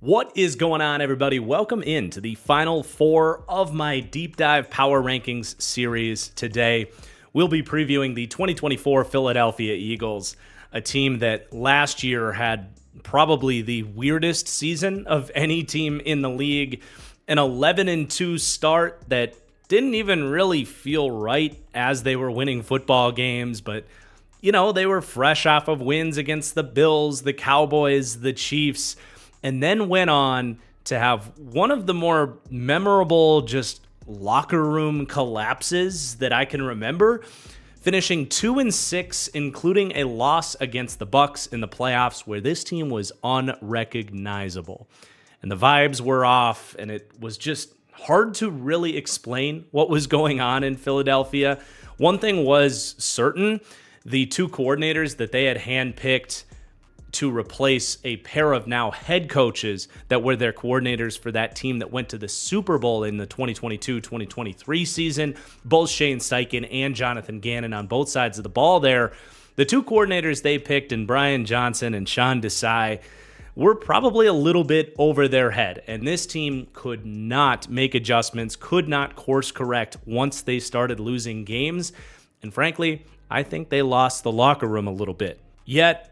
What is going on, everybody? Welcome into the final four of my Deep Dive Power Rankings series. Today, we'll be previewing the 2024 Philadelphia Eagles, a team that last year had probably the weirdest season of any team in the league, an 11-2 start that didn't even really feel right as they were winning football games, but they were fresh off of wins against the Bills, the Cowboys, the Chiefs, and then went on to have one of the more memorable just locker room collapses that I can remember, finishing 2-6, including a loss against the Bucs in the playoffs where this team was unrecognizable. And the vibes were off, and it was just hard to really explain what was going on in Philadelphia. One thing was certain: the two coordinators that they had handpicked to replace a pair of now head coaches that were their coordinators for that team that went to the Super Bowl in the 2022-2023 season, both Shane Steichen and Jonathan Gannon on both sides of the ball there. The two coordinators they picked in Brian Johnson and Sean Desai were probably a little bit over their head, and this team could not make adjustments, could not course correct once they started losing games, and frankly, I think they lost the locker room a little bit. Yet,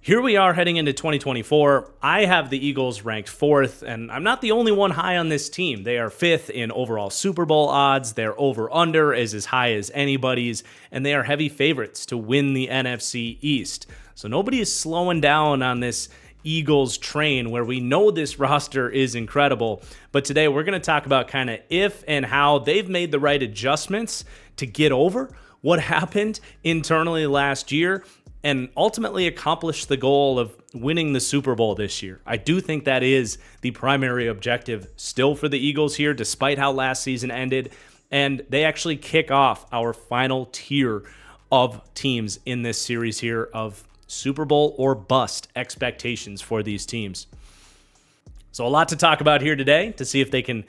here we are heading into 2024. I have the Eagles ranked 4th, and I'm not the only one high on this team. They are 5th in overall Super Bowl odds. Their over-under is as high as anybody's, and they are heavy favorites to win the NFC East. So nobody is slowing down on this Eagles train where we know this roster is incredible. But today we're going to talk about kind of if and how they've made the right adjustments to get over what happened internally last year and ultimately accomplish the goal of winning the Super Bowl this year. I do think that is the primary objective still for the Eagles here, despite how last season ended. And they actually kick off our final tier of teams in this series here of Super Bowl or bust expectations for these teams. So a lot to talk about here today to see if they can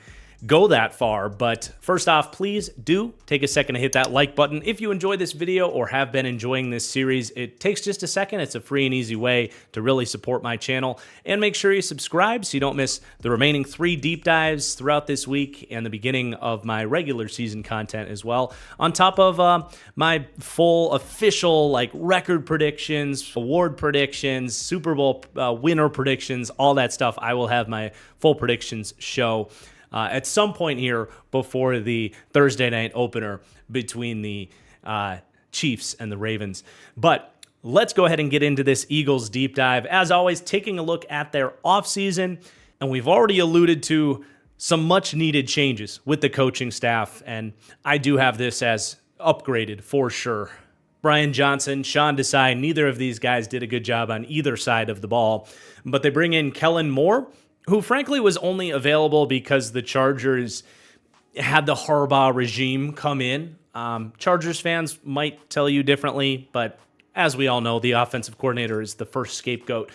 go that far. But first off, please do take a second to hit that like button if you enjoy this video or have been enjoying this series. It takes just a second. It's a free and easy way to really support my channel. And make sure you subscribe so you don't miss the remaining 3 deep dives throughout this week and the beginning of my regular season content as well. On top of my full official record predictions, award predictions, Super Bowl winner predictions, all that stuff. I will have my full predictions show at some point here before the Thursday night opener between the Chiefs and the Ravens. But let's go ahead and get into this Eagles deep dive. As always, taking a look at their offseason, and we've already alluded to some much needed changes with the coaching staff, and I do have this as upgraded for sure. Brian Johnson, Sean Desai, neither of these guys did a good job on either side of the ball, but they bring in Kellen Moore, who frankly was only available because the Chargers had the Harbaugh regime come in. Chargers fans might tell you differently, but as we all know, the offensive coordinator is the first scapegoat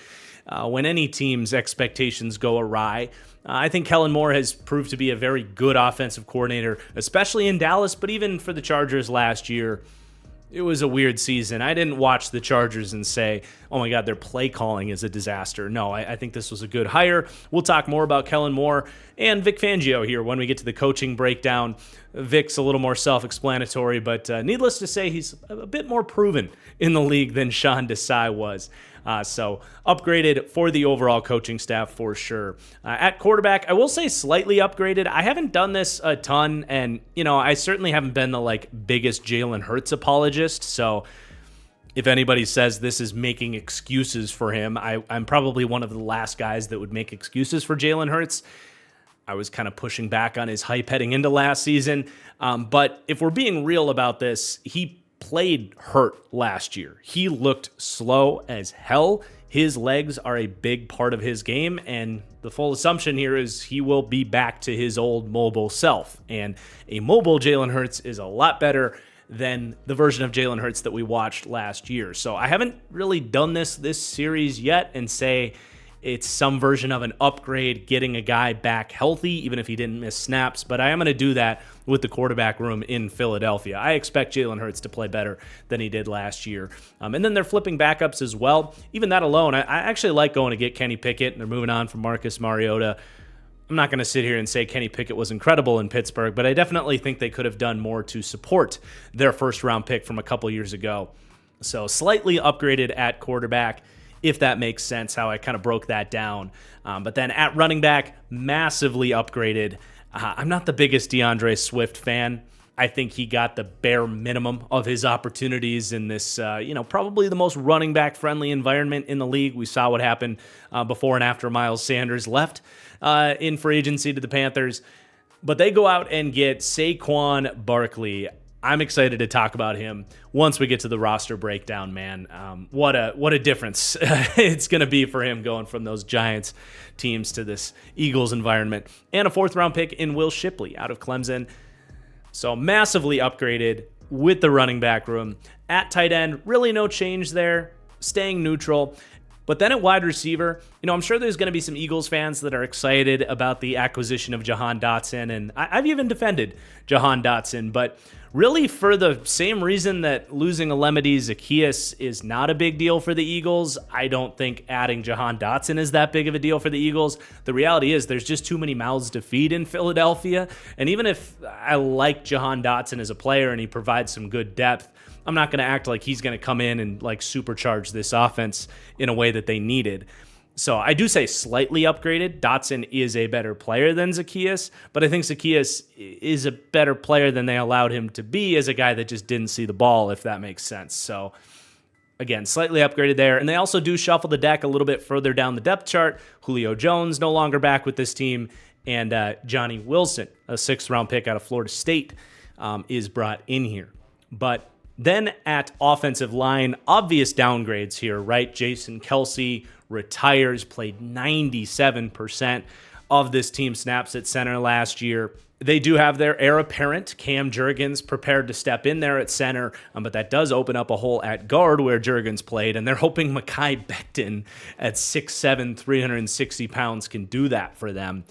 when any team's expectations go awry. I think Kellen Moore has proved to be a very good offensive coordinator, especially in Dallas, but even for the Chargers last year, it was a weird season. I didn't watch the Chargers and say, oh my God, their play calling is a disaster. No, I think this was a good hire. We'll talk more about Kellen Moore and Vic Fangio here when we get to the coaching breakdown. Vic's a little more self-explanatory, but needless to say, he's a bit more proven in the league than Sean Desai was. So upgraded for the overall coaching staff for sure. At quarterback, I will say slightly upgraded. I haven't done this a ton, and I certainly haven't been the biggest Jalen Hurts apologist. So if anybody says this is making excuses for him, I'm probably one of the last guys that would make excuses for Jalen Hurts. I was kind of pushing back on his hype heading into last season. But if we're being real about this, he played hurt last year. He looked slow as hell. His legs are a big part of his game, and the full assumption here is he will be back to his old mobile self. And a mobile Jalen Hurts is a lot better than the version of Jalen Hurts that we watched last year. So I haven't really done this series yet and say it's some version of an upgrade, getting a guy back healthy, even if he didn't miss snaps. But I am going to do that with the quarterback room in Philadelphia. I expect Jalen Hurts to play better than he did last year. And then they're flipping backups as well. Even that alone, I actually like going to get Kenny Pickett, and they're moving on from Marcus Mariota. I'm not going to sit here and say Kenny Pickett was incredible in Pittsburgh, but I definitely think they could have done more to support their first-round pick from a couple years ago. So slightly upgraded at quarterback, if that makes sense, how I kind of broke that down. But then at running back, massively upgraded. I'm not the biggest DeAndre Swift fan. I think he got the bare minimum of his opportunities in this, probably the most running back friendly environment in the league. We saw what happened before and after Miles Sanders left in free agency to the Panthers. But they go out and get Saquon Barkley. I'm excited to talk about him once we get to the roster breakdown, man. What a difference it's going to be for him going from those Giants teams to this Eagles environment. And a 4th-round pick in Will Shipley out of Clemson. So massively upgraded with the running back room. At tight end, really no change there, staying neutral. But then at wide receiver, I'm sure there's going to be some Eagles fans that are excited about the acquisition of Jahan Dotson, and I've even defended Jahan Dotson, but really for the same reason that losing Olamide Zaccheaus is not a big deal for the Eagles, I don't think adding Jahan Dotson is that big of a deal for the Eagles. The reality is there's just too many mouths to feed in Philadelphia, and even if I like Jahan Dotson as a player and he provides some good depth, I'm not going to act like he's going to come in and like supercharge this offense in a way that they needed. So I do say slightly upgraded. Dotson is a better player than Zaccheaus, but I think Zaccheaus is a better player than they allowed him to be as a guy that just didn't see the ball, if that makes sense. So again, slightly upgraded there. And they also do shuffle the deck a little bit further down the depth chart. Julio Jones no longer back with this team, and Johnny Wilson, a 6th-round pick out of Florida State, is brought in here. But then at offensive line, obvious downgrades here, right? Jason Kelce retires, played 97% of this team snaps at center last year. They do have their heir apparent, Cam Jurgens, prepared to step in there at center, but that does open up a hole at guard where Jurgens played, and they're hoping Mekhi Becton at 6'7", 360 pounds can do that for them.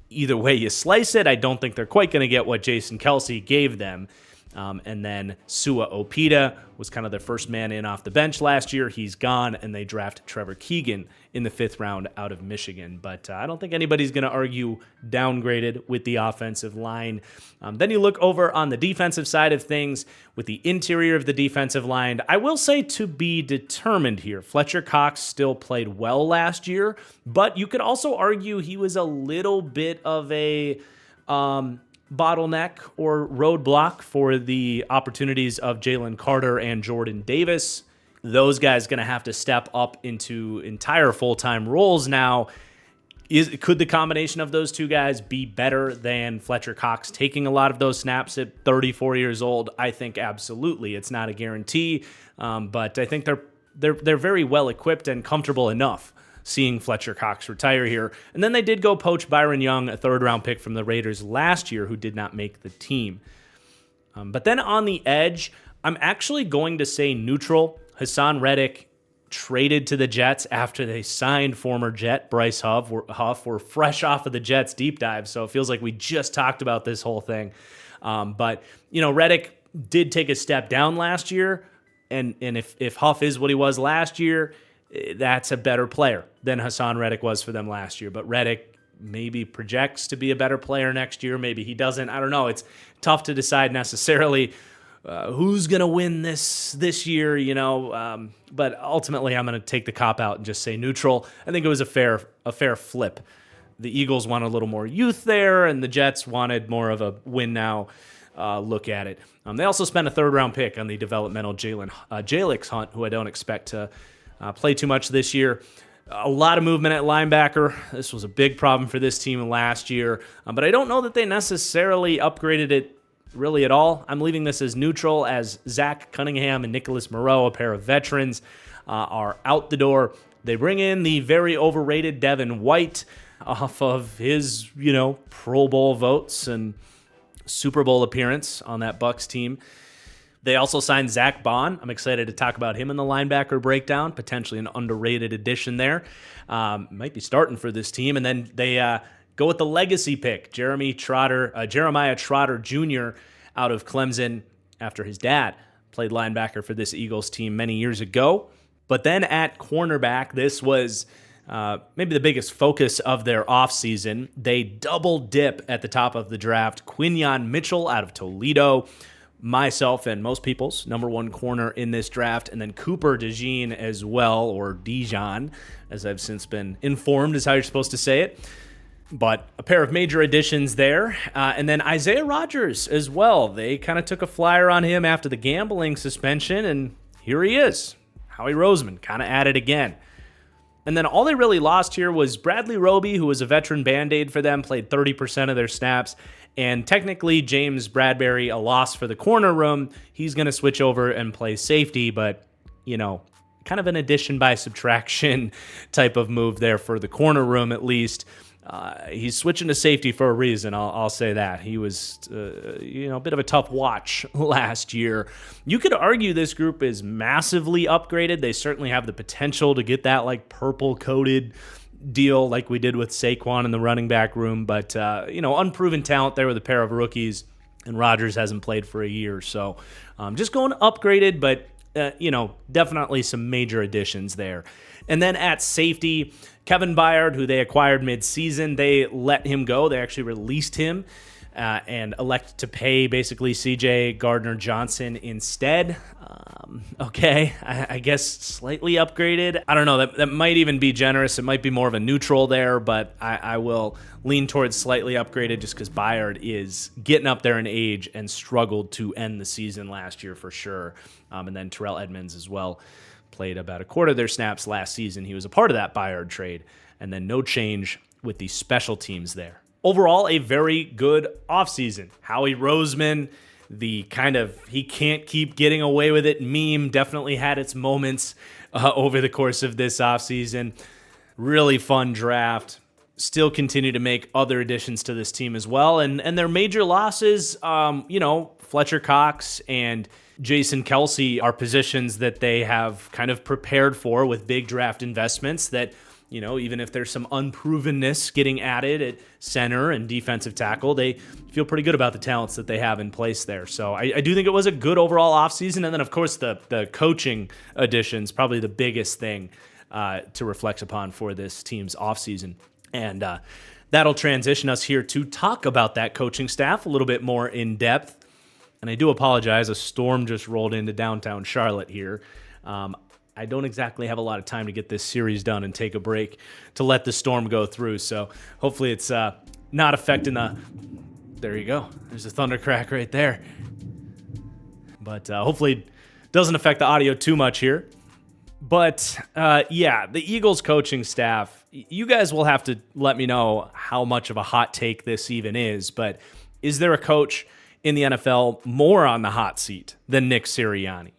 Either way you slice it, I don't think they're quite going to get what Jason Kelce gave them. And then Sua Opeta was kind of their first man in off the bench last year. He's gone, and they draft Trevor Keegan in the 5th round out of Michigan. But I don't think anybody's going to argue downgraded with the offensive line. Then you look over on the defensive side of things with the interior of the defensive line. I will say to be determined here. Fletcher Cox still played well last year, but you could also argue he was a little bit of a bottleneck or roadblock for the opportunities of Jalen Carter and Jordan Davis. Those guys going to have to step up into entire full-time roles now. Could the combination of those two guys be better than Fletcher Cox taking a lot of those snaps at 34 years old? I think absolutely. It's not a guarantee, but I think they're very well equipped and comfortable enough seeing Fletcher Cox retire here. And then they did go poach Byron Young, a 3rd-round pick from the Raiders last year, who did not make the team. But then on the edge, I'm actually going to say neutral. Hassan Reddick traded to the Jets after they signed former Jet Bryce Huff. We're fresh off of the Jets deep dive, so it feels like we just talked about this whole thing. But Reddick did take a step down last year, and if Huff is what he was last year, that's a better player than Hassan Reddick was for them last year. But Reddick maybe projects to be a better player next year. Maybe he doesn't. I don't know. It's tough to decide necessarily who's going to win this year, But ultimately, I'm going to take the cop out and just say neutral. I think it was a fair flip. The Eagles want a little more youth there, and the Jets wanted more of a win now look at it. They also spent a 3rd-round pick on the developmental Jalix Hunt, who I don't expect to play too much this year. A lot of movement at linebacker. This was a big problem for this team last year, but I don't know that they necessarily upgraded it really at all. I'm leaving this as neutral, as Zach Cunningham and Nicholas Moreau, a pair of veterans, are out the door. They bring in the very overrated Devin White off of his, Pro Bowl votes and Super Bowl appearance on that Bucs team. They also signed Zach Bond. I'm excited to talk about him in the linebacker breakdown, potentially an underrated addition there. Might be starting for this team. And then they go with the legacy pick, Jeremiah Trotter Jr. out of Clemson after his dad played linebacker for this Eagles team many years ago. But then at cornerback, this was maybe the biggest focus of their offseason. They double dip at the top of the draft. Quinyon Mitchell out of Toledo, myself and most people's number one corner in this draft, and then Cooper DeJean as well, or Dijon, as I've since been informed is how you're supposed to say it. But a pair of major additions there. And then Isaiah Rodgers as well. They kind of took a flyer on him after the gambling suspension, and here he is. Howie Roseman kind of at it again. And then all they really lost here was Bradley Roby, who was a veteran Band-Aid for them, played 30% of their snaps. And technically, James Bradbury, a loss for the corner room. He's going to switch over and play safety, but, kind of an addition by subtraction type of move there for the corner room at least. He's switching to safety for a reason, I'll say that. He was, a bit of a tough watch last year. You could argue this group is massively upgraded. They certainly have the potential to get that, purple-coated deal like we did with Saquon in the running back room. But, unproven talent there with a pair of rookies, and Rodgers hasn't played for a year. So just going upgraded, but, definitely some major additions there. And then at safety, Kevin Byard, who they acquired mid-season, they let him go. They actually released him and elected to pay basically C.J. Gardner-Johnson instead. I guess slightly upgraded. I don't know. That might even be generous. It might be more of a neutral there, but I will lean towards slightly upgraded just because Byard is getting up there in age and struggled to end the season last year for sure. And then Terrell Edmonds as well. Played about a quarter of their snaps last season. He was a part of that Byard trade, and then no change with the special teams there. Overall, a very good offseason. Howie Roseman, the kind of he can't keep getting away with it meme, definitely had its moments over the course of this offseason. Really fun draft. Still continue to make other additions to this team as well. And their major losses, Fletcher Cox and Jason Kelsey are positions that they have kind of prepared for with big draft investments that, even if there's some unprovenness getting added at center and defensive tackle, they feel pretty good about the talents that they have in place there. So I do think it was a good overall offseason. And then, of course, the coaching additions, probably the biggest thing to reflect upon for this team's offseason. And that'll transition us here to talk about that coaching staff a little bit more in depth. And I do apologize, a storm just rolled into downtown Charlotte here. I don't exactly have a lot of time to get this series done and take a break to let the storm go through. So hopefully it's not affecting there you go. There's a thunder crack right there. But hopefully it doesn't affect the audio too much here. But the Eagles coaching staff, you guys will have to let me know how much of a hot take this even is. But is there a coach in the NFL more on the hot seat than Nick Sirianni?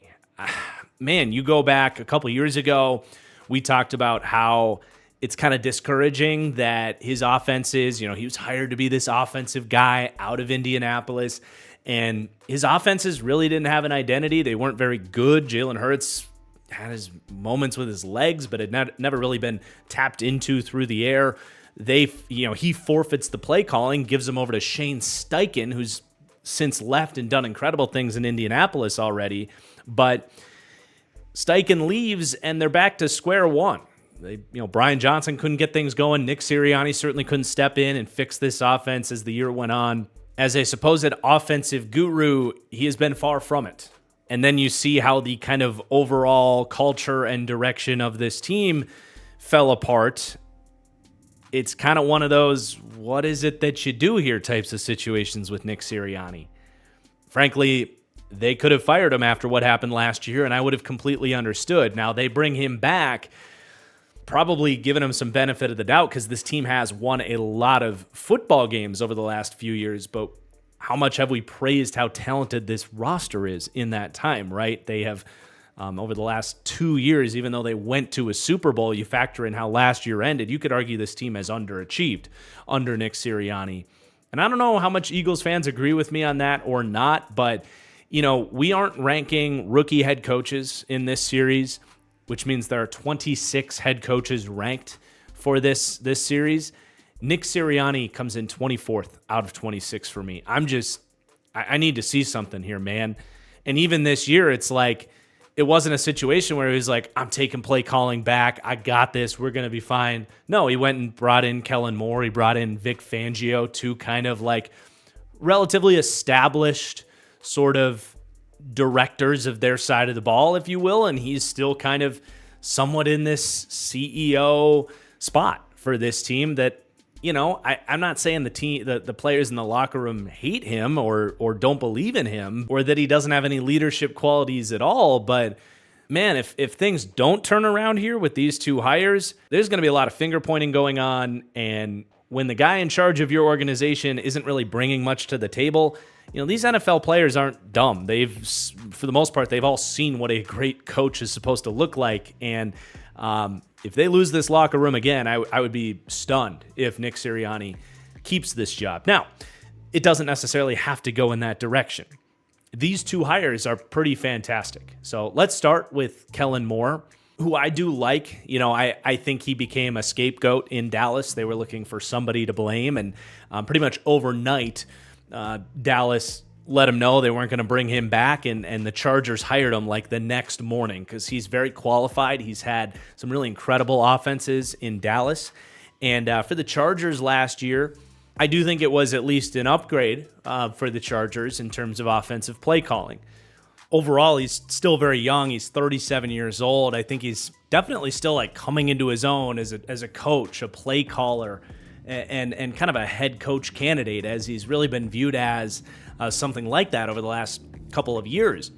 Man, you go back a couple years ago, we talked about how it's kind of discouraging that his offenses, he was hired to be this offensive guy out of Indianapolis, and his offenses really didn't have an identity. They weren't very good. Jalen Hurts had his moments with his legs, but had never really been tapped into through the air. He forfeits the play calling, gives them over to Shane Steichen, who's since left and done incredible things in Indianapolis already, but Steichen leaves and they're back to square one. Brian Johnson couldn't get things going. Nick Sirianni certainly couldn't step in and fix this offense as the year went on. As a supposed offensive guru, he has been far from it. And then you see how the kind of overall culture and direction of this team fell apart. It's kind of one of those, what is it that you do here types of situations with Nick Sirianni. Frankly, they could have fired him after what happened last year, and I would have completely understood. Now, they bring him back, probably giving him some benefit of the doubt because this team has won a lot of football games over the last few years, but how much have we praised how talented this roster is in that time, right? They have, over the last 2 years, even though they went to a Super Bowl, you factor in how last year ended, you could argue this team has underachieved under Nick Sirianni. And I don't know how much Eagles fans agree with me on that or not, but We aren't ranking rookie head coaches in this series, which means there are 26 head coaches ranked for this series. Nick Sirianni comes in 24th out of 26 for me. I need to see something here, man. And even this year, it's like, it wasn't a situation where he was like, I'm taking play calling back. I got this. We're going to be fine. No, he went and brought in Kellen Moore. He brought in Vic Fangio, two kind of like relatively established sort of directors of their side of the ball, if you will. And he's still kind of somewhat in this CEO spot for this team that, I'm not saying the players in the locker room hate him or don't believe in him or that he doesn't have any leadership qualities at all. But man, if things don't turn around here with these two hires, there's going to be a lot of finger pointing going on. And when the guy in charge of your organization isn't really bringing much to the table, these NFL players aren't dumb. For the most part, they've all seen what a great coach is supposed to look like. And if they lose this locker room again, I would be stunned if Nick Sirianni keeps this job. Now, it doesn't necessarily have to go in that direction. These two hires are pretty fantastic. So let's start with Kellen Moore, who I do like. I think he became a scapegoat in Dallas. They were looking for somebody to blame, and pretty much overnight, Dallas let him know they weren't going to bring him back, and the Chargers hired him like the next morning because he's very qualified. He's had some really incredible offenses in Dallas. And for the Chargers last year, I do think it was at least an upgrade for the Chargers in terms of offensive play calling. Overall, he's still very young. He's 37 years old. I think he's definitely still like coming into his own as a coach, a play caller, and kind of a head coach candidate, as he's really been viewed as something like that over the last couple of years.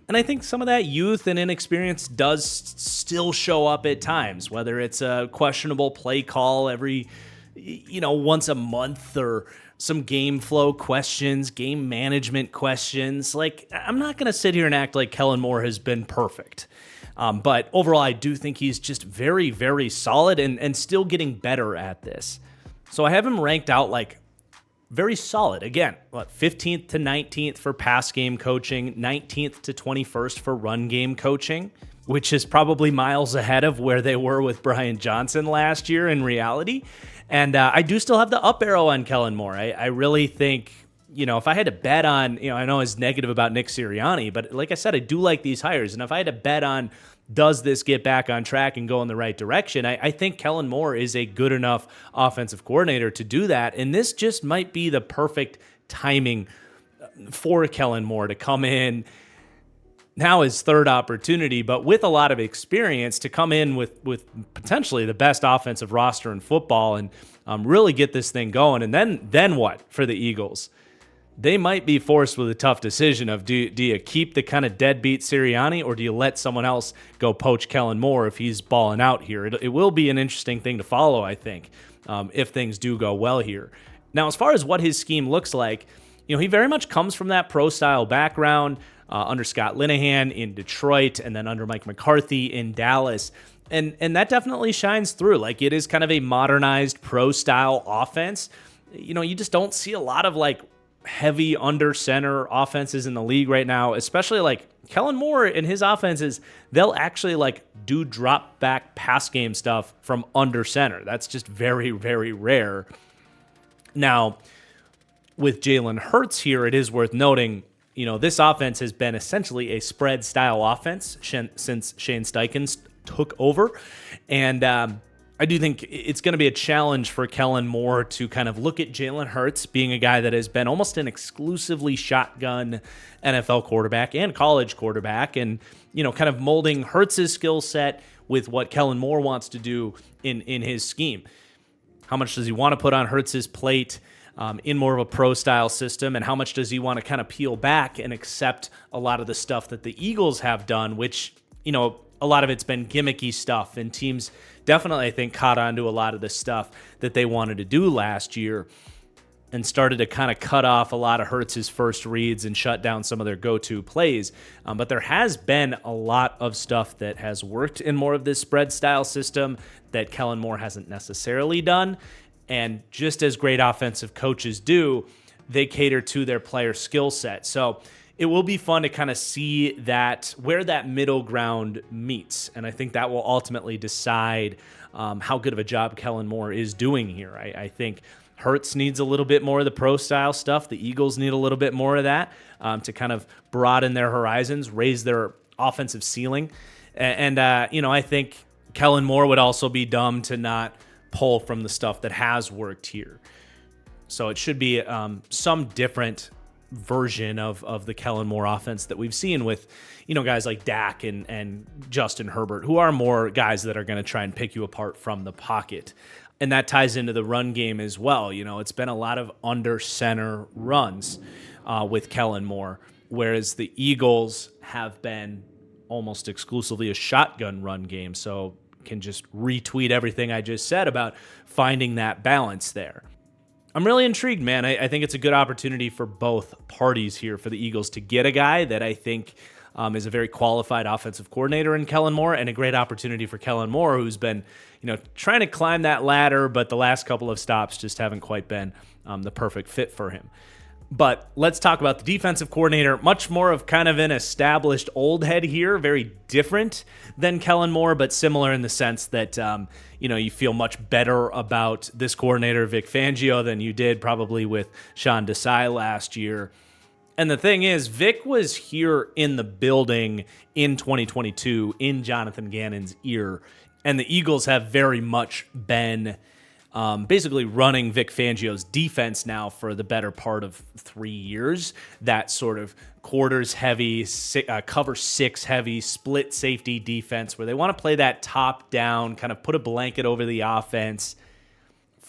And I think some of that youth and inexperience does still show up at times, whether it's a questionable play call every, once a month, or some game flow questions, game management questions. Like, I'm not going to sit here and act like Kellen Moore has been perfect. But overall, I do think he's just very, very solid and still getting better at this. So I have him ranked out like very solid. Again, 15th to 19th for pass game coaching, 19th to 21st for run game coaching, which is probably miles ahead of where they were with Brian Johnson last year in reality. And I do still have the up arrow on Kellen Moore. I really think, if I had to bet on, I know it's negative about Nick Sirianni, but like I said, I do like these hires. And if I had to bet on, does this get back on track and go in the right direction, I think Kellen Moore is a good enough offensive coordinator to do that. And this just might be the perfect timing for Kellen Moore to come in. Now his third opportunity, but with a lot of experience, to come in with potentially the best offensive roster in football and really get this thing going. And then what for the Eagles? They might be forced with a tough decision of do you keep the kind of deadbeat Sirianni, or do you let someone else go poach Kellen Moore if he's balling out here? It will be an interesting thing to follow, I think, if things do go well here. Now, as far as what his scheme looks like, he very much comes from that pro-style background under Scott Linehan in Detroit and then under Mike McCarthy in Dallas. And that definitely shines through. Like, it is kind of a modernized pro-style offense. You just don't see a lot of like heavy under center offenses in the league right now, especially like Kellen Moore and his offenses. They'll actually like do drop back pass game stuff from under center. That's just very, very rare. Now, with Jalen Hurts here, it is worth noting, this offense has been essentially a spread style offense since Shane Steichen took over. And I do think it's going to be a challenge for Kellen Moore to kind of look at Jalen Hurts being a guy that has been almost an exclusively shotgun NFL quarterback and college quarterback, and, kind of molding Hurts' skill set with what Kellen Moore wants to do in his scheme. How much does he want to put on Hurts' plate in more of a pro-style system, and how much does he want to kind of peel back and accept a lot of the stuff that the Eagles have done, which, a lot of it's been gimmicky stuff, and teams definitely, I think, caught on to a lot of the stuff that they wanted to do last year and started to kind of cut off a lot of Hurts' first reads and shut down some of their go-to plays. But there has been a lot of stuff that has worked in more of this spread-style system that Kellen Moore hasn't necessarily done. And just as great offensive coaches do, they cater to their player skill set. So it will be fun to kind of see that where that middle ground meets. And I think that will ultimately decide how good of a job Kellen Moore is doing here. I think Hurts needs a little bit more of the pro style stuff. The Eagles need a little bit more of that to kind of broaden their horizons, raise their offensive ceiling. And I think Kellen Moore would also be dumb to not pull from the stuff that has worked here. So it should be some different version of the Kellen Moore offense that we've seen with, guys like Dak and Justin Herbert, who are more guys that are going to try and pick you apart from the pocket. And that ties into the run game as well. It's been a lot of under center runs with Kellen Moore, whereas the Eagles have been almost exclusively a shotgun run game. So can just retweet everything I just said about finding that balance there. I'm really intrigued, man. I think it's a good opportunity for both parties here for the Eagles to get a guy that I think is a very qualified offensive coordinator in Kellen Moore, and a great opportunity for Kellen Moore, who's been, trying to climb that ladder, but the last couple of stops just haven't quite been the perfect fit for him. But let's talk about the defensive coordinator. Much more of kind of an established old head here, very different than Kellen Moore, but similar in the sense that, you feel much better about this coordinator, Vic Fangio, than you did probably with Sean Desai last year. And the thing is, Vic was here in the building in 2022 in Jonathan Gannon's ear, and the Eagles have very much been basically running Vic Fangio's defense now for the better part of 3 years. That sort of quarters heavy, cover six heavy, split safety defense where they want to play that top down, kind of put a blanket over the offense,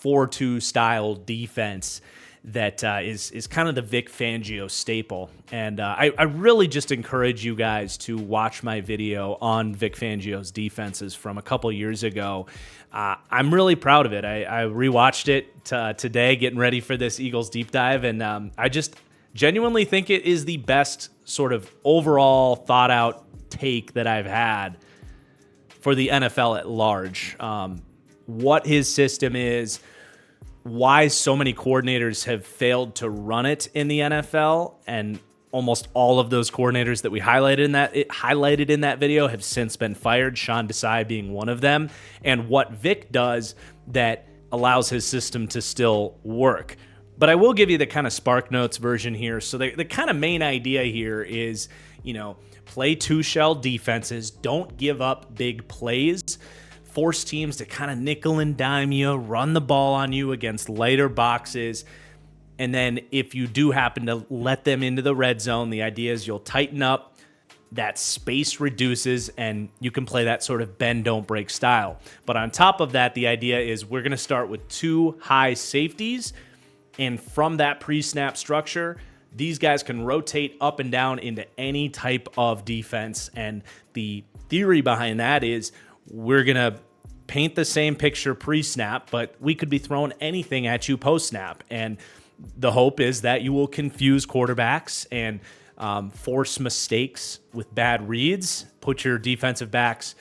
4-2 style defense that is kind of the Vic Fangio staple. And I really just encourage you guys to watch my video on Vic Fangio's defenses from a couple years ago. I'm really proud of it. I rewatched it today, getting ready for this Eagles deep dive, and I just genuinely think it is the best sort of overall thought out take that I've had for the NFL at large. What his system is, why so many coordinators have failed to run it in the NFL, and almost all of those coordinators that we highlighted in that video have since been fired, Sean Desai being one of them, and what Vic does that allows his system to still work. But I will give you the kind of Spark Notes version here. So the kind of main idea here is, play two-shell defenses, don't give up big plays, force teams to kind of nickel and dime you, run the ball on you against lighter boxes. And then if you do happen to let them into the red zone, the idea is you'll tighten up, that space reduces, and you can play that sort of bend, don't break style. But on top of that, the idea is we're going to start with 2 high safeties, and from that pre-snap structure, these guys can rotate up and down into any type of defense. And the theory behind that is we're going to paint the same picture pre-snap, but we could be throwing anything at you post-snap. And the hope is that you will confuse quarterbacks and force mistakes with bad reads, put your defensive backs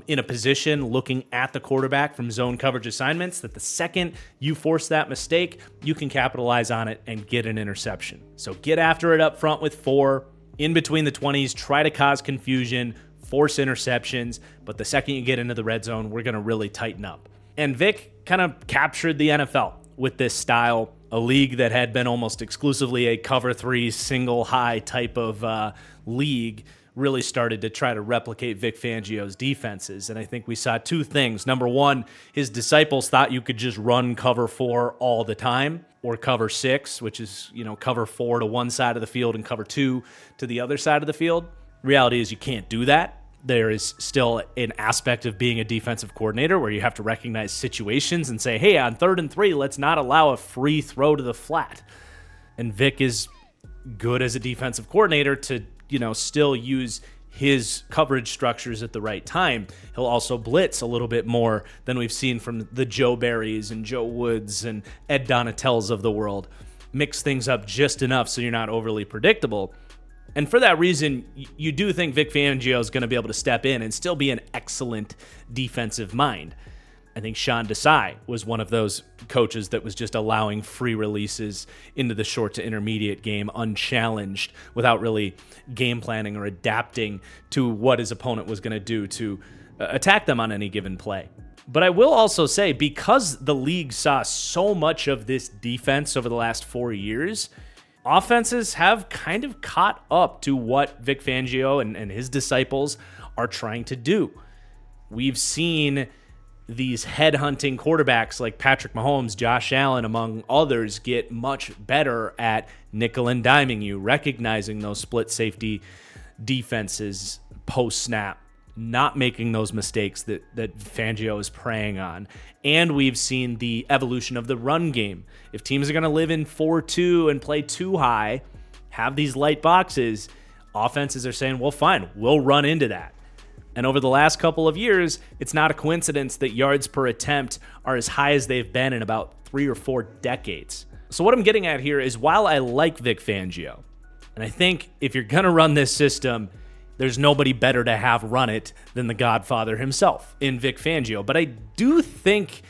in a position looking at the quarterback from zone coverage assignments, that the second you force that mistake, you can capitalize on it and get an interception. So get after it up front with 4, in between the 20s, try to cause confusion, force interceptions, but the second you get into the red zone, we're going to really tighten up. And Vic kind of captured the NFL with this style, a league that had been almost exclusively a cover 3 single high type of league, really started to try to replicate Vic Fangio's defenses. And I think we saw 2 things. Number one, his disciples thought you could just run cover 4 all the time, or cover 6, which is, cover 4 to one side of the field and cover 2 to the other side of the field. Reality is you can't do that. There is still an aspect of being a defensive coordinator where you have to recognize situations and say, hey, on 3rd and 3, let's not allow a free throw to the flat. And Vic is good as a defensive coordinator to, still use his coverage structures at the right time. He'll also blitz a little bit more than we've seen from the Joe Barrys and Joe Woods and Ed Donatells of the world. Mix things up just enough so you're not overly predictable. And for that reason, you do think Vic Fangio is going to be able to step in and still be an excellent defensive mind. I think Sean Desai was one of those coaches that was just allowing free releases into the short to intermediate game unchallenged without really game planning or adapting to what his opponent was going to do to attack them on any given play. But I will also say, because the league saw so much of this defense over the last 4 years, offenses have kind of caught up to what Vic Fangio and his disciples are trying to do. We've seen these headhunting quarterbacks like Patrick Mahomes, Josh Allen, among others, get much better at nickel and diming you, recognizing those split safety defenses post-snap, not making those mistakes that Fangio is preying on. And we've seen the evolution of the run game. If teams are going to live in 4-2 and play too high, have these light boxes, offenses are saying, well, fine, we'll run into that. And over the last couple of years, it's not a coincidence that yards per attempt are as high as they've been in about 3 or 4 decades. So what I'm getting at here is, while I like Vic Fangio, and I think if you're going to run this system, there's nobody better to have run it than the Godfather himself in Vic Fangio. But I do think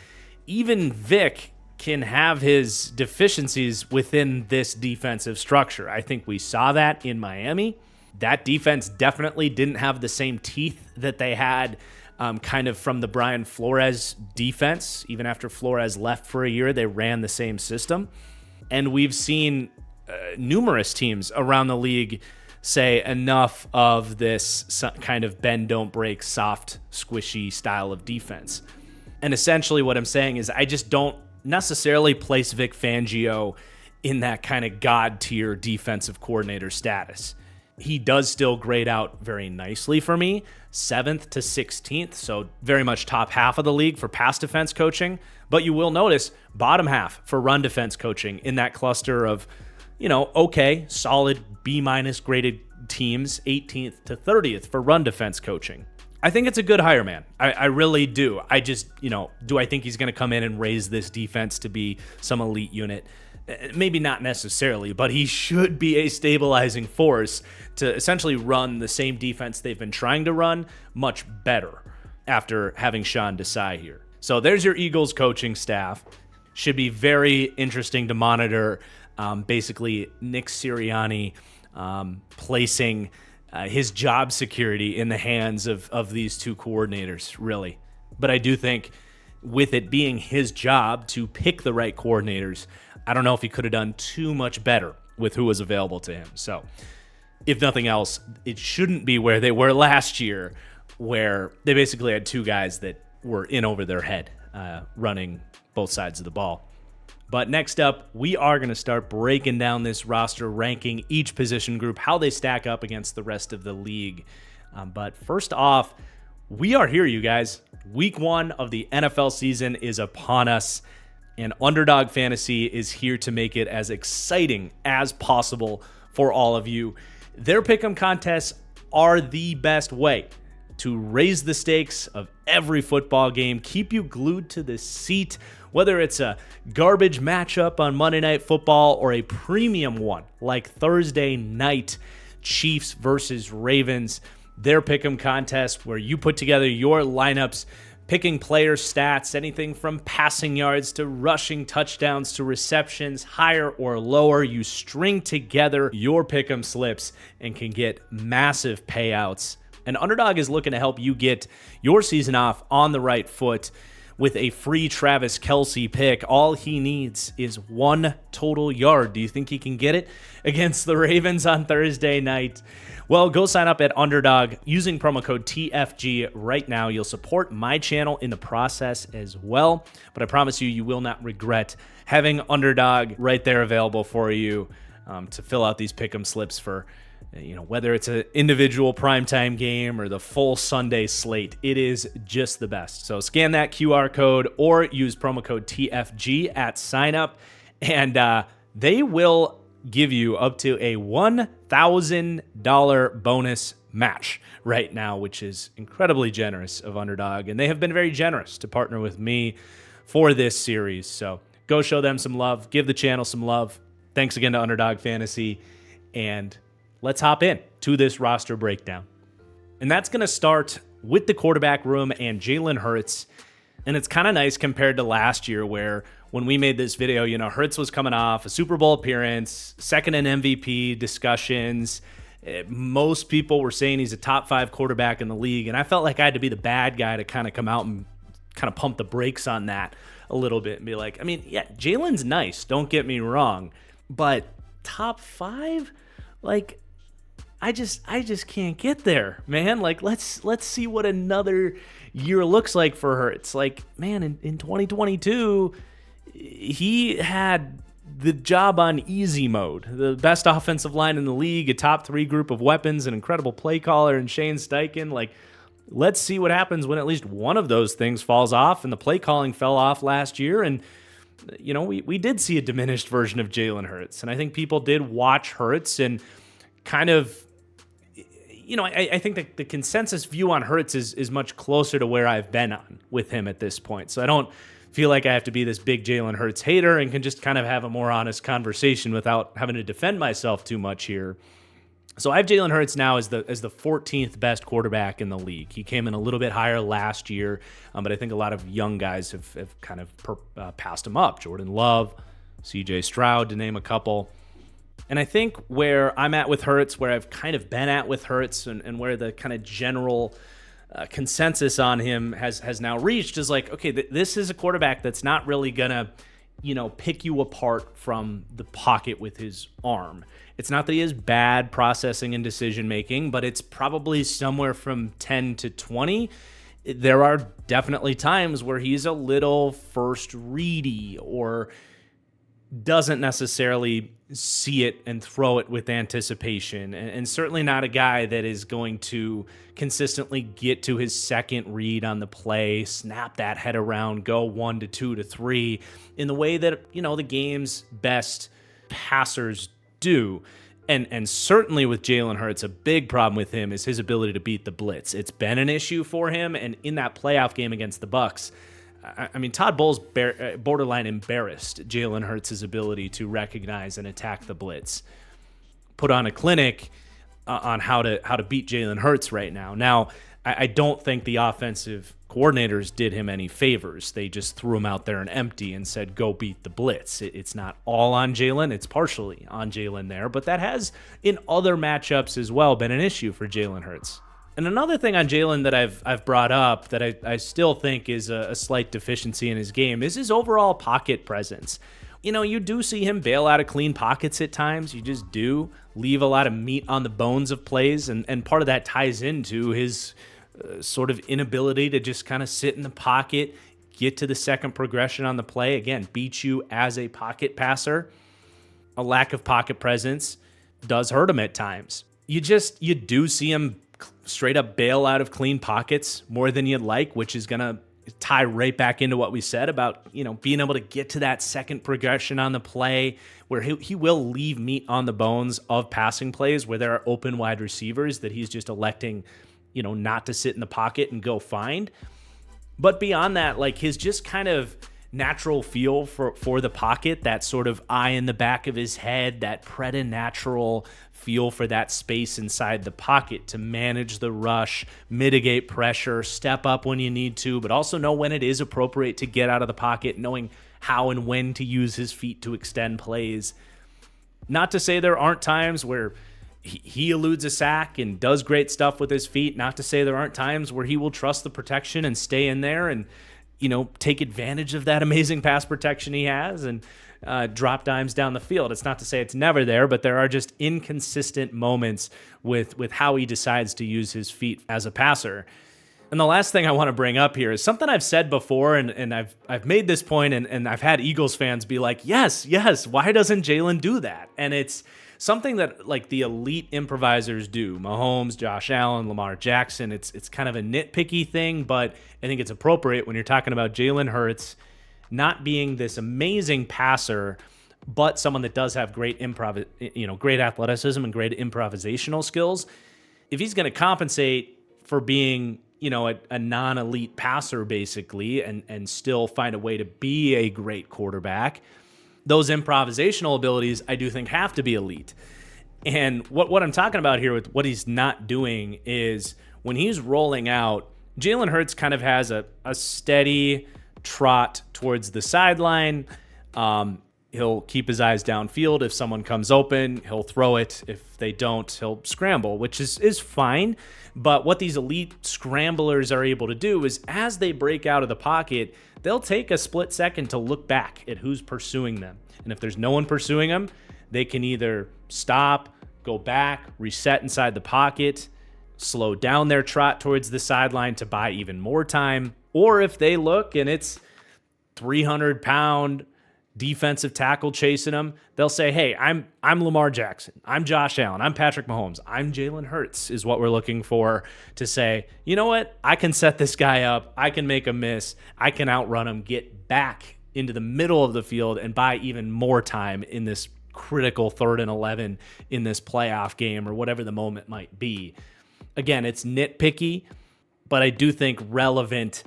even Vic can have his deficiencies within this defensive structure. I think we saw that in Miami. That defense definitely didn't have the same teeth that they had kind of from the Brian Flores defense. Even after Flores left for a year, they ran the same system. And we've seen numerous teams around the league say enough of this kind of bend, don't break, soft, squishy style of defense. And essentially what I'm saying is, I just don't necessarily place Vic Fangio in that kind of God tier defensive coordinator status. He does still grade out very nicely for me, 7th to 16th, so very much top half of the league for pass defense coaching. But you will notice bottom half for run defense coaching in that cluster of, okay, solid B- graded teams, 18th to 30th for run defense coaching. I think it's a good hire, man. I really do. I just, do I think he's going to come in and raise this defense to be some elite unit? Maybe not necessarily, but he should be a stabilizing force to essentially run the same defense they've been trying to run much better after having Sean Desai here. So there's your Eagles coaching staff. Should be very interesting to monitor. Basically, Nick Sirianni placing his job security in the hands of these two coordinators, really. But I do think, with it being his job to pick the right coordinators, I don't know if he could have done too much better with who was available to him. So, if nothing else, it shouldn't be where they were last year, where they basically had two guys that were in over their head, running both sides of the ball. But next up, we are going to start breaking down this roster, ranking each position group, how they stack up against the rest of the league. But first off, we are here, you guys. Week 1 of the NFL season is upon us, and Underdog Fantasy is here to make it as exciting as possible for all of you. Their pick'em contests are the best way to raise the stakes of every football game, keep you glued to the seat, whether it's a garbage matchup on Monday Night Football or a premium one like Thursday night Chiefs versus Ravens. Their pick'em contest, where you put together your lineups, picking player stats, anything from passing yards to rushing touchdowns to receptions, higher or lower. You string together your pick'em slips and can get massive payouts. And Underdog is looking to help you get your season off on the right foot with a free Travis Kelce pick. All he needs is 1 total yard. Do you think he can get it against the Ravens on Thursday night? Well, go sign up at Underdog using promo code TFG right now. You'll support my channel in the process as well. But I promise you, you will not regret having Underdog right there available for you to fill out these pick'em slips for, whether it's an individual primetime game or the full Sunday slate. It is just the best. So scan that QR code or use promo code TFG at sign up, and they will give you up to a $1,000 bonus match right now, which is incredibly generous of Underdog. And they have been very generous to partner with me for this series. So go show them some love, give the channel some love. Thanks again to Underdog Fantasy, and let's hop in to this roster breakdown. And that's going to start with the quarterback room and Jalen Hurts. And it's kind of nice compared to last year where when we made this video, Hurts was coming off a Super Bowl appearance, second in MVP discussions. Most people were saying he's a top 5 quarterback in the league. And I felt like I had to be the bad guy to kind of come out and kind of pump the brakes on that a little bit and be like, yeah, Jalen's nice. Don't get me wrong. But top 5? Like, I just can't get there, man. Like, let's see what another year looks like for Hurts. Like, man, in 2022, he had the job on easy mode. The best offensive line in the league, a top 3 group of weapons, an incredible play caller in Shane Steichen. Like, let's see what happens when at least one of those things falls off, and the play calling fell off last year. And, we did see a diminished version of Jalen Hurts. And I think people did watch Hurts and kind of, I think that the consensus view on Hurts is much closer to where I've been on with him at this point. So I don't feel like I have to be this big Jalen Hurts hater and can just kind of have a more honest conversation without having to defend myself too much here. So I have Jalen Hurts now as the 14th best quarterback in the league. He came in a little bit higher last year, but I think a lot of young guys have kind of passed him up. Jordan Love, CJ Stroud, to name a couple. And I think where I'm at with Hurts, where I've kind of been at with Hurts, and where the kind of general consensus on him has now reached is like, okay, this is a quarterback that's not really going to, pick you apart from the pocket with his arm. It's not that he has bad processing and decision-making, but it's probably somewhere from 10 to 20. There are definitely times where he's a little first ready or doesn't necessarily see it and throw it with anticipation, and certainly not a guy that is going to consistently get to his second read on the play, snap that head around, go 1 to 2 to 3 in the way that, the game's best passers do. And certainly with Jalen Hurts, a big problem with him is his ability to beat the blitz. It's been an issue for him, and in that playoff game against the Bucs, Todd Bowles borderline embarrassed Jalen Hurts' ability to recognize and attack the blitz. Put on a clinic on how to beat Jalen Hurts right now. Now, I don't think the offensive coordinators did him any favors. They just threw him out there and empty and said, go beat the blitz. It's not all on Jalen. It's partially on Jalen there, but that has, in other matchups as well, been an issue for Jalen Hurts. And another thing on Jalen that I've brought up that I still think is a slight deficiency in his game is his overall pocket presence. You do see him bail out of clean pockets at times. You just do leave a lot of meat on the bones of plays, and part of that ties into his sort of inability to just kind of sit in the pocket, get to the second progression on the play, again, beat you as a pocket passer. A lack of pocket presence does hurt him at times. You do see him straight up bail out of clean pockets more than you'd like, which is going to tie right back into what we said about, being able to get to that second progression on the play where he will leave meat on the bones of passing plays where there are open wide receivers that he's just electing, not to sit in the pocket and go find. But beyond that, like his just kind of natural feel for the pocket, that sort of eye in the back of his head, that preternatural feel for that space inside the pocket to manage the rush, mitigate pressure, step up when you need to, but also know when it is appropriate to get out of the pocket, knowing how and when to use his feet to extend plays. Not to say there aren't times where he eludes a sack and does great stuff with his feet. Not to say there aren't times where he will trust the protection and stay in there and, take advantage of that amazing pass protection he has and drop dimes down the field. It's not to say it's never there, but there are just inconsistent moments with how he decides to use his feet as a passer. And the last thing I want to bring up here is something I've said before, and I've made this point, and I've had Eagles fans be like, yes, why doesn't Jalen do that? And it's something that like the elite improvisers do. Mahomes, Josh Allen, Lamar Jackson. It's kind of a nitpicky thing, but I think it's appropriate when you're talking about Jalen Hurts not being this amazing passer, but someone that does have great great athleticism and great improvisational skills. If he's going to compensate for being, a non-elite passer basically, and still find a way to be a great quarterback, those improvisational abilities I do think have to be elite. And what I'm talking about here with what he's not doing is when he's rolling out, Jalen Hurts kind of has a steady trot towards the sideline. He'll keep his eyes downfield. If someone comes open, he'll throw it. If they don't, he'll scramble, which is fine. But what these elite scramblers are able to do is as they break out of the pocket, they'll take a split second to look back at who's pursuing them. And if there's no one pursuing them, they can either stop, go back, reset inside the pocket, slow down their trot towards the sideline to buy even more time. Or if they look and it's 300-pound defensive tackle chasing them, they'll say, hey, I'm Lamar Jackson. I'm Josh Allen. I'm Patrick Mahomes. I'm Jalen Hurts is what we're looking for to say, you know what? I can set this guy up. I can make a miss. I can outrun him, get back into the middle of the field and buy even more time in this critical 3rd and 11 in this playoff game or whatever the moment might be. Again, it's nitpicky, but I do think relevant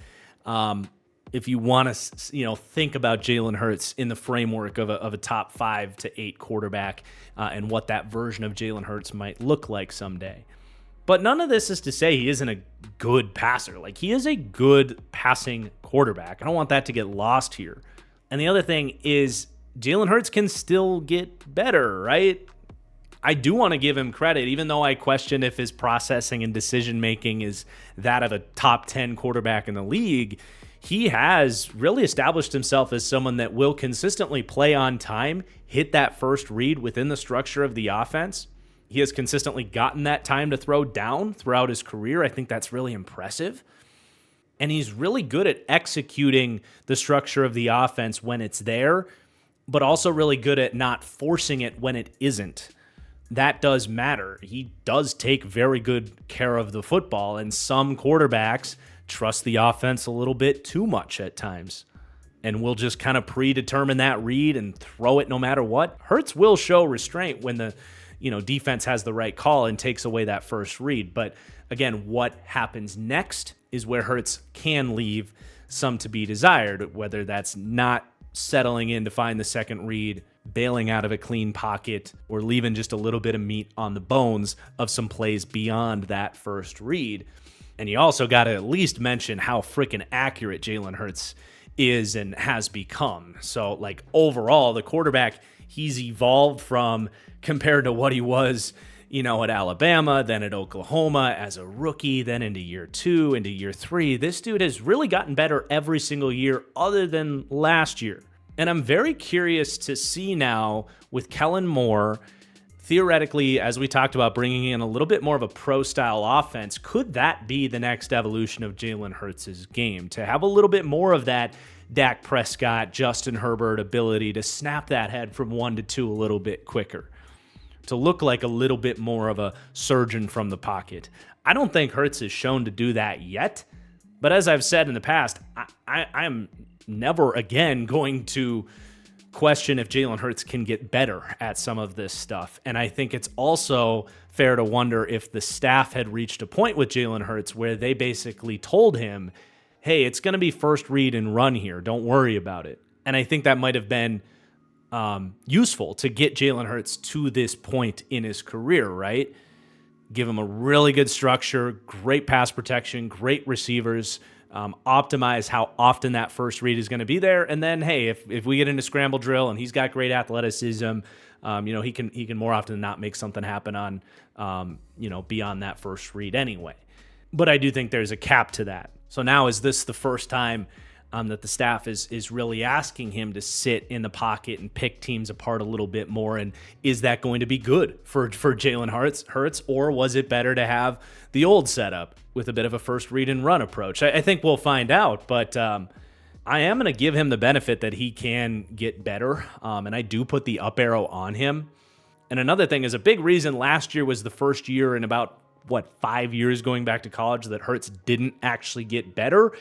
if you want to, think about Jalen Hurts in the framework of a top 5 to 8 quarterback and what that version of Jalen Hurts might look like someday. But none of this is to say he isn't a good passer. Like, he is a good passing quarterback. I don't want that to get lost here. And the other thing is Jalen Hurts can still get better, right? I do want to give him credit, even though I question if his processing and decision-making is that of a top 10 quarterback in the league. He has really established himself as someone that will consistently play on time, hit that first read within the structure of the offense. He has consistently gotten that time to throw down throughout his career. I think that's really impressive. And he's really good at executing the structure of the offense when it's there, but also really good at not forcing it when it isn't. That does matter. He does take very good care of the football, and some quarterbacks trust the offense a little bit too much at times and will just kind of predetermine that read and throw it no matter what. Hurts will show restraint when the defense has the right call and takes away that first read. But again, what happens next is where Hurts can leave some to be desired, whether that's not settling in to find the second read, bailing out of a clean pocket, or leaving just a little bit of meat on the bones of some plays beyond that first read. And you also got to at least mention how freaking accurate Jalen Hurts is and has become. So, like, overall, the quarterback he's evolved from compared to what he was, at Alabama, then at Oklahoma as a rookie, then into year 2, into year 3. This dude has really gotten better every single year other than last year. And I'm very curious to see now with Kellen Moore, theoretically, as we talked about, bringing in a little bit more of a pro-style offense, could that be the next evolution of Jalen Hurts' game? To have a little bit more of that Dak Prescott, Justin Herbert ability to snap that head from 1 to 2 a little bit quicker, to look like a little bit more of a surgeon from the pocket. I don't think Hurts has shown to do that yet, but as I've said in the past, I'm never again going to question if Jalen Hurts can get better at some of this stuff. And I think it's also fair to wonder if the staff had reached a point with Jalen Hurts where they basically told him, hey, it's going to be first read and run here. Don't worry about it. And I think that might have been useful to get Jalen Hurts to this point in his career, right? Give him a really good structure, great pass protection, great receivers, optimize how often that first read is going to be there. And then, hey, if we get into scramble drill and he's got great athleticism, he can more often than not make something happen on, beyond that first read anyway. But I do think there's a cap to that. So now is this the first time that the staff is really asking him to sit in the pocket and pick teams apart a little bit more? And is that going to be good for Jalen Hurts, or was it better to have the old setup with a bit of a first read and run approach? I think we'll find out, but I am going to give him the benefit that he can get better, and I do put the up arrow on him. And another thing is, a big reason last year was the first year in about, 5 years going back to college that Hurts didn't actually get better,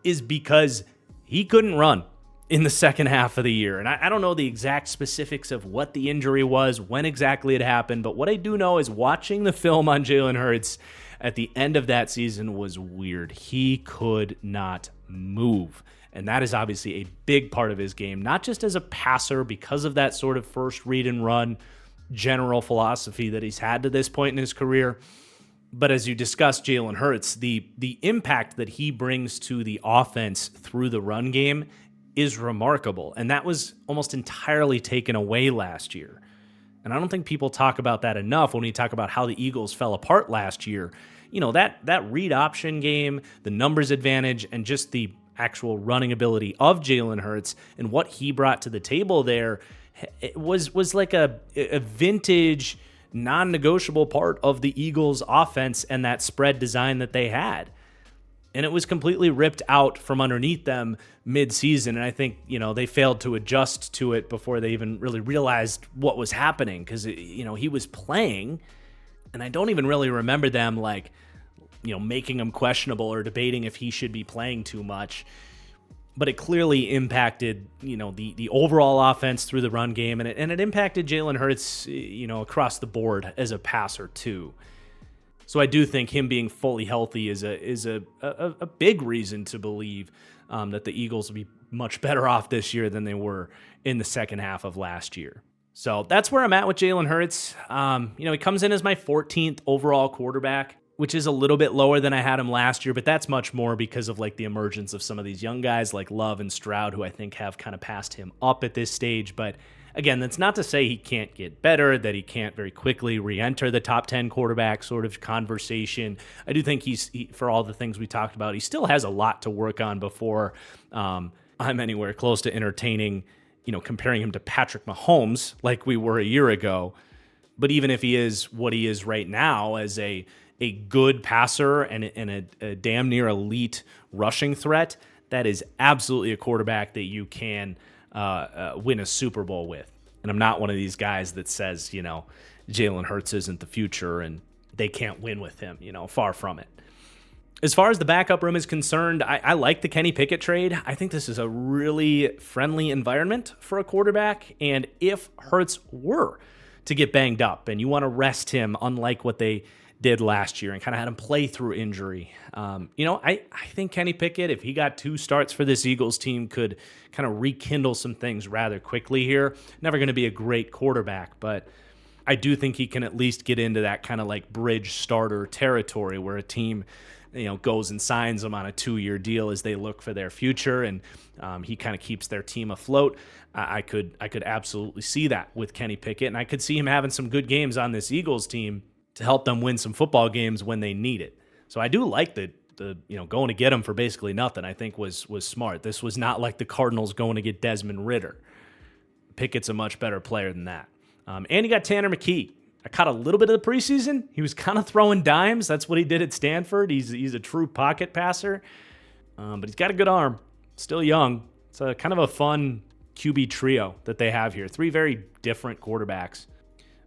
is because he couldn't run in the second half of the year. And I don't know the exact specifics of what the injury was, when exactly it happened, but what I do know is watching the film on Jalen Hurts at the end of that season was weird. He could not move. And that is obviously a big part of his game, not just as a passer because of that sort of first read and run general philosophy that he's had to this point in his career, But as you discussed, Jalen Hurts, the impact that he brings to the offense through the run game is remarkable. And that was almost entirely taken away last year. And I don't think people talk about that enough when we talk about how the Eagles fell apart last year. You know, that read option game, the numbers advantage, and just the actual running ability of Jalen Hurts and what he brought to the table there, it was like a vintage, non-negotiable part of the Eagles' offense and that spread design that they had. And it was completely ripped out from underneath them mid-season. And I think, you know, they failed to adjust to it before they even really realized what was happening, because, you know, he was playing, and I don't even really remember them, like, you know, making him questionable or debating if he should be playing too much. But it clearly impacted, you know, the overall offense through the run game, and it impacted Jalen Hurts, you know, across the board as a passer too. So I do think him being fully healthy is a big reason to believe that the Eagles will be much better off this year than they were in the second half of last year. So that's where I'm at with Jalen Hurts. You know, he comes in as my 14th overall quarterback, which is a little bit lower than I had him last year, but that's much more because of like the emergence of some of these young guys like Love and Stroud, who I think have kind of passed him up at this stage. But again, that's not to say he can't get better, that he can't very quickly re-enter the top 10 quarterback sort of conversation. I do think he, for all the things we talked about, he still has a lot to work on before I'm anywhere close to entertaining, you know, comparing him to Patrick Mahomes like we were a year ago. But even if he is what he is right now as a good passer and a damn near elite rushing threat, that is absolutely a quarterback that you can win a Super Bowl with. And I'm not one of these guys that says, you know, Jalen Hurts isn't the future and they can't win with him, you know, far from it. As far as the backup room is concerned, I like the Kenny Pickett trade. I think this is a really friendly environment for a quarterback. And if Hurts were to get banged up and you want to rest him, unlike what they did last year and kind of had him play through injury. You know, I think Kenny Pickett, if he got 2 starts for this Eagles team, could kind of rekindle some things rather quickly here. Never going to be a great quarterback, but I do think he can at least get into that kind of like bridge starter territory where a team, you know, goes and signs him on a 2-year deal as they look for their future, and he kind of keeps their team afloat. I could absolutely see that with Kenny Pickett, and I could see him having some good games on this Eagles team to help them win some football games when they need it. So I do like the you know, going to get him for basically nothing, I think was smart. This was not like the Cardinals going to get Desmond Ridder. Pickett's a much better player than that. And you got Tanner McKee. I caught a little bit of the preseason. He was kind of throwing dimes. That's what he did at Stanford. He's a true pocket passer, but he's got a good arm. Still young. It's a kind of a fun QB trio that they have here. 3 very different quarterbacks.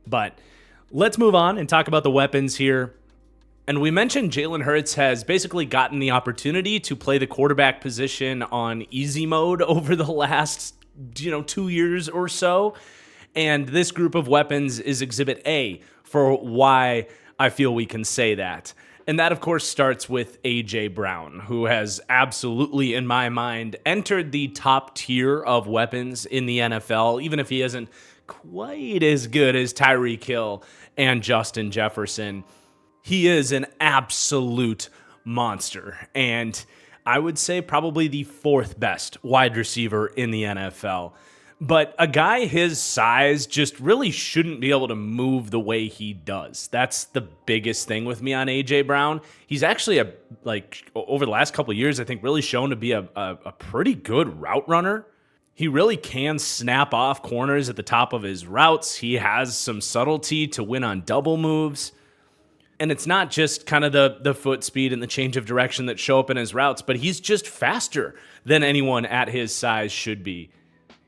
But let's move on and talk about the weapons here. And we mentioned Jalen Hurts has basically gotten the opportunity to play the quarterback position on easy mode over the last, 2 years or so. And this group of weapons is Exhibit A for why I feel we can say that. And that, of course, starts with A.J. Brown, who has absolutely, in my mind, entered the top tier of weapons in the NFL, even if he isn't quite as good as Tyreek Hill and Justin Jefferson. He is an absolute monster, and I would say probably the 4th best wide receiver in the NFL. But a guy his size just really shouldn't be able to move the way he does. That's the biggest thing with me on A.J. Brown. He's actually, over the last couple of years, I think really shown to be a pretty good route runner. He really can snap off corners at the top of his routes. He has some subtlety to win on double moves. And it's not just kind of the foot speed and the change of direction that show up in his routes, but he's just faster than anyone at his size should be.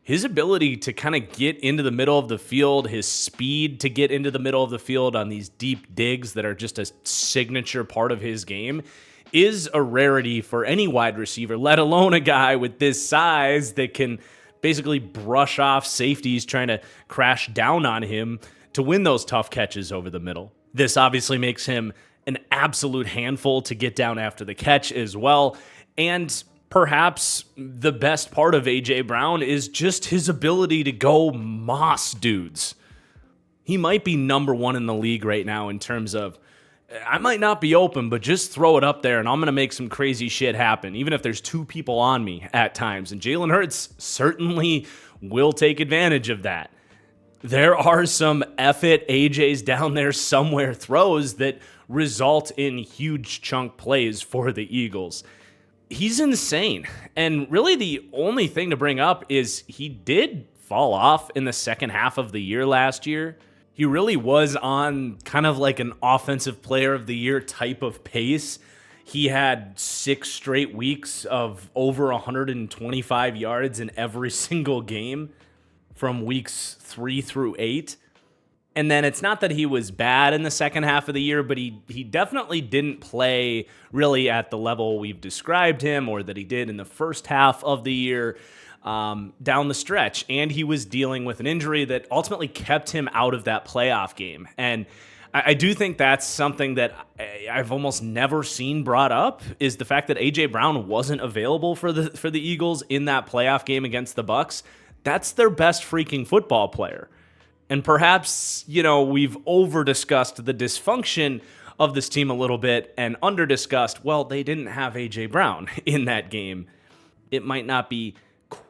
His ability to kind of get into the middle of the field, his speed to get into the middle of the field on these deep digs that are just a signature part of his game is a rarity for any wide receiver, let alone a guy with this size that can basically brush off safeties trying to crash down on him to win those tough catches over the middle. This obviously makes him an absolute handful to get down after the catch as well. And perhaps the best part of A.J. Brown is just his ability to go moss dudes. He might be number 1 in the league right now in terms of I might not be open, but just throw it up there and I'm going to make some crazy shit happen, even if there's two people on me at times. And Jalen Hurts certainly will take advantage of that. There are some F it AJ's down there somewhere throws that result in huge chunk plays for the Eagles. He's insane. And really the only thing to bring up is he did fall off in the second half of the year last year. He really was on kind of like an offensive player of the year type of pace. He had 6 straight weeks of over 125 yards in every single game from weeks 3 through 8. And then it's not that he was bad in the second half of the year, but he definitely didn't play really at the level we've described him or that he did in the first half of the year. Down the stretch, and he was dealing with an injury that ultimately kept him out of that playoff game. And I do think that's something that I've almost never seen brought up, is the fact that AJ Brown wasn't available for the Eagles in that playoff game against the Bucs. That's their best freaking football player. And perhaps, we've over-discussed the dysfunction of this team a little bit and under-discussed, well, they didn't have AJ Brown in that game. It might not be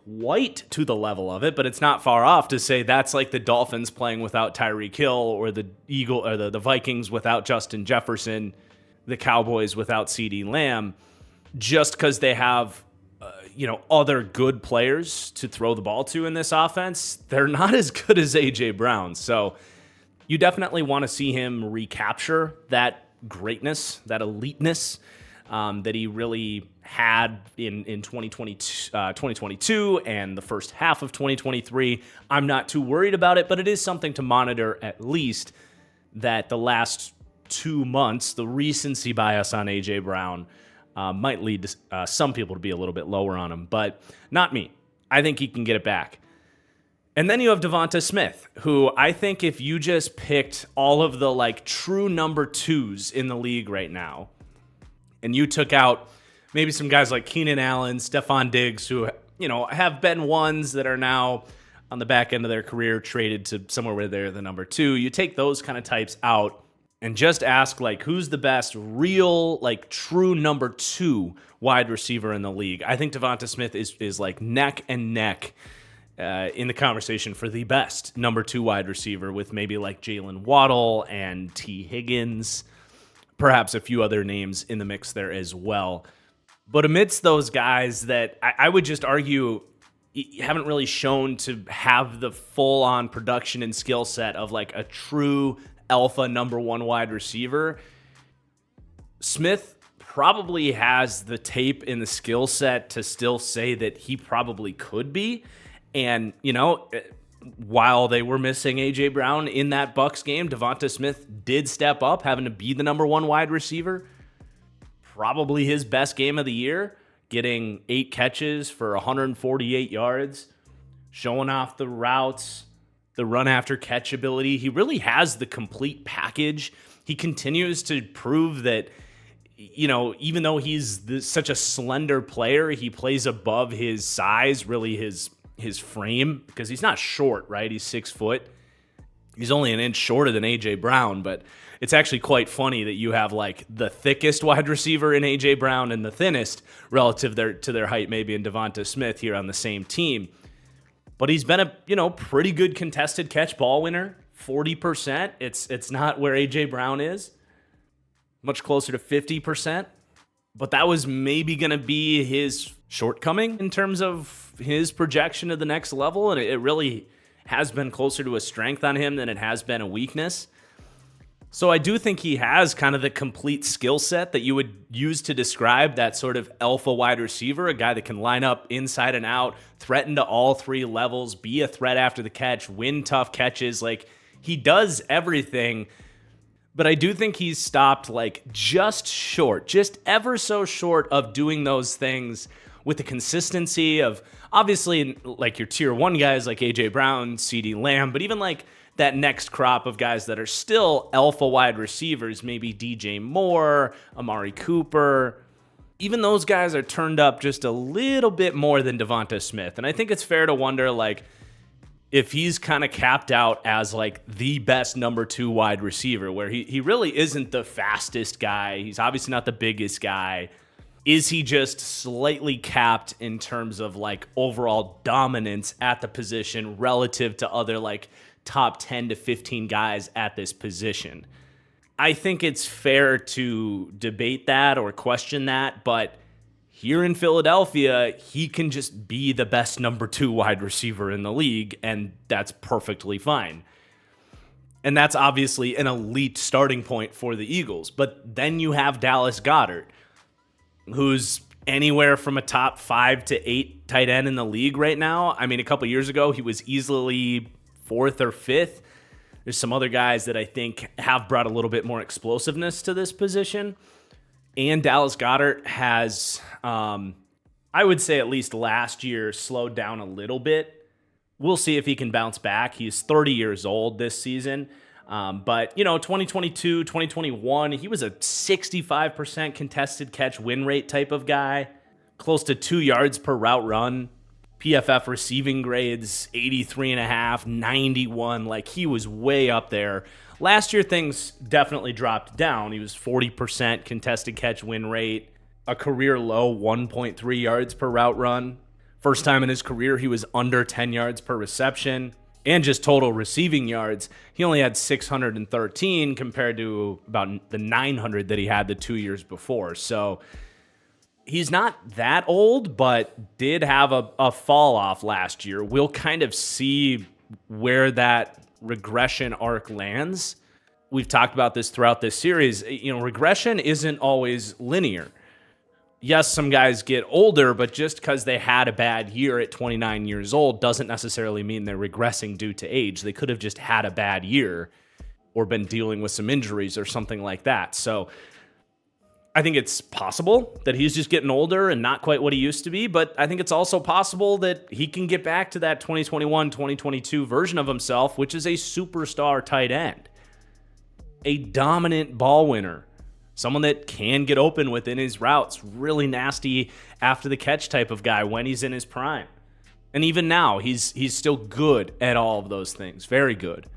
quite to the level of it, but it's not far off to say that's like the Dolphins playing without Tyreek Hill, or the the Vikings without Justin Jefferson, the Cowboys without CeeDee Lamb, just because they have other good players to throw the ball to in this offense. They're not as good as AJ Brown, so you definitely want to see him recapture that greatness, that eliteness that he really had in 2022 and the first half of 2023. I'm not too worried about it, but it is something to monitor, at least, that the last 2 months, the recency bias on A.J. Brown might lead to some people to be a little bit lower on him, but not me. I think he can get it back. And then you have Devonta Smith, who I think if you just picked all of the true number 2s in the league right now, and you took out maybe some guys like Keenan Allen, Stephon Diggs, who, have been ones that are now on the back end of their career traded to somewhere where they're the number 2. You take those kind of types out and just ask, who's the best real, true number 2 wide receiver in the league. I think Devonta Smith is neck and neck in the conversation for the best number 2 wide receiver, with maybe Jalen Waddle and T. Higgins, perhaps a few other names in the mix there as well. But amidst those guys that I would just argue haven't really shown to have the full-on production and skill set of a true alpha number 1 wide receiver, Smith probably has the tape and the skill set to still say that he probably could be. And, while they were missing A.J. Brown in that Bucs game, Devonta Smith did step up, having to be the number 1 wide receiver. Probably his best game of the year, getting 8 catches for 148 yards, showing off the routes, the run after catch ability. He really has the complete package. He continues to prove that, even though he's such a slender player, he plays above his size, really his frame, because he's not short, right? He's 6 foot. He's only an inch shorter than A.J. Brown, but it's actually quite funny that you have the thickest wide receiver in A.J. Brown and the thinnest relative to their height, maybe in Devonta Smith here on the same team. But he's been a pretty good contested catch ball winner, 40%. It's not where A.J. Brown is, much closer to 50%. But that was maybe going to be his shortcoming in terms of his projection to the next level, and it really has been closer to a strength on him than it has been a weakness. So I do think he has kind of the complete skill set that you would use to describe that sort of alpha wide receiver, a guy that can line up inside and out, threaten to all 3 levels, be a threat after the catch, win tough catches. He does everything, but I do think he's stopped just ever so short of doing those things with the consistency of, obviously, your tier 1 guys like A.J. Brown, CeeDee Lamb, but even that next crop of guys that are still alpha wide receivers, maybe DJ Moore, Amari Cooper. Even those guys are turned up just a little bit more than Devonta Smith. And I think it's fair to wonder, if he's kind of capped out as like the best number 2 wide receiver, where he really isn't the fastest guy, he's obviously not the biggest guy. Is he just slightly capped in terms of like overall dominance at the position relative to other like top 10 to 15 guys at this position? I think it's fair to debate that or question that, but here in Philadelphia, he can just be the best number 2 wide receiver in the league, and that's perfectly fine. And that's obviously an elite starting point for the Eagles. But then you have Dallas Goedert, who's anywhere from a top 5 to 8 tight end in the league right now. I mean, a couple years ago, he was easily 4th or 5th. There's some other guys that I think have brought a little bit more explosiveness to this position. And Dallas Goedert has, I would say at least last year, slowed down a little bit. We'll see if he can bounce back. He's 30 years old this season. But, 2022, 2021, he was a 65% contested catch win rate type of guy, close to 2 yards per route run. PFF receiving grades, 83.5, 91. Like, he was way up there. Last year, things definitely dropped down. He was 40% contested catch win rate, a career low 1.3 yards per route run. First time in his career, he was under 10 yards per reception. And just total receiving yards, he only had 613 compared to about the 900 that he had the 2 years before. So he's not that old, but did have a fall off last year. We'll kind of see where that regression arc lands. We've talked about this throughout this series. Regression isn't always linear. Yes, some guys get older, but just because they had a bad year at 29 years old doesn't necessarily mean they're regressing due to age. They could have just had a bad year or been dealing with some injuries or something like that. So I think it's possible that he's just getting older and not quite what he used to be, but I think it's also possible that he can get back to that 2021, 2022 version of himself, which is a superstar tight end, a dominant ball winner, someone that can get open within his routes, really nasty after the catch type of guy when he's in his prime. And even now, he's still good at all of those things, very good.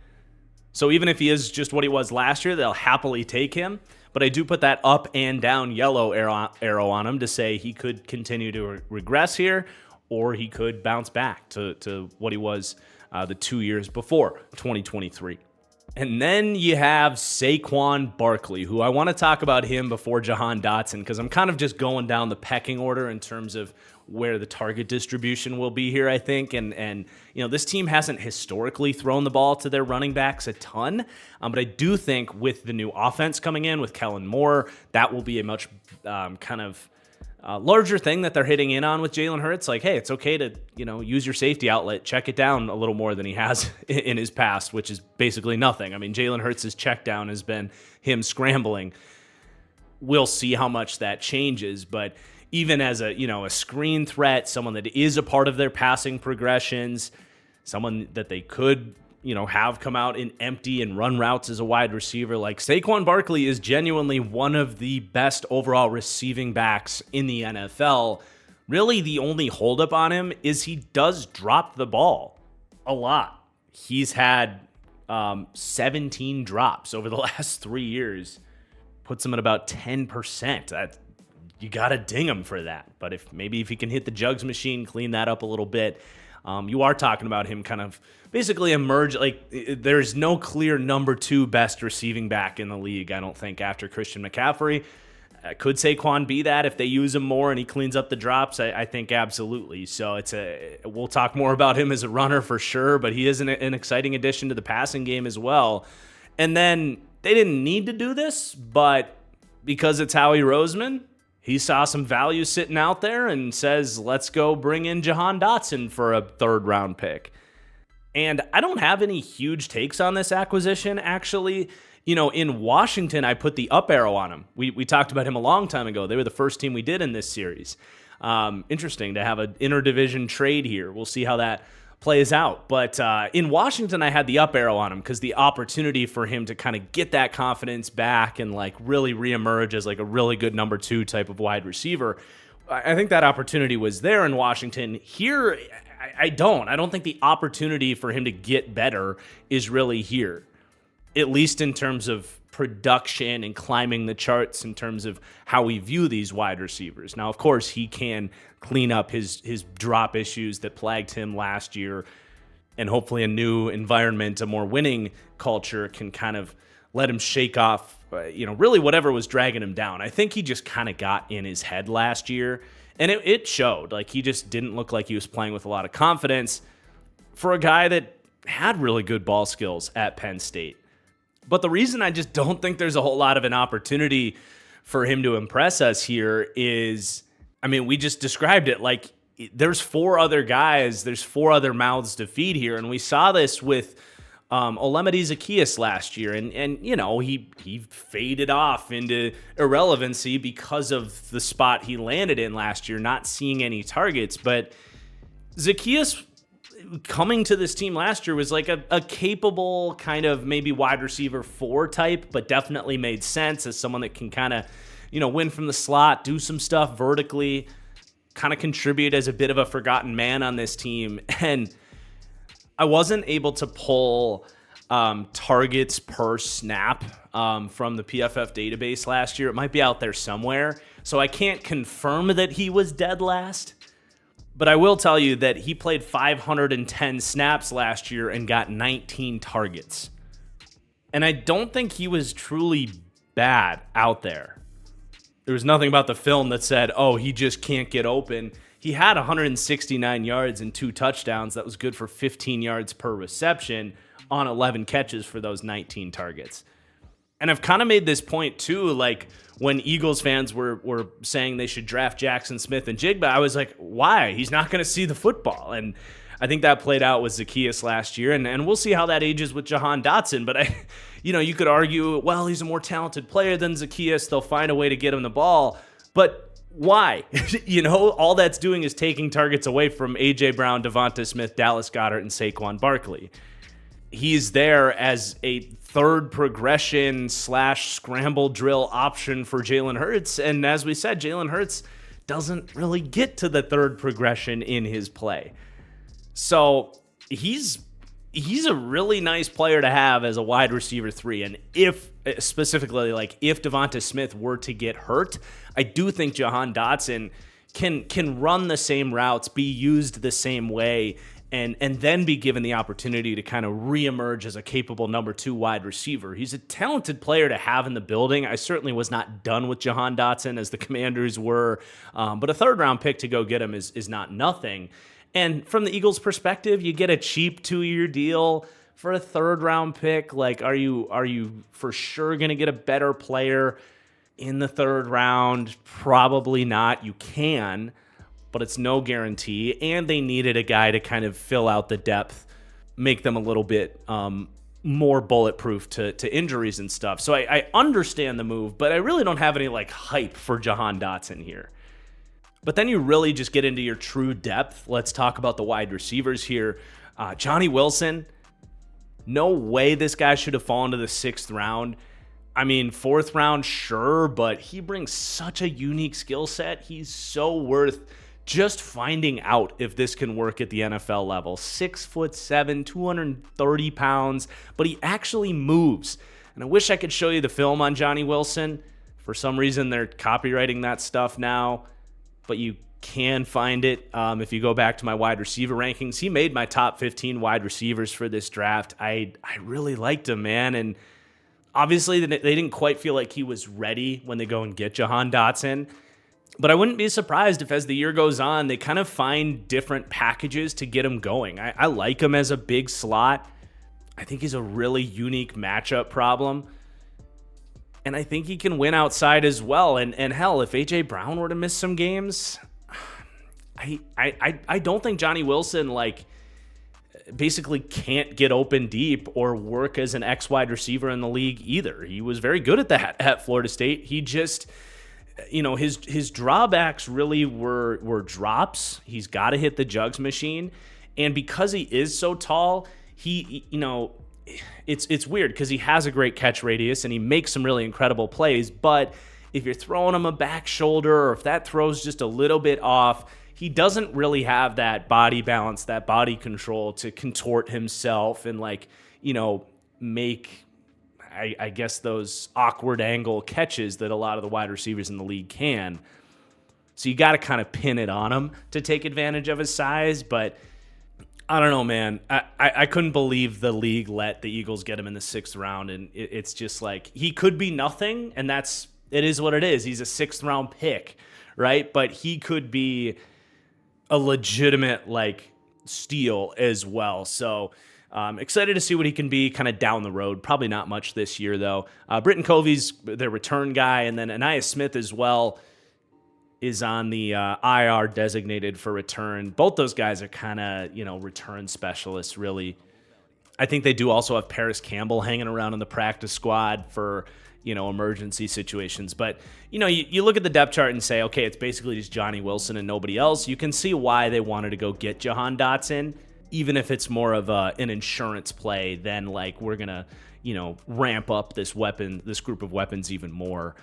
So even if he is just what he was last year, they'll happily take him. But I do put that up and down yellow arrow on him to say he could continue to regress here, or he could bounce back to what he was the 2 years before 2023. And then you have Saquon Barkley, who I want to talk about him before Jahan Dotson, because I'm kind of just going down the pecking order in terms of where the target distribution will be here, I think. And this team hasn't historically thrown the ball to their running backs a ton, but I do think with the new offense coming in with Kellen Moore, that will be a much larger thing that they're hitting in on with Jalen Hurts. Like, hey, it's okay to use your safety outlet, check it down a little more than he has in his past, which is basically nothing. I mean, Jalen Hurts' check down has been him scrambling. We'll see how much that changes, but even as a screen threat, someone that is a part of their passing progressions, someone that they could have come out in empty and run routes as a wide receiver, like Saquon Barkley is genuinely one of the best overall receiving backs in the NFL. Really, the only holdup on him is he does drop the ball a lot. He's had 17 drops over the last 3 years, puts him at about 10%. You got to ding him for that. But if he can hit the jugs machine, clean that up a little bit, you are talking about him kind of basically emerge. Like, there's no clear number 2 best receiving back in the league, I don't think, after Christian McCaffrey. Could Saquon be that if they use him more and he cleans up the drops? I think absolutely. So we'll talk more about him as a runner for sure, but he is an exciting addition to the passing game as well. And then they didn't need to do this, but because it's Howie Roseman, he saw some value sitting out there and says, let's go bring in Jahan Dotson for a 3rd round pick. And I don't have any huge takes on this acquisition, actually. In Washington, I put the up arrow on him. We talked about him a long time ago. They were the first team we did in this series. Interesting to have an interdivision trade here. We'll see how that plays out. But in Washington, I had the up arrow on him because the opportunity for him to kind of get that confidence back and like really reemerge as like a really good number 2 type of wide receiver, I think that opportunity was there in Washington. Here, I don't. I don't think the opportunity for him to get better is really here, at least in terms of production and climbing the charts in terms of how we view these wide receivers. Now, of course, he can clean up his drop issues that plagued him last year, and hopefully a new environment, a more winning culture can kind of let him shake off, really whatever was dragging him down. I think he just kind of got in his head last year, and it showed. Like, he just didn't look like he was playing with a lot of confidence for a guy that had really good ball skills at Penn State. But the reason I just don't think there's a whole lot of an opportunity for him to impress us here is, we just described it like there's 4 other guys, there's 4 other mouths to feed here. And we saw this with Olamide Zaccheaus last year. And he faded off into irrelevancy because of the spot he landed in last year, not seeing any targets. But Zaccheaus coming to this team last year was like a capable kind of maybe wide receiver 4 type, but definitely made sense as someone that can kind of, win from the slot, do some stuff vertically, kind of contribute as a bit of a forgotten man on this team. And I wasn't able to pull targets per snap from the PFF database last year. It might be out there somewhere, so I can't confirm that he was dead last. But I will tell you that he played 510 snaps last year and got 19 targets. And I don't think he was truly bad out there. There was nothing about the film that said, oh, he just can't get open. He had 169 yards and 2 touchdowns. That was good for 15 yards per reception on 11 catches for those 19 targets. And I've kind of made this point too, like when Eagles fans were saying they should draft Jackson Smith and Jigba, I was like, why? He's not going to see the football. And I think that played out with Zaccheaus last year, and we'll see how that ages with Jahan Dotson. But you could argue, well, he's a more talented player than Zaccheaus. They'll find a way to get him the ball. But why? All that's doing is taking targets away from A.J. Brown, Devonta Smith, Dallas Goedert, and Saquon Barkley. He's there as a third progression / scramble drill option for Jalen Hurts. And as we said, Jalen Hurts doesn't really get to the third progression in his play. So he's a really nice player to have as a wide receiver 3. And if Devonta Smith were to get hurt, I do think Jahan Dotson can run the same routes, be used the same way, and then be given the opportunity to kind of reemerge as a capable number 2 wide receiver. He's a talented player to have in the building. I certainly was not done with Jahan Dotson as the Commanders were, but a 3rd-round pick to go get him is not nothing. And from the Eagles' perspective, you get a cheap 2-year deal for a 3rd-round pick. Like, are you for sure going to get a better player in the 3rd round? Probably not. You can, but it's no guarantee. And they needed a guy to kind of fill out the depth, make them a little bit more bulletproof to injuries and stuff. So I understand the move, but I really don't have any hype for Jahan Dotson here. But then you really just get into your true depth. Let's talk about the wide receivers here. Johnny Wilson, no way this guy should have fallen to the 6th round. 4th round, sure, but he brings such a unique skill set. He's so worth just finding out if this can work at the NFL level. 6'7", 230 pounds, but he actually moves. And I wish I could show you the film on Johnny Wilson. For some reason, they're copywriting that stuff now, but you can find it if you go back to my wide receiver rankings. He made my top 15 wide receivers for this draft. I really liked him, man, and obviously they didn't quite feel like he was ready when they go and get Jahan Dotson. But I wouldn't be surprised if as the year goes on, they kind of find different packages to get him going. I like him as a big slot. I think he's a really unique matchup problem. And I think he can win outside as well. And hell, if A.J. Brown were to miss some games, I don't think Johnny Wilson, basically can't get open deep or work as an X wide receiver in the league either. He was very good at that at Florida State. He just, his drawbacks really were drops. He's got to hit the jugs machine. And because he is so tall, it's weird because he has a great catch radius and he makes some really incredible plays. But if you're throwing him a back shoulder or if that throw's just a little bit off, he doesn't really have that body balance, that body control to contort himself and make, I guess, those awkward angle catches that a lot of the wide receivers in the league can. So you got to kind of pin it on him to take advantage of his size. But I don't know, man. I couldn't believe the league let the Eagles get him in the 6th round. And it's just like, he could be nothing. And it is what it is. He's a 6th round pick, right? But he could be a legitimate steal as well. So excited to see what he can be kind of down the road. Probably not much this year, though. Britton Covey's their return guy. And then Aniyah Smith as well is on the IR designated for return. Both those guys are kind of, return specialists, really. I think they do also have Paris Campbell hanging around in the practice squad for, emergency situations. But, you look at the depth chart and say, okay, it's basically just Johnny Wilson and nobody else. You can see why they wanted to go get Jahan Dotson, even if it's more of an insurance play than we're going to, ramp up this group of weapons even more.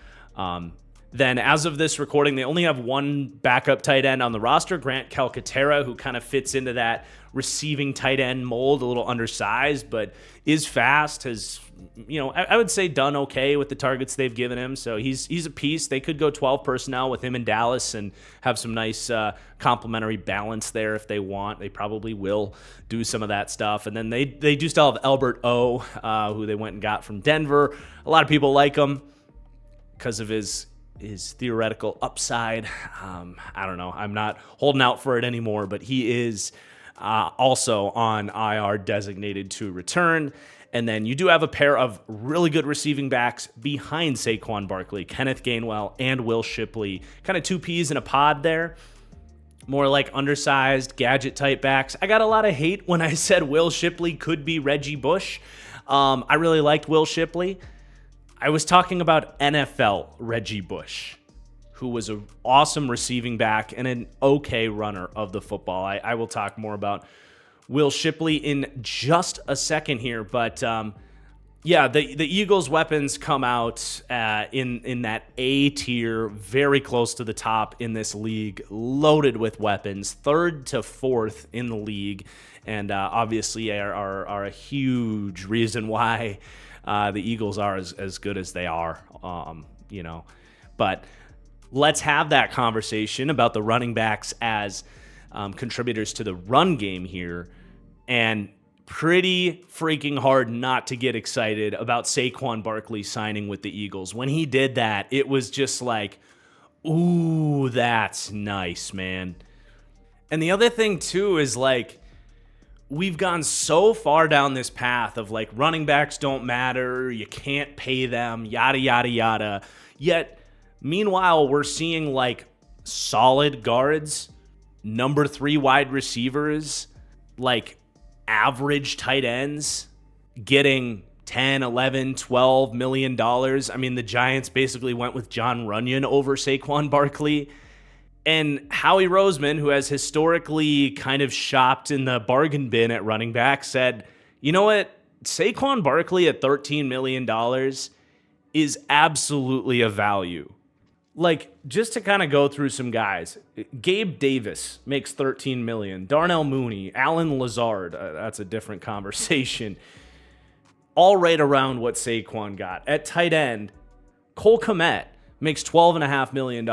Then as of this recording, they only have one backup tight end on the roster, Grant Calcaterra, who kind of fits into that receiving tight end mold, a little undersized, but is fast, has, I would say done okay with the targets they've given him. So he's a piece. They could go 12 personnel with him in Dallas and have some nice complementary balance there if they want. They probably will do some of that stuff. And then they do still have Albert O, who they went and got from Denver. A lot of people like him because of his theoretical upside. I don't know. I'm not holding out for it anymore, but he is also on IR designated to return. And then you do have a pair of really good receiving backs behind Saquon Barkley, Kenneth Gainwell and Will Shipley. Kind of two peas in a pod there. More like undersized gadget type backs. I got a lot of hate when I said Will Shipley could be Reggie Bush. I really liked Will Shipley. I was talking about NFL Reggie Bush, who was an awesome receiving back and an okay runner of the football. I will talk more about Will Shipley in just a second here. But, the Eagles' weapons come out in that A tier, very close to the top in this league, loaded with weapons, 3rd to 4th in the league, and obviously are a huge reason why the Eagles are as good as they are, But let's have that conversation about the running backs as contributors to the run game here. And pretty freaking hard not to get excited about Saquon Barkley signing with the Eagles. When he did that, it was just like, ooh, that's nice, man. And the other thing, too, is we've gone so far down this path of running backs don't matter, you can't pay them, yada, yada, yada. Yet, meanwhile, we're seeing solid guards, number 3 wide receivers, average tight ends getting 10, 11, 12 million dollars. I mean, the Giants basically went with John Runyon over Saquon Barkley. And Howie Roseman, who has historically kind of shopped in the bargain bin at running back, said, you know what? Saquon Barkley at $13 million is absolutely a value. Just to kind of go through some guys, Gabe Davis makes $13 million. Darnell Mooney, Alan Lazard, that's a different conversation. All right around what Saquon got. At tight end, Cole Kmet makes $12.5 million.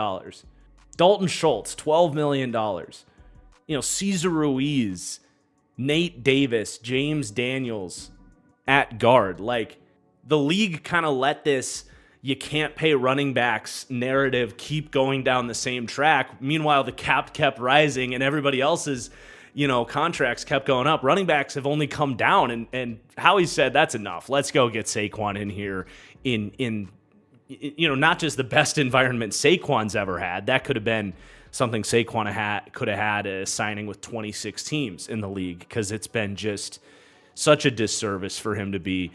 Dalton Schultz, $12 million. Cesar Ruiz, Nate Davis, James Daniels at guard. The league kind of let this you can't pay running backs narrative keep going down the same track. Meanwhile, the cap kept rising and everybody else's, contracts kept going up. Running backs have only come down. And Howie said, that's enough. Let's go get Saquon in here in not just the best environment Saquon's ever had. That could have been something Saquon could have had signing with 26 teams in the league, because it's been just such a disservice for him to be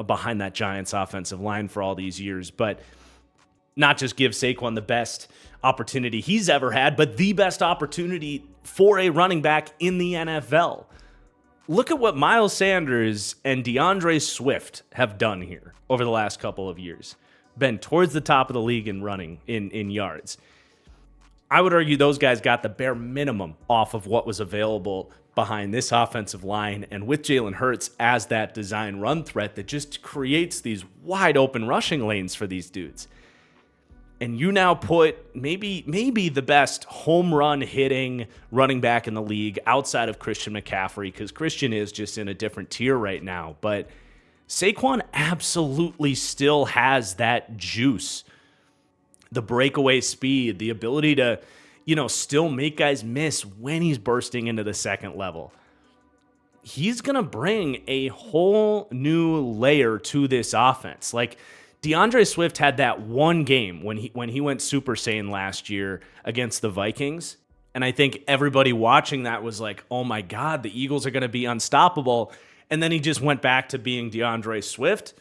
behind that Giants offensive line for all these years. But not just give Saquon the best opportunity he's ever had, but the best opportunity for a running back in the NFL. Look at what Miles Sanders and DeAndre Swift have done here over the last couple of years. Been towards the top of the league in running, in yards. I would argue those guys got the bare minimum off of what was available behind this offensive line, and with Jalen Hurts as that design run threat that just creates these wide open rushing lanes for these dudes. And you now put maybe the best home run hitting running back in the league outside of Christian McCaffrey, because Christian is just in a different tier right now. But Saquon absolutely still has that juice, the breakaway speed, the ability to, still make guys miss when he's bursting into the second level. He's going to bring a whole new layer to this offense. Like, DeAndre Swift had that one game when he went Super Saiyan last year against the Vikings. And I think everybody watching that was like, oh my God, the Eagles are going to be unstoppable. And then he just went back to being DeAndre Swift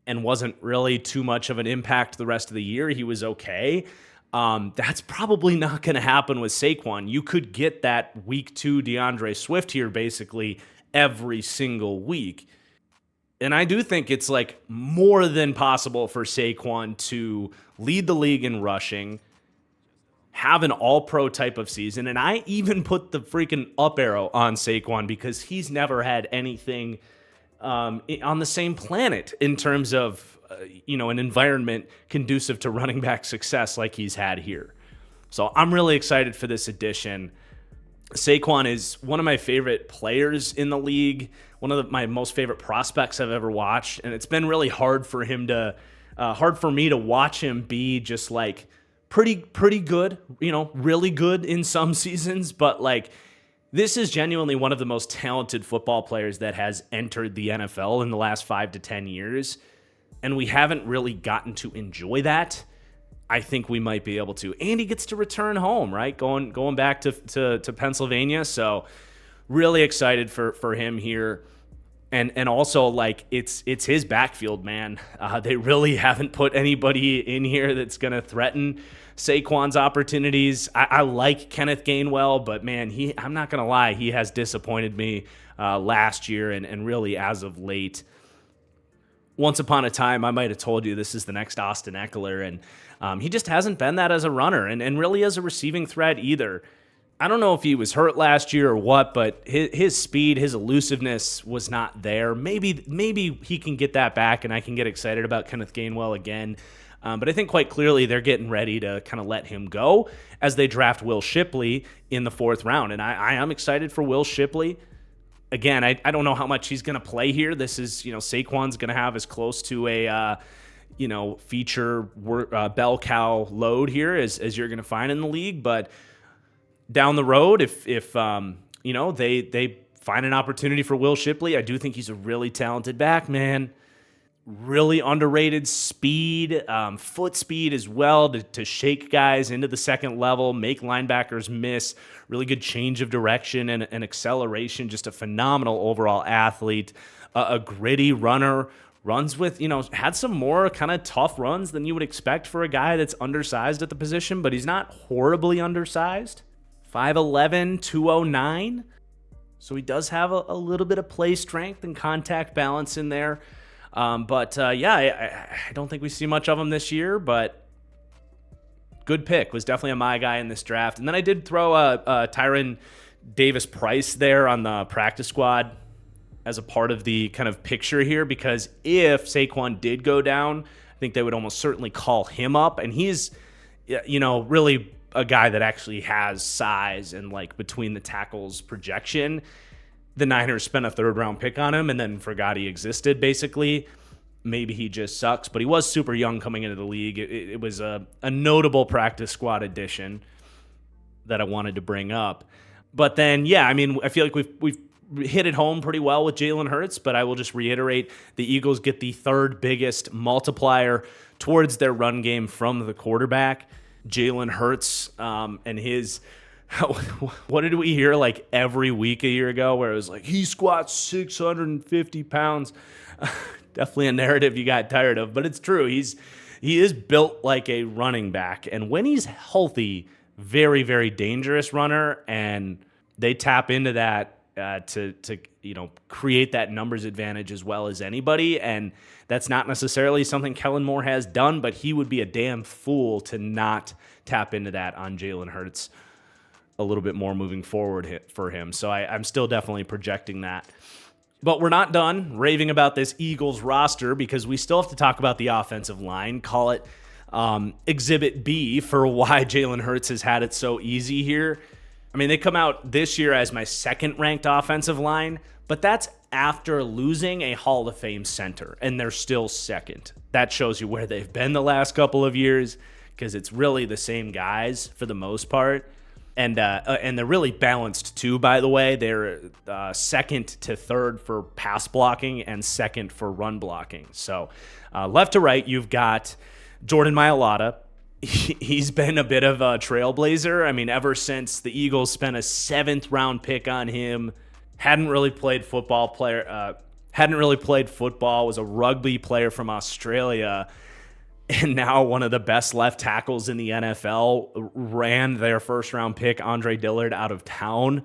and wasn't really too much of an impact the rest of the year. He was okay. That's probably not going to happen with Saquon. You could get that week 2 DeAndre Swift here basically every single week. And I do think it's like more than possible for Saquon to lead the league in rushing, have an all-pro type of season. And I even put the freaking up arrow on Saquon because he's never had anything on the same planet in terms of, an environment conducive to running back success like he's had here. So I'm really excited for this addition. Saquon is one of my favorite players in the league, one of my most favorite prospects I've ever watched, and it's been really hard for me to watch him be just like pretty good, really good in some seasons, but like this is genuinely one of the most talented football players that has entered the NFL in the last 5 to 10 years, and we haven't really gotten to enjoy that. I think we might be able to. And he gets to return home, right? Going back to Pennsylvania. So really excited for him here. And also, like, it's his backfield, man. They really haven't put anybody in here that's going to threaten Saquon's opportunities. I like Kenneth Gainwell, but, man, I'm not going to lie. He has disappointed me last year and really as of late. Once upon a time, I might have told you this is the next Austin Eckler, and he just hasn't been that as a runner and really as a receiving threat either. I don't know if he was hurt last year or what, but his speed, his elusiveness was not there. Maybe he can get that back, and I can get excited about Kenneth Gainwell again. But I think quite clearly they're getting ready to kind of let him go as they draft Will Shipley in the 4th round, and I am excited for Will Shipley. Again, I don't know how much he's going to play here. This is, Saquon's going to have as close to a, feature bell cow load here as you're going to find in the league. But down the road, if they find an opportunity for Will Shipley, I do think he's a really talented back, man. Really underrated speed, foot speed as well to shake guys into the second level, make linebackers miss. Really good change of direction and acceleration. Just a phenomenal overall athlete. A gritty runner. Runs with, had some more kind of tough runs than you would expect for a guy that's undersized at the position, but he's not horribly undersized. 5'11", 209. So he does have a little bit of play strength and contact balance in there. I don't think we see much of him this year, but good pick. Was definitely a my guy in this draft. And then I did throw Tyron Davis-Price there on the practice squad as a part of the kind of picture here, because if Saquon did go down, I think they would almost certainly call him up. And he's, really a guy that actually has size and like between the tackles projection. The Niners spent a 3rd-round pick on him and then forgot he existed, basically. Maybe he just sucks, but he was super young coming into the league. It was a notable practice squad addition that I wanted to bring up. But then, I feel like we've hit it home pretty well with Jalen Hurts, but I will just reiterate, the Eagles get the 3rd biggest multiplier towards their run game from the quarterback. Jalen Hurts and his... What did we hear like every week a year ago where it was like, he squats 650 pounds? Definitely a narrative you got tired of, but it's true. He is built like a running back. And when he's healthy, very, very dangerous runner. And they tap into that to create that numbers advantage as well as anybody, and that's not necessarily something Kellen Moore has done, but he would be a damn fool to not tap into that on Jalen Hurts a little bit more moving forward for him. So I'm still definitely projecting that. But we're not done raving about this Eagles roster, because we still have to talk about the offensive line. Call it Exhibit B for why Jalen Hurts has had it so easy here. I mean, they come out this year as my second-ranked offensive line, but that's after losing a Hall of Fame center, and they're still second. That shows you where they've been the last couple of years, because it's really the same guys for the most part. And they're really balanced too, by the way. They're second to third for pass blocking and second for run blocking. So left to right, you've got Jordan Mailata. He's been a bit of a trailblazer. I mean, ever since the Eagles spent a 7th-round pick on him, hadn't really played football, was a rugby player from Australia, and now one of the best left tackles in the NFL, ran their first-round pick, Andre Dillard, out of town.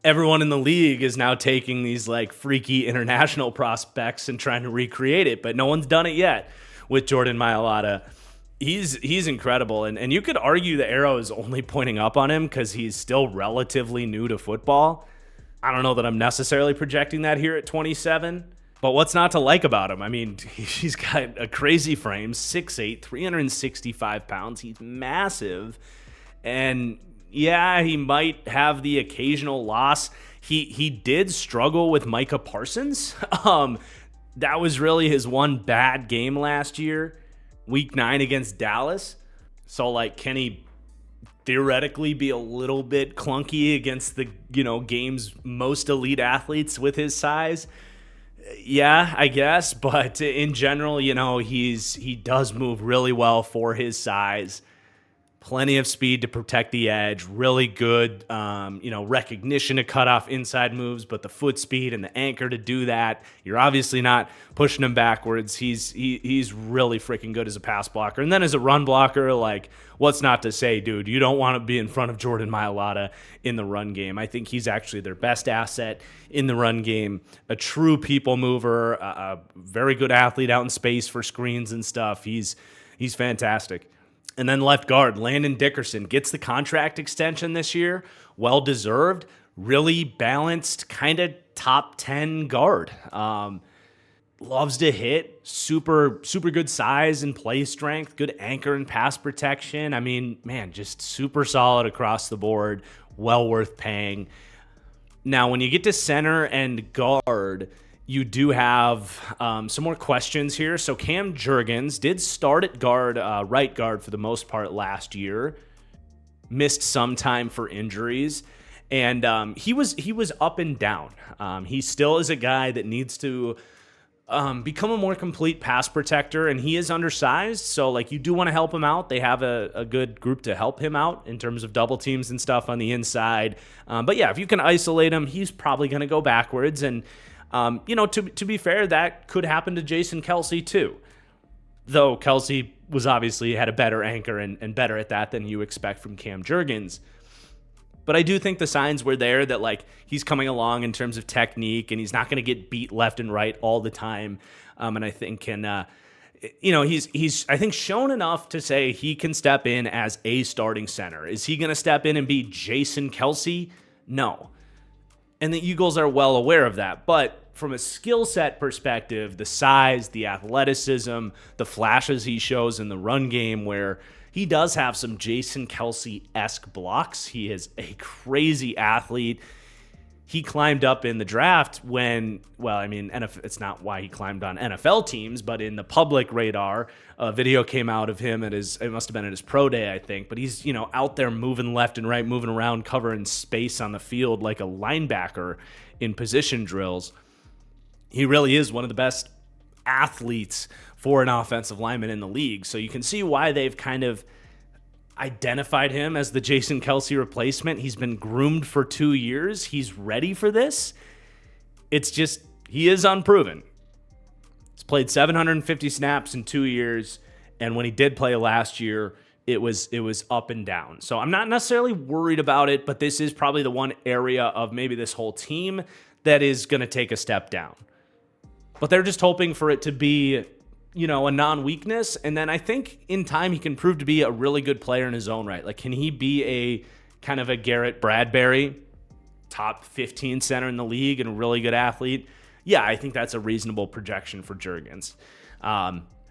Everyone in the league is now taking these like freaky international prospects and trying to recreate it, but no one's done it yet with Jordan Mailata. He's incredible, and you could argue the arrow is only pointing up on him because he's still relatively new to football. I don't know that I'm necessarily projecting that here at 27, but what's not to like about him? I mean, he's got a crazy frame, 6'8", 365 pounds. He's massive, and yeah, he might have the occasional loss. He did struggle with Micah Parsons. That was really his one bad game last year. Week 9 against Dallas. So, like, can he theoretically be a little bit clunky against the, game's most elite athletes with his size? Yeah, I guess. But in general, he does move really well for his size. Plenty of speed to protect the edge. Really good, recognition to cut off inside moves, but the foot speed and the anchor to do that. You're obviously not pushing him backwards. He's really freaking good as a pass blocker. And then as a run blocker, like, what's not to say, dude? You don't want to be in front of Jordan Mailata in the run game. I think he's actually their best asset in the run game. A true people mover, a very good athlete out in space for screens and stuff. He's fantastic. And then left guard, Landon Dickerson gets the contract extension this year. Well-deserved, really balanced, kind of top 10 guard. Loves to hit, super good size and play strength, good anchor and pass protection. I mean, man, just super solid across the board, well worth paying. Now, when you get to center and guard, you do have some more questions here. So Cam Jurgens did start at guard, right guard for the most part last year. Missed some time for injuries, and he was up and down. He still is a guy that needs to become a more complete pass protector, and he is undersized. So like, you do want to help him out. They have a good group to help him out in terms of double teams and stuff on the inside. But yeah, if you can isolate him, he's probably going to go backwards. And to be fair, that could happen to Jason Kelce too. Though Kelce was obviously had a better anchor and better at that than you expect from Cam Jurgens. But I do think the signs were there that like he's coming along in terms of technique, and he's not going to get beat left and right all the time. And I think he's I think shown enough to say he can step in as a starting center. Is he going to step in and be Jason Kelce? No. And the Eagles are well aware of that. But from a skill set perspective, the size, the athleticism, the flashes he shows in the run game, where he does have some Jason Kelce-esque blocks. He is a crazy athlete. He climbed up in the draft when, it's not why he climbed on NFL teams, but in the public radar, a video came out of him it must have been at his pro day, I think, but he's, out there moving left and right, moving around, covering space on the field like a linebacker in position drills. He really is one of the best athletes for an offensive lineman in the league. So you can see why they've kind of identified him as the Jason Kelce replacement. He's been groomed for 2 years. He's ready for this. It's just, he is unproven. He's played 750 snaps in 2 years, and when he did play last year, it was up and down. So I'm not necessarily worried about it, but this is probably the one area of maybe this whole team that is going to take a step down. But they're just hoping for it to be, a non-weakness. And then I think in time he can prove to be a really good player in his own right. Like, can he be a kind of a Garrett Bradbury, top 15 center in the league and a really good athlete? Yeah, I think that's a reasonable projection for Juergens.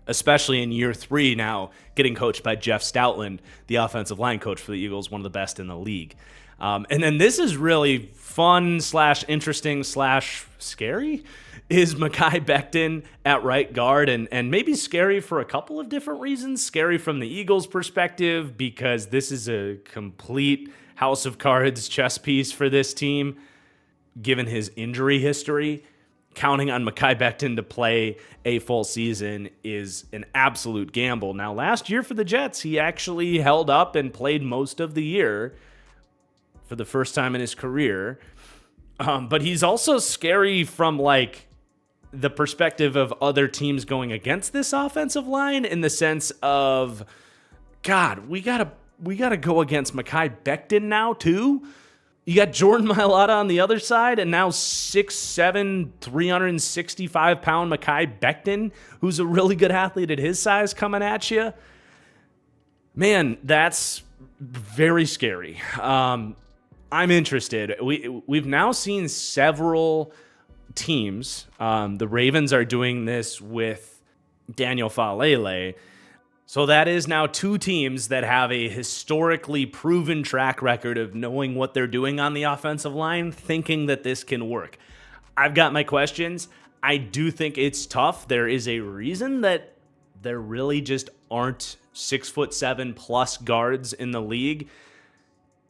Especially in year 3 now, getting coached by Jeff Stoutland, the offensive line coach for the Eagles, one of the best in the league. And then this is really fun / interesting / scary, is Mekhi Becton at right guard, and maybe scary for a couple of different reasons. Scary from the Eagles' perspective, because this is a complete house of cards chess piece for this team, given his injury history. Counting on Mekhi Becton to play a full season is an absolute gamble. Now, last year for the Jets, he actually held up and played most of the year for the first time in his career. But he's also scary from the perspective of other teams going against this offensive line, in the sense of, God, we gotta go against Mekhi Becton now too. You got Jordan Mailata on the other side, and now 6'7", 365-pound Mekhi Becton, who's a really good athlete at his size, coming at you. Man, that's very scary. I'm interested. We've now seen several teams. The Ravens are doing this with Daniel Faalele. So that is now 2 teams that have a historically proven track record of knowing what they're doing on the offensive line, thinking that this can work. I've got my questions. I do think it's tough. There is a reason that there really just aren't 6'7" plus guards in the league.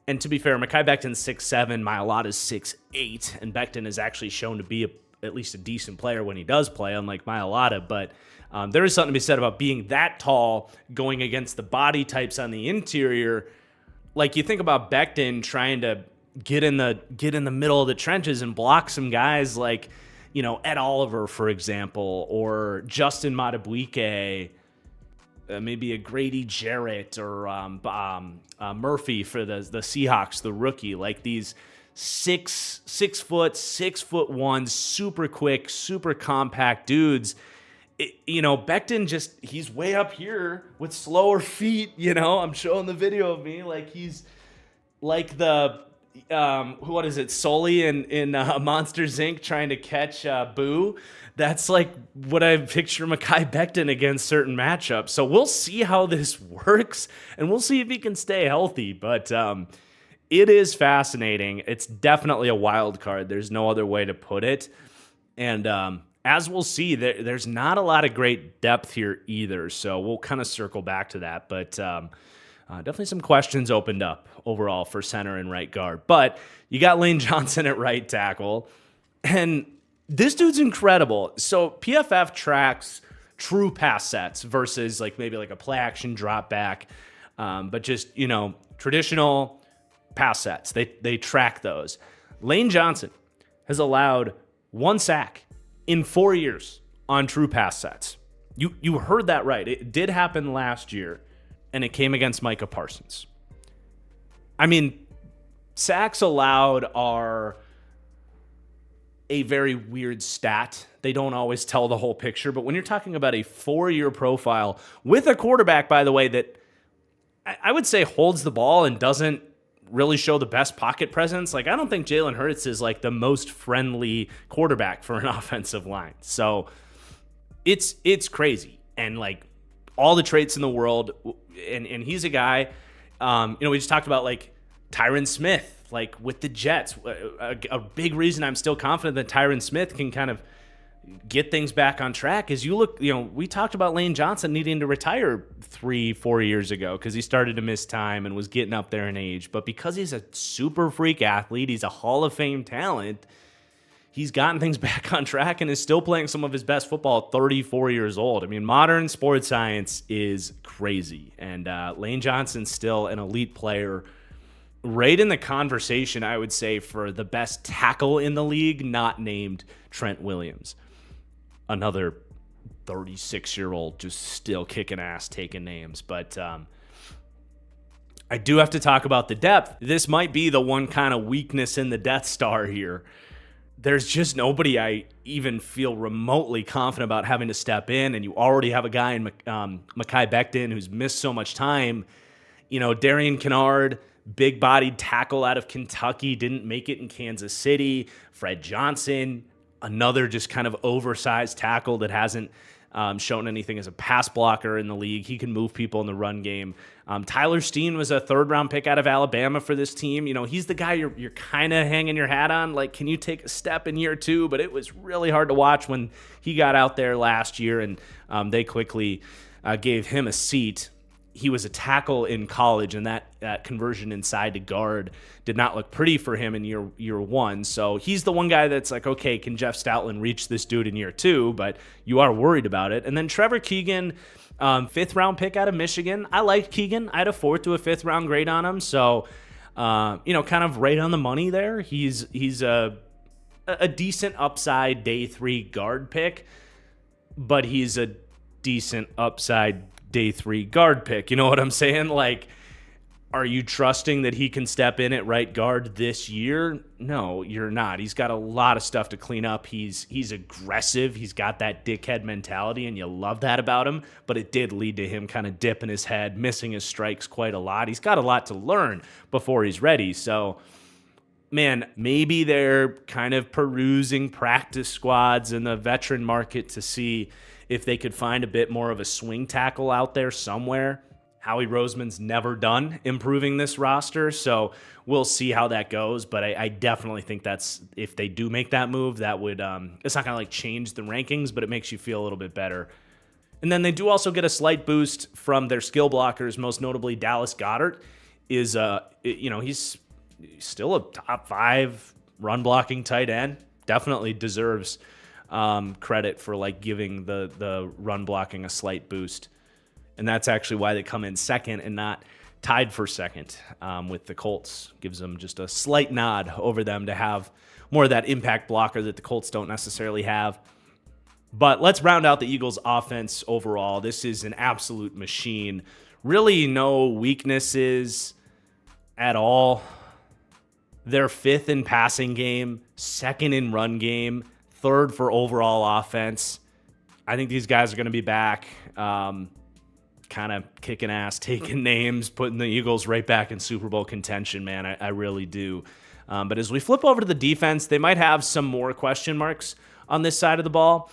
And to be fair, Mekhi Becton's 6'7", Mailata's 6'8", and Becton is actually shown to be at least a decent player when he does play, unlike Mailata. But there is something to be said about being that tall going against the body types on the interior. Like, you think about Becton trying to get in the middle of the trenches and block some guys like, Ed Oliver, for example, or Justin Madubuike, maybe a Grady Jarrett, or Murphy for the Seahawks, the rookie. Like, these 6'1", super quick, super compact dudes. Becton he's way up here with slower feet. I'm showing the video of me, like he's like the what is it, Sully in Monsters Inc. trying to catch Boo. That's like what I picture Mekhi Becton against certain matchups. So we'll see how this works, and we'll see if he can stay healthy. But it is fascinating. It's definitely a wild card. There's no other way to put it. And as we'll see, there's not a lot of great depth here either. So we'll kind of circle back to that. But definitely some questions opened up overall for center and right guard. But you got Lane Johnson at right tackle. And this dude's incredible. So PFF tracks true pass sets versus maybe a play action drop back. But just, traditional pass sets. They track those. Lane Johnson has allowed 1 sack in 4 years on true pass sets. You heard that right. It did happen last year, and it came against Micah Parsons. I mean, sacks allowed are a very weird stat. They don't always tell the whole picture, but when you're talking about a 4-year profile with a quarterback, by the way, that I would say holds the ball and doesn't really show the best pocket presence. I don't think Jalen Hurts is the most friendly quarterback for an offensive line. So it's crazy. And all the traits in the world. And he's a guy, we just talked about Tyron Smith, with the Jets. A big reason I'm still confident that Tyron Smith can kind of get things back on track is we talked about Lane Johnson needing to retire 3-4 years ago because he started to miss time and was getting up there in age. But because he's a super freak athlete, he's a Hall of Fame talent, he's gotten things back on track and is still playing some of his best football at 34 years old. I mean, modern sports science is crazy. And Lane Johnson's still an elite player, right in the conversation, I would say, for the best tackle in the league, not named Trent Williams. Another 36-year-old just still kicking ass, taking names. But I do have to talk about the depth. This might be the one kind of weakness in the Death Star here. There's just nobody I even feel remotely confident about having to step in, and you already have a guy in Mekhi Becton who's missed so much time. Darian Kennard, big-bodied tackle out of Kentucky, didn't make it in Kansas City. Fred Johnson, another just kind of oversized tackle that hasn't shown anything as a pass blocker in the league. He can move people in the run game. Tyler Steen was a third-round pick out of Alabama for this team. He's the guy you're kind of hanging your hat on. Like, can you take a step in year two? But it was really hard to watch when he got out there last year, and they quickly gave him a seat. He was a tackle in college, and that conversion inside to guard did not look pretty for him in year one. So he's the one guy that's like, okay, can Jeff Stoutland reach this dude in year two? But you are worried about it. And then Trevor Keegan, fifth-round pick out of Michigan. I like Keegan. I had a fourth to a fifth-round grade on him. So, kind of right on the money there. He's a decent upside day three guard pick, but he's a decent upside day three guard pick. You know what I'm saying? Like, are you trusting that he can step in at right guard this year? No, you're not. He's got a lot of stuff to clean up. He's aggressive. He's got that dickhead mentality, and you love that about him. But it did lead to him kind of dipping his head, missing his strikes quite a lot. He's got a lot to learn before he's ready. So, man, maybe they're kind of perusing practice squads in the veteran market to see if they could find a bit more of a swing tackle out there somewhere. Howie Roseman's never done improving this roster, so we'll see how that goes. But I definitely think that's, if they do make that move, that would, it's not going to change the rankings, but it makes you feel a little bit better. And then they do also get a slight boost from their skill blockers, most notably Dallas Goedert is, he's still a top 5 run blocking tight end. Definitely deserves credit for giving the run blocking a slight boost. And that's actually why they come in second and not tied for second with the Colts. Gives them just a slight nod over them to have more of that impact blocker that the Colts don't necessarily have. But let's round out the Eagles' offense overall. This is an absolute machine. Really no weaknesses at all. They're 5th in passing game, 2nd in run game, 3rd for overall offense. I think these guys are going to be back, kind of kicking ass, taking names, putting the Eagles right back in Super Bowl contention, man. I really do. But as we flip over to the defense, they might have some more question marks on this side of the ball.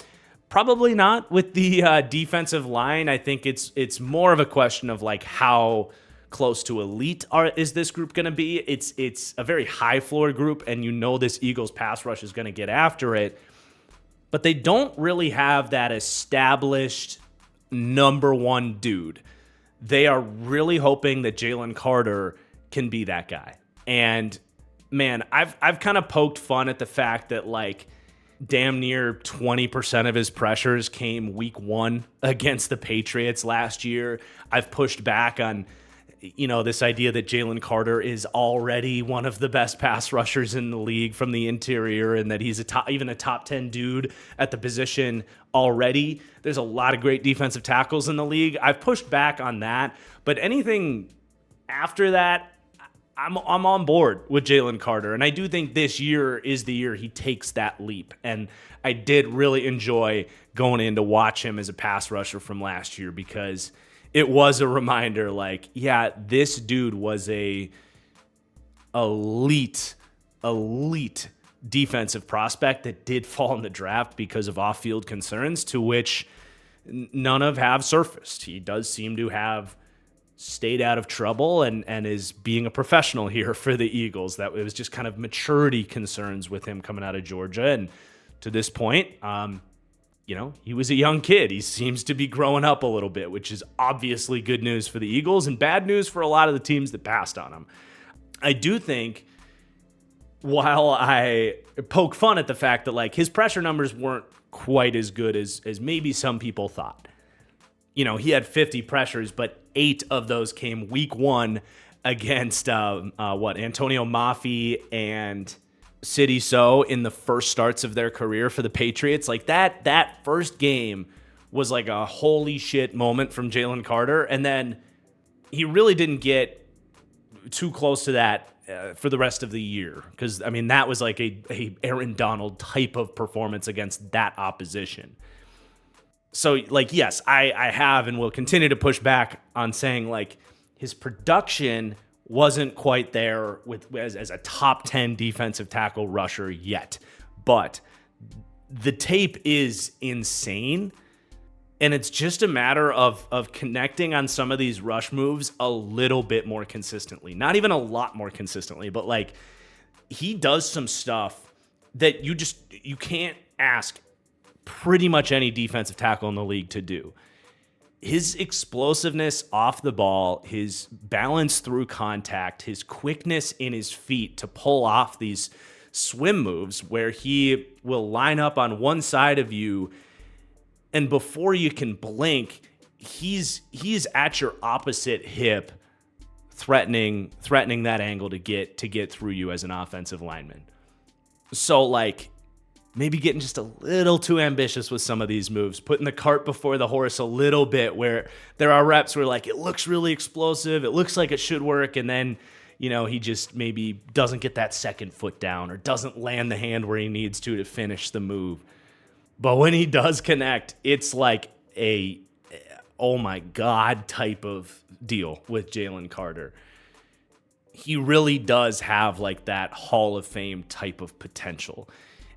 Probably not with the defensive line. I think it's more of a question of how close to elite is this group going to be. It's a very high floor group, and this Eagles pass rush is going to get after it. But they don't really have that established number one dude. They are really hoping that Jalen Carter can be that guy. And man, I've kind of poked fun at the fact that damn near 20% of his pressures came week 1 against the Patriots last year. I've pushed back on this idea that Jalen Carter is already one of the best pass rushers in the league from the interior, and that he's even a top 10 dude at the position already. There's a lot of great defensive tackles in the league. I've pushed back on that, but anything after that, I'm on board with Jalen Carter, and I do think this year is the year he takes that leap. And I did really enjoy going in to watch him as a pass rusher from last year, because it was a reminder, this dude was a elite defensive prospect that did fall in the draft because of off-field concerns, to which none of have surfaced. He does seem to have stayed out of trouble and is being a professional here for the Eagles. That it was just kind of maturity concerns with him coming out of Georgia. And to this point, he was a young kid. He seems to be growing up a little bit, which is obviously good news for the Eagles and bad news for a lot of the teams that passed on him. I do think, while I poke fun at the fact that his pressure numbers weren't quite as good as maybe some people thought. He had 50 pressures, but 8 of those came week 1 against Antonio Mafi and City in the first starts of their career for the Patriots. That first game was a holy shit moment from Jalen Carter, and then he really didn't get too close to that for the rest of the year. Because, I mean, that was like a Aaron Donald type of performance against that opposition. So, like, yes, I have and will continue to push back on saying, like, his production wasn't quite there as a top 10 defensive tackle rusher yet. But the tape is insane. And it's just a matter of connecting on some of these rush moves a little bit more consistently. Not even a lot more consistently, but like he does some stuff that you can't ask pretty much any defensive tackle in the league to do. His explosiveness off the ball, his balance through contact, his quickness in his feet to pull off these swim moves where he will line up on one side of you, and before you can blink, he's at your opposite hip, threatening that angle to get through you as an offensive lineman. So, like, maybe getting just a little too ambitious with some of these moves, putting the cart before the horse a little bit, where there are reps where, like, it looks really explosive, it looks like it should work, and then, you know, he just maybe doesn't get that second foot down or doesn't land the hand where he needs to finish the move. But when he does connect, it's like a oh my God type of deal with Jalen Carter. He really does have like that Hall of Fame type of potential.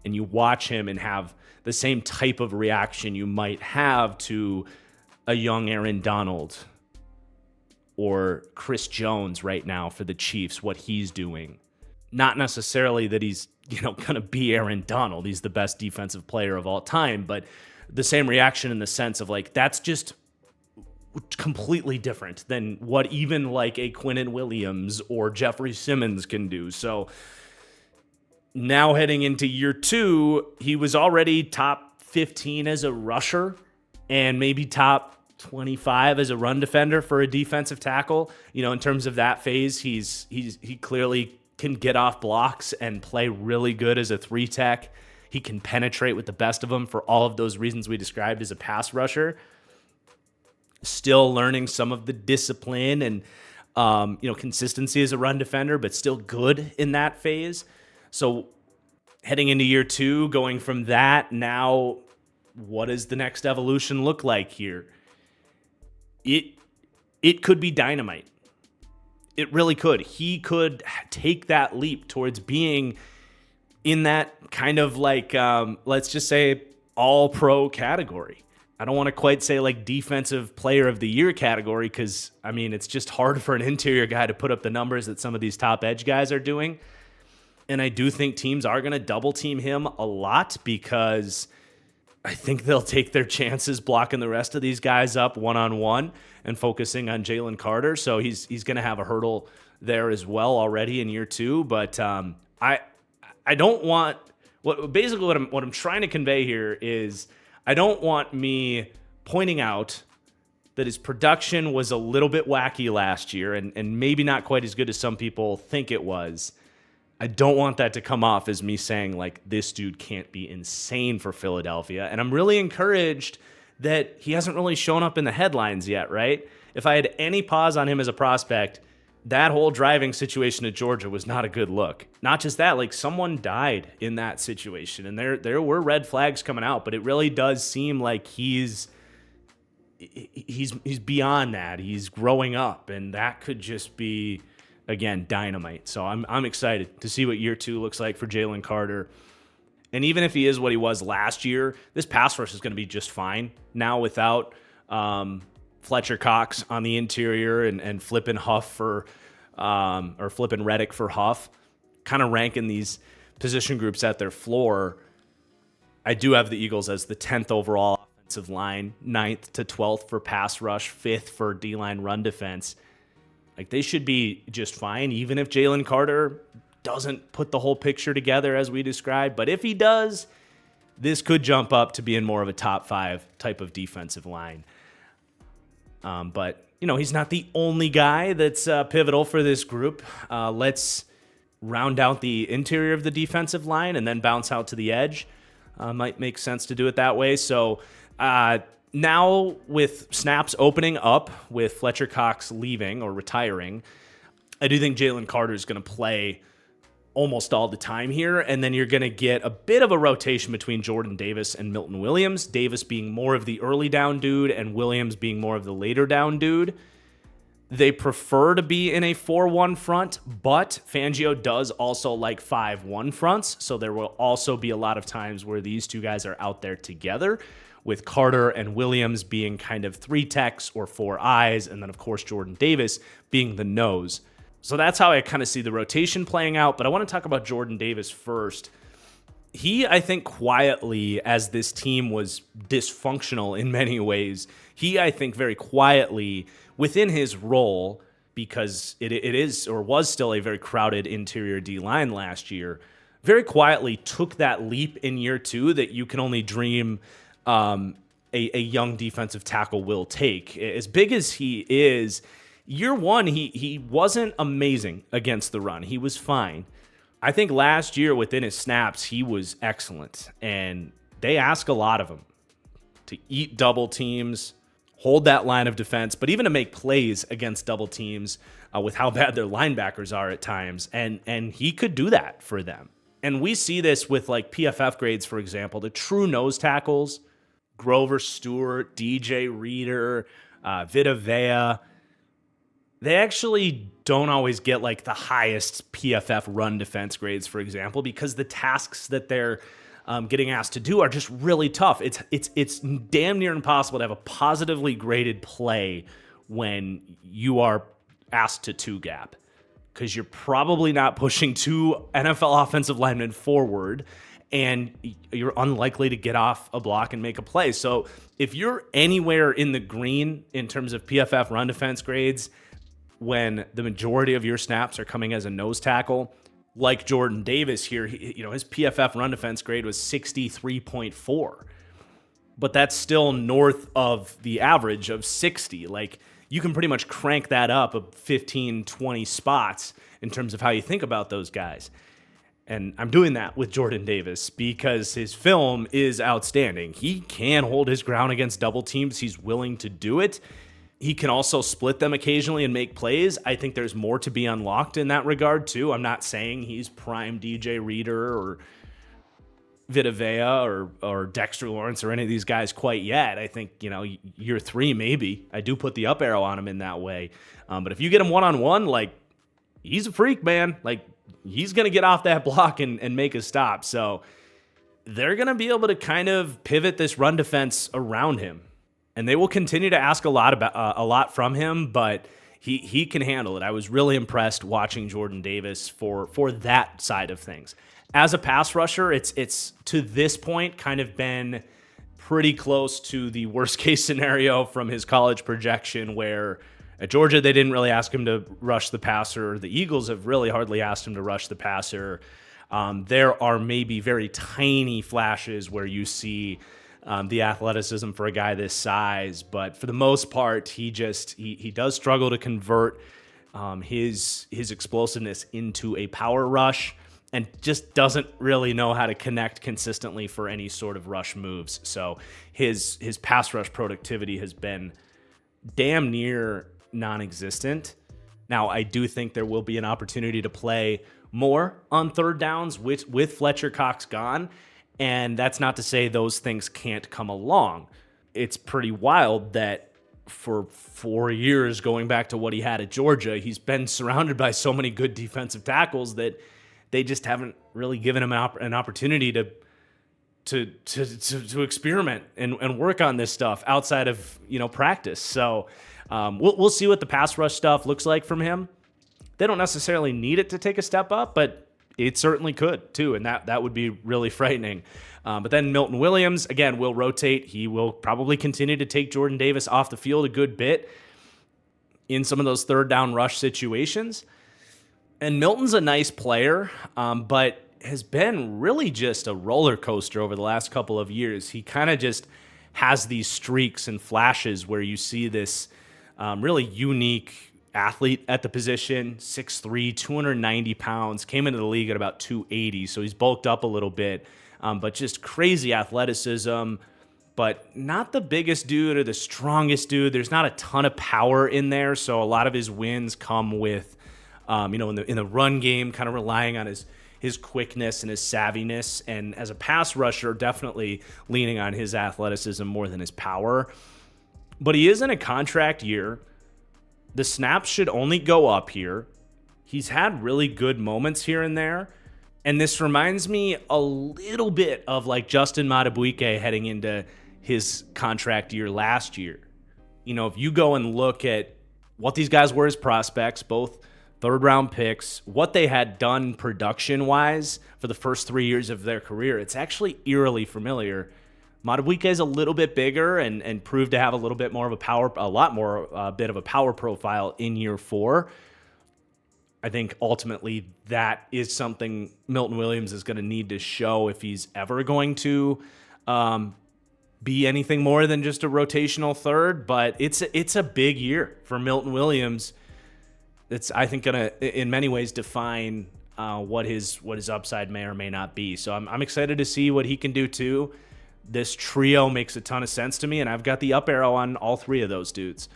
And you watch him and have the same type of reaction you might have to a young Aaron Donald or Chris Jones right now for the Chiefs, what he's doing. Not necessarily that he's, going to be Aaron Donald. He's the best defensive player of all time, but the same reaction in the sense of like, that's just completely different than what even like a Quinnen Williams or Jeffrey Simmons can do. So now heading into year 2, he was already top 15 as a rusher and maybe top 25 as a run defender for a defensive tackle. In terms of that phase, he clearly can get off blocks and play really good as a 3-tech. He can penetrate with the best of them for all of those reasons we described as a pass rusher. Still learning some of the discipline and consistency as a run defender, but still good in that phase. So heading into year 2, going from that, now what does the next evolution look like here? It could be dynamite. It really could. He could take that leap towards being in that kind of like, let's just say, all-pro category. I don't want to quite say like defensive player of the year category because, I mean, it's just hard for an interior guy to put up the numbers that some of these top edge guys are doing. And I do think teams are going to double team him a lot because I think they'll take their chances blocking the rest of these guys up one-on-one and focusing on Jalen Carter. So he's going to have a hurdle there as well already in year 2. But I don't want what I'm trying to convey here is I don't want me pointing out that his production was a little bit wacky last year and maybe not quite as good as some people think it was. I don't want that to come off as me saying, like, this dude can't be insane for Philadelphia. And I'm really encouraged that he hasn't really shown up in the headlines yet, right? If I had any pause on him as a prospect, that whole driving situation at Georgia was not a good look. Not just that, like, someone died in that situation. And there were red flags coming out, but it really does seem like he's beyond that. He's growing up, and that could just be, again, dynamite. So I'm excited to see what year 2 looks like for Jalen Carter. And even if he is what he was last year, this pass rush is going to be just fine now without Fletcher Cox on the interior and flipping Huff for or flipping Reddick for Huff, kind of ranking these position groups at their floor. I do have the Eagles as the 10th overall offensive line, 9th to 12th for pass rush, 5th for D-line run defense. Like, they should be just fine, even if Jalen Carter doesn't put the whole picture together as we described. But if he does, this could jump up to being more of a top 5 type of defensive line. But, he's not the only guy that's pivotal for this group. Let's round out the interior of the defensive line and then bounce out to the edge. Might make sense to do it that way. So, now with snaps opening up with Fletcher Cox leaving or retiring, I do think Jalen Carter is going to play almost all the time here, and then you're going to get a bit of a rotation between Jordan Davis and Milton Williams, Davis being more of the early down dude and Williams being more of the later down dude. They prefer to be in a 4-1 front, but Fangio does also like 5-1 fronts, so there will also be a lot of times where these two guys are out there together, with Carter and Williams being kind of 3 techs or 4 eyes, and then, of course, Jordan Davis being the nose. So that's how I kind of see the rotation playing out, but I want to talk about Jordan Davis first. He, I think, quietly, as this team was dysfunctional in many ways, he, I think, very quietly, within his role, because it is or was still a very crowded interior D-line last year, very quietly took that leap in year 2 that you can only dream a young defensive tackle will take. As big as he is, year 1, he wasn't amazing against the run. He was fine. I think last year within his snaps, he was excellent, and they ask a lot of him to eat double teams, hold that line of defense, but even to make plays against double teams with how bad their linebackers are at times, and he could do that for them. And we see this with like PFF grades, for example, the true nose tackles, Grover Stewart, DJ Reader, Vita Vea, they actually don't always get like the highest PFF run defense grades, for example, because the tasks that they're getting asked to do are just really tough. It's damn near impossible to have a positively graded play when you are asked to 2-gap, because you're probably not pushing 2 NFL offensive linemen forward, and you're unlikely to get off a block and make a play. So if you're anywhere in the green in terms of PFF run defense grades, when the majority of your snaps are coming as a nose tackle, like Jordan Davis here, his PFF run defense grade was 63.4, but that's still north of the average of 60. Like, you can pretty much crank that up 15, 20 spots in terms of how you think about those guys. And I'm doing that with Jordan Davis because his film is outstanding. He can hold his ground against double teams. He's willing to do it. He can also split them occasionally and make plays. I think there's more to be unlocked in that regard, too. I'm not saying he's prime DJ Reader or Vita Vea or Dexter Lawrence or any of these guys quite yet. I think, year 3 maybe. I do put the up arrow on him in that way. But if you get him one-on-one, like, he's a freak, man. Like, he's going to get off that block and make a stop. So they're going to be able to kind of pivot this run defense around him. And they will continue to ask a lot from him, but he can handle it. I was really impressed watching Jordan Davis for that side of things. As a pass rusher, it's to this point kind of been pretty close to the worst case scenario from his college projection, where at Georgia they didn't really ask him to rush the passer. The Eagles have really hardly asked him to rush the passer. There are maybe very tiny flashes where you see the athleticism for a guy this size, but for the most part, he does struggle to convert his explosiveness into a power rush, and just doesn't really know how to connect consistently for any sort of rush moves. So his pass rush productivity has been damn near non-existent. Now, I do think there will be an opportunity to play more on third downs with Fletcher Cox gone. And that's not to say those things can't come along. It's pretty wild that for 4 years, going back to what he had at Georgia, he's been surrounded by so many good defensive tackles that they just haven't really given him an opportunity to experiment and work on this stuff outside of practice. So we'll see what the pass rush stuff looks like from him. They don't necessarily need it to take a step up, but it certainly could, too, and that would be really frightening. But then Milton Williams, again, will rotate. He will probably continue to take Jordan Davis off the field a good bit in some of those third down rush situations. And Milton's a nice player, but has been really just a roller coaster over the last couple of years. He kind of just has these streaks and flashes where you see this really unique athlete at the position, 6'3", 290 pounds, came into the league at about 280, so he's bulked up a little bit, but just crazy athleticism, but not the biggest dude or the strongest dude. There's not a ton of power in there, so a lot of his wins come with in the run game, kind of relying on his quickness and his savviness, and as a pass rusher, definitely leaning on his athleticism more than his power. But he is in a contract year. The snaps should only go up here. He's had really good moments here and there. And this reminds me a little bit of like Justin Madubuike heading into his contract year last year. If you go and look at what these guys were as prospects, both third-round picks, what they had done production-wise for the first 3 years of their career, it's actually eerily familiar. Madubuike is a little bit bigger and proved to have a little bit more of a bit of a power profile in year 4. I think ultimately that is something Milton Williams is going to need to show if he's ever going to be anything more than just a rotational third. But it's a big year for Milton Williams. It's, I think, going to in many ways define what his upside may or may not be. So I'm excited to see what he can do too. This trio makes a ton of sense to me, and I've got the up arrow on all 3 of those dudes.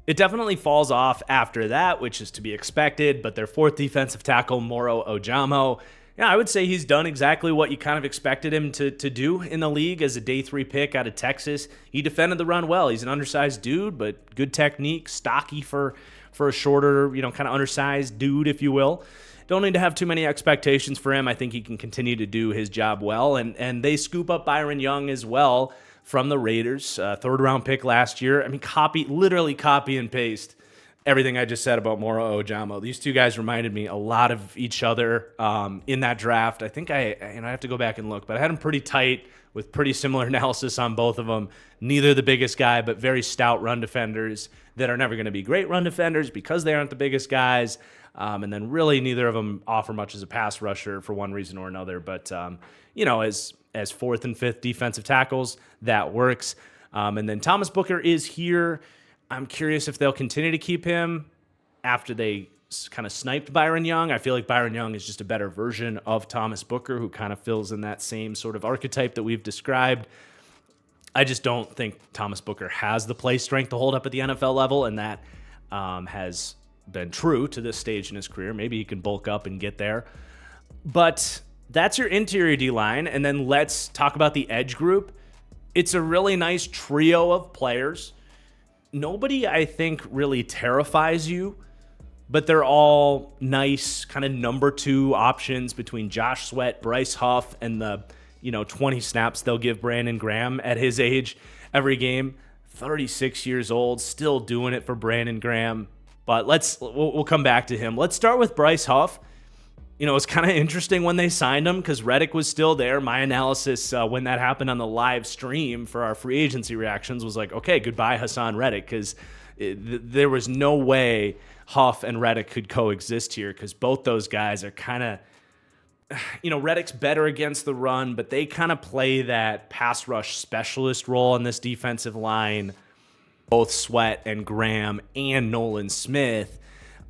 It definitely falls off after that, which is to be expected, but their 4th defensive tackle, Moro Ojamo, I would say he's done exactly what you kind of expected him to do in the league as a day 3 pick out of Texas. He defended the run well. He's an undersized dude, but good technique, stocky for a shorter, kind of undersized dude, if you will. Don't need to have too many expectations for him. I think he can continue to do his job well, and they scoop up Byron Young as well from the Raiders, 3rd-round pick last year. I mean, literally copy and paste everything I just said about Moro Ojamo. These 2 guys reminded me a lot of each other in that draft. I think I have to go back and look, but I had them pretty tight with pretty similar analysis on both of them. Neither the biggest guy, but very stout run defenders that are never going to be great run defenders because they aren't the biggest guys. And then really neither of them offer much as a pass rusher for one reason or another. But, as 4th and 5th defensive tackles, that works. And then Thomas Booker is here. I'm curious if they'll continue to keep him after they kind of sniped Byron Young. I feel like Byron Young is just a better version of Thomas Booker, who kind of fills in that same sort of archetype that we've described. I just don't think Thomas Booker has the play strength to hold up at the NFL level, and that has been true to this stage in his career. Maybe he can bulk up and get there. But that's your interior D-line, and then let's talk about the edge group. It's a really nice trio of players. Nobody, I think, really terrifies you, but they're all nice kind of number 2 options between Josh Sweat, Bryce Huff, and the 20 snaps they'll give Brandon Graham at his age every game. 36 years old, still doing it for Brandon Graham. But we'll come back to him. Let's start with Bryce Huff. It's kind of interesting when they signed him because Reddick was still there. My analysis when that happened on the live stream for our free agency reactions was like, okay, goodbye Hassan Reddick, because there was no way Huff and Reddick could coexist here because both those guys are kind of, Reddick's better against the run, but they kind of play that pass rush specialist role in this defensive line. Both Sweat and Graham and Nolan Smith,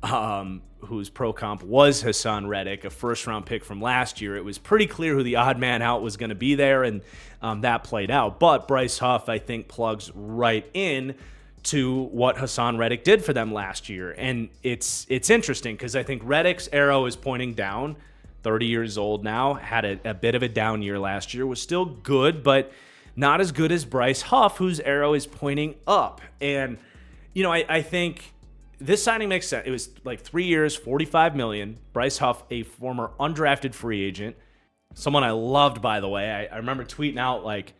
whose pro comp was Hassan Reddick, a 1st-round pick from last year. It was pretty clear who the odd man out was going to be there, and that played out. But Bryce Huff, I think, plugs right in to what Hassan Reddick did for them last year. And it's interesting because I think Reddick's arrow is pointing down. 30 years old now, had a bit of a down year last year, was still good, but not as good as Bryce Huff, whose arrow is pointing up. And, I think this signing makes sense. It was like 3 years, $45 million. Bryce Huff, a former undrafted free agent, someone I loved, by the way. I remember tweeting out, like,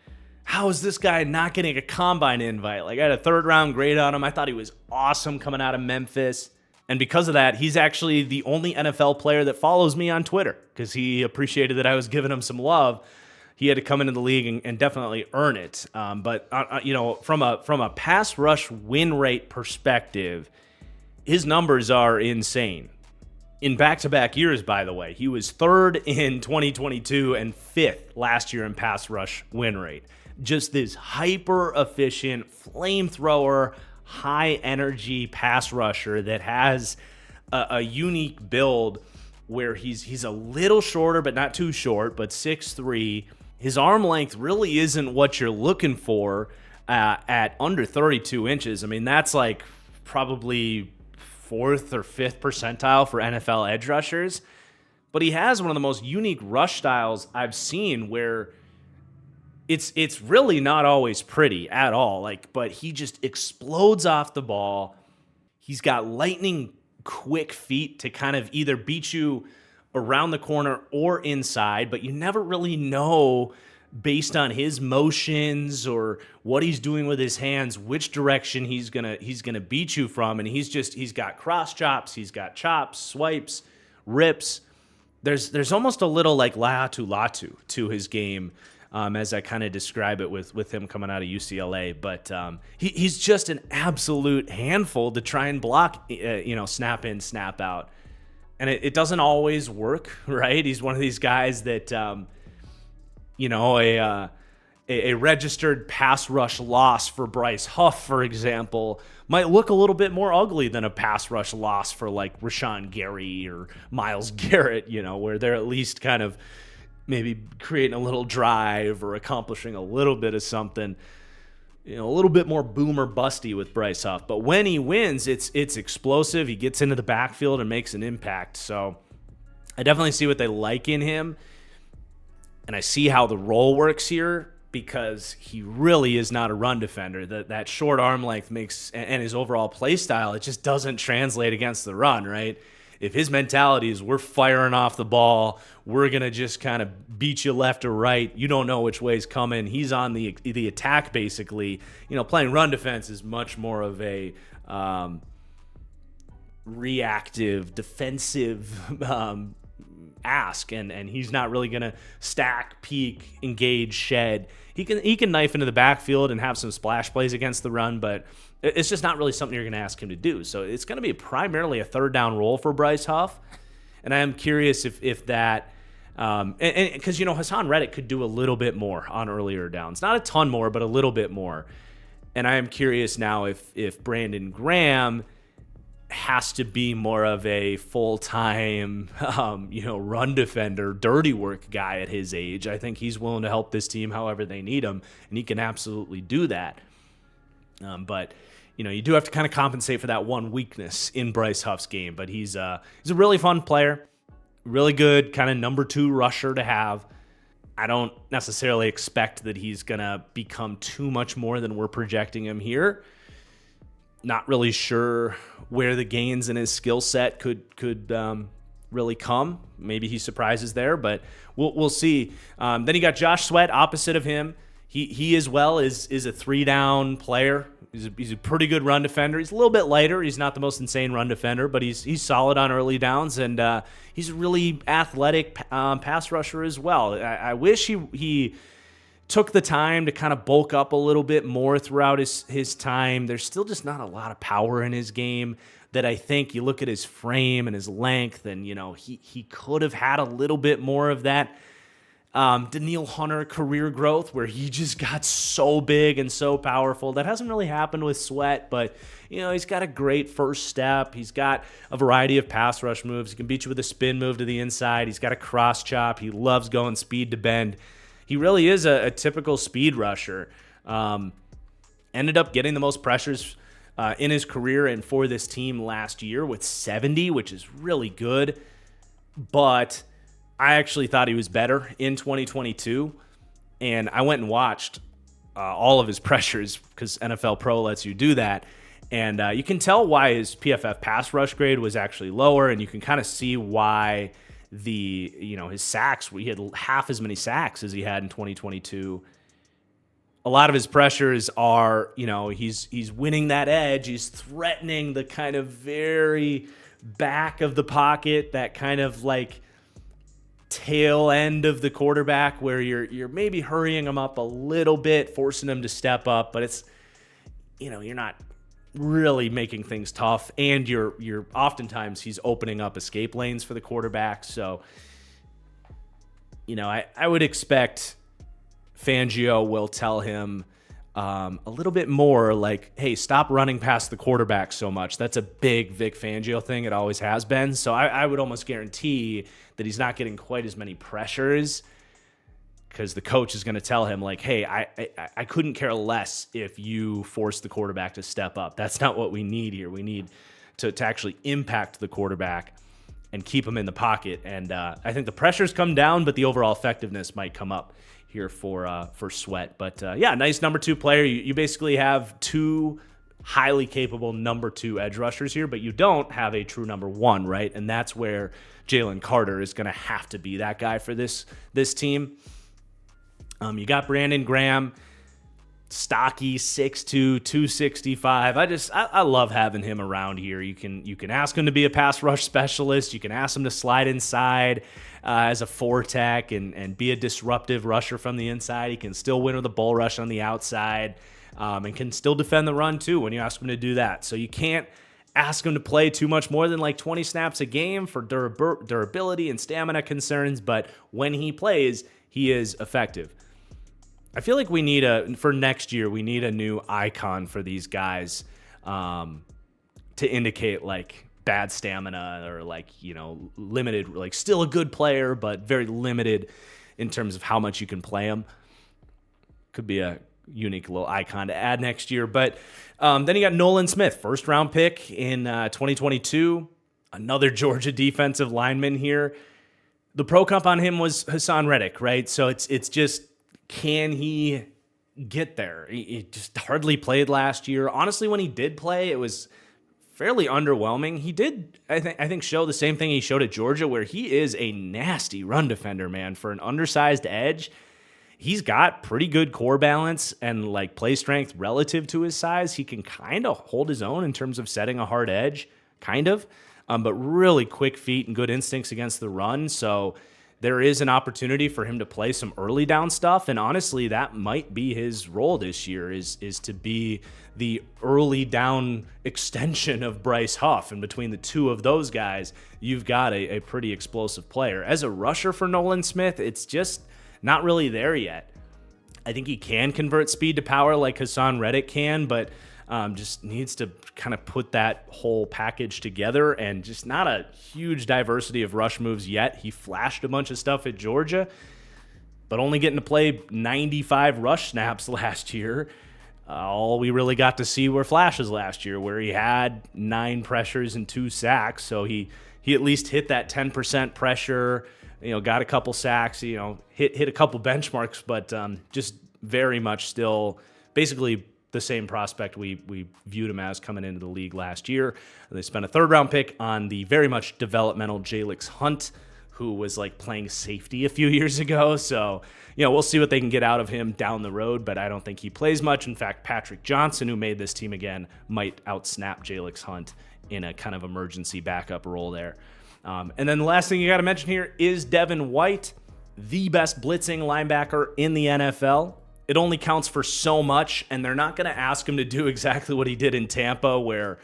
how is this guy not getting a combine invite? Like, I had a 3rd-round grade on him. I thought he was awesome coming out of Memphis. And because of that, he's actually the only NFL player that follows me on Twitter because he appreciated that I was giving him some love. He had to come into the league and definitely earn it. But from a pass rush win rate perspective, his numbers are insane. In back-to-back years, by the way, he was 3rd in 2022 and 5th last year in pass rush win rate. Just this hyper-efficient flamethrower, high-energy pass rusher that has a unique build where he's a little shorter, but not too short, but 6'3". His arm length really isn't what you're looking for at under 32 inches. I mean, that's like probably 4th or 5th percentile for NFL edge rushers. But he has one of the most unique rush styles I've seen where it's really not always pretty at all. But he just explodes off the ball. He's got lightning quick feet to kind of either beat you around the corner or inside, but you never really know based on his motions or what he's doing with his hands, which direction he's gonna beat you from. And he's got cross chops, he's got chops, swipes, rips. There's almost a little like latu to his game, as I kind of describe it with him coming out of UCLA. But he's just an absolute handful to try and block, snap in, snap out. And it doesn't always work, right? He's one of these guys that, a registered pass rush loss for Bryce Huff, for example, might look a little bit more ugly than a pass rush loss for like Rashawn Gary or Myles Garrett, where they're at least kind of maybe creating a little drive or accomplishing a little bit of something. A little bit more boomer busty with Bryce Huff. But when he wins, it's explosive. He gets into the backfield and makes an impact. So I definitely see what they like in him. And I see how the role works here because he really is not a run defender. That short arm length makes, and his overall play style, it just doesn't translate against the run, right? If his mentality is we're firing off the ball, we're going to just kind of beat you left or right, you don't know which way's coming. He's on the attack, basically. Playing run defense is much more of a reactive, defensive ask, and he's not really going to stack, peek, engage, shed. He can knife into the backfield and have some splash plays against the run, but it's just not really something you're going to ask him to do. So it's going to be primarily a third down role for Bryce Huff. And I am curious if that, because, Hassan Reddick could do a little bit more on earlier downs. Not a ton more, but a little bit more. And I am curious now if Brandon Graham has to be more of a full-time, run defender, dirty work guy at his age. I think he's willing to help this team however they need him, and he can absolutely do that. But you do have to kind of compensate for that one weakness in Bryce Huff's game. But he's a really fun player, really good kind of number 2 rusher to have. I don't necessarily expect that he's gonna become too much more than we're projecting him here. Not really sure where the gains in his skill set could really come. Maybe he surprises there, but we'll see. Then you got Josh Sweat opposite of him. He as well is a 3-down player. He's a pretty good run defender. He's a little bit lighter. He's not the most insane run defender, but he's solid on early downs, and he's a really athletic pass rusher as well. I wish he took the time to kind of bulk up a little bit more throughout his time. There's still just not a lot of power in his game that I think you look at his frame and his length, and he could have had a little bit more of that Daniil Hunter career growth where he just got so big and so powerful. That hasn't really happened with Sweat, but he's got a great first step. He's got a variety of pass rush moves. He can beat you with a spin move to the inside. He's got a cross chop. He loves going speed to bend. He really is a typical speed rusher. Ended up getting the most pressures in his career and for this team last year with 70, which is really good. But I actually thought he was better in 2022, and I went and watched all of his pressures because NFL Pro lets you do that, and you can tell why his PFF pass rush grade was actually lower, and you can kind of see why his sacks, he had half as many sacks as he had in 2022. A lot of his pressures are, he's winning that edge, he's threatening the kind of very back of the pocket, that kind of like tail end of the quarterback where you're maybe hurrying him up a little bit, forcing him to step up, but it's, you're not really making things tough, and you're oftentimes he's opening up escape lanes for the quarterback. So, I would expect Fangio will tell him a little bit more like, hey, stop running past the quarterback so much. That's a big Vic Fangio thing. It always has been. So I would almost guarantee that he's not getting quite as many pressures because the coach is going to tell him like, hey, I couldn't care less if you force the quarterback to step up. That's not what we need here. We need to actually impact the quarterback and keep him in the pocket. And I think the pressure's come down, but the overall effectiveness might come up here for Sweat. But yeah, nice number 2 player. You basically have 2 highly capable number 2 edge rushers here, but you don't have a true number 1, right? And that's where Jalen Carter is going to have to be that guy for this team. You got Brandon Graham, stocky, 6'2", 265. I love having him around here. You can ask him to be a pass rush specialist. You can ask him to slide inside as a 4-tech and be a disruptive rusher from the inside. He can still win with a bull rush on the outside, and can still defend the run too when you ask him to do that. So you can't ask him to play too much more than like 20 snaps a game for durability and stamina concerns, but when he plays, he is effective. I feel like for next year, we need a new icon for these guys to indicate like bad stamina or like, limited, like still a good player, but very limited in terms of how much you can play him. Could be a unique little icon to add next year. But then you got Nolan Smith, first round pick in 2022, another Georgia defensive lineman here. The pro comp on him was Hassan Reddick, right? So it's just, can he get there? He just hardly played last year. Honestly, when he did play, it was fairly underwhelming. He did, I think, show the same thing he showed at Georgia, where he is a nasty run defender, man. For an undersized edge, he's got pretty good core balance and like play strength relative to his size. He can kind of hold his own in terms of setting a hard edge, but really quick feet and good instincts against the run. So there is an opportunity for him to play some early down stuff, and honestly, that might be his role this year is to be the early down extension of Bryce Huff. And between the two of those guys, you've got a pretty explosive player. As a rusher for Nolan Smith, it's just not really there yet. I think he can convert speed to power like Hassan Reddick can, but just needs to kind of put that whole package together, and just not a huge diversity of rush moves yet. He flashed a bunch of stuff at Georgia, but only getting to play 95 rush snaps last year. All we really got to see were flashes last year, where he had 9 pressures and 2 sacks. So he at least hit that 10% pressure, got a couple sacks, hit a couple benchmarks, but just very much still basically the same prospect we viewed him as coming into the league last year. They spent a 3rd-round pick on the very much developmental Jalix Hunt, who was like playing safety a few years ago. So, we'll see what they can get out of him down the road, but I don't think he plays much. In fact, Patrick Johnson, who made this team again, might outsnap Jalix Hunt in a kind of emergency backup role there. And then the last thing you got to mention here is Devin White, the best blitzing linebacker in the NFL. It only counts for so much, and they're not going to ask him to do exactly what he did in Tampa, where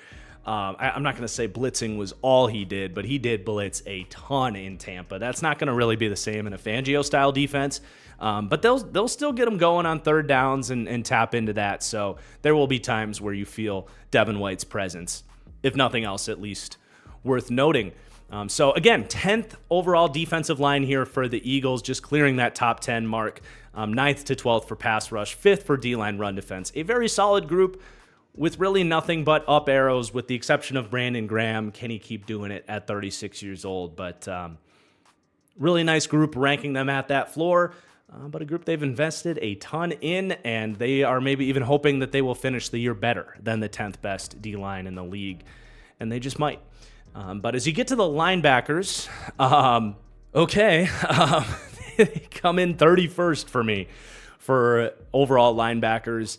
I'm not going to say blitzing was all he did, but he did blitz a ton in Tampa. That's not going to really be the same in a Fangio-style defense, but they'll still get him going on 3rd downs and tap into that. So there will be times where you feel Devin White's presence, if nothing else, at least worth noting. So again, 10th overall defensive line here for the Eagles, just clearing that top 10 mark. 9th to 12th for pass rush, 5th for D-line run defense. A very solid group with really nothing but up arrows, with the exception of Brandon Graham. Can he keep doing it at 36 years old? But really nice group, ranking them at that floor. But a group they've invested a ton in, and they are maybe even hoping that they will finish the year better than the 10th best D-line in the league. And they just might. But as you get to the linebackers, they come in 31st for me for overall linebackers,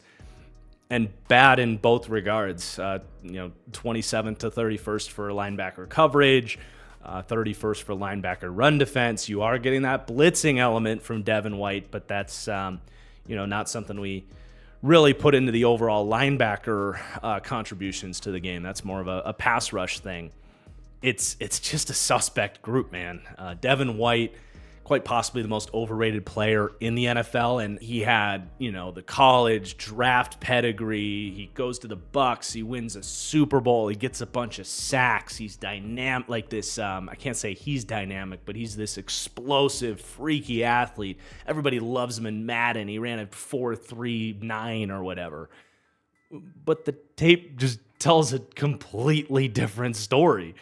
and bad in both regards. 27th to 31st for linebacker coverage, 31st for linebacker run defense. You are getting that blitzing element from Devin White, but that's not something we really put into the overall linebacker contributions to the game. That's more of a pass rush thing. It's just a suspect group, man. Devin White, quite possibly the most overrated player in the NFL, and he had, the college draft pedigree. He goes to the Bucs, he wins a Super Bowl, he gets a bunch of sacks. He's dynamic, like this. I can't say he's dynamic, but he's this explosive, freaky athlete. Everybody loves him in Madden. He ran a 4.39 or whatever. but the tape just tells a completely different story.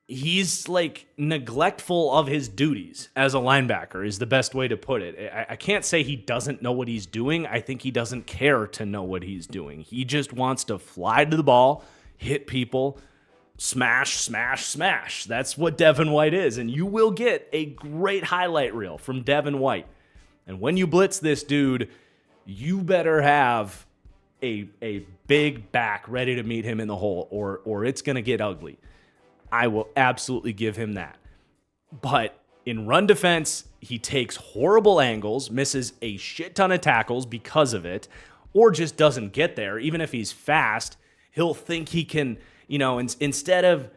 He's like neglectful of his duties as a linebacker is the best way to put it. I can't say he doesn't know what he's doing. I think he doesn't care to know what he's doing. He just wants to fly to the ball, hit people, smash, smash, smash. That's what Devin White is. And you will get a great highlight reel from Devin White. And when you blitz this dude, you better have a big back ready to meet him in the hole, or it's going to get ugly. I will absolutely give him that. But in run defense, he takes horrible angles, misses a shit ton of tackles because of it, or just doesn't get there. Even if he's fast, he'll think he can, instead of,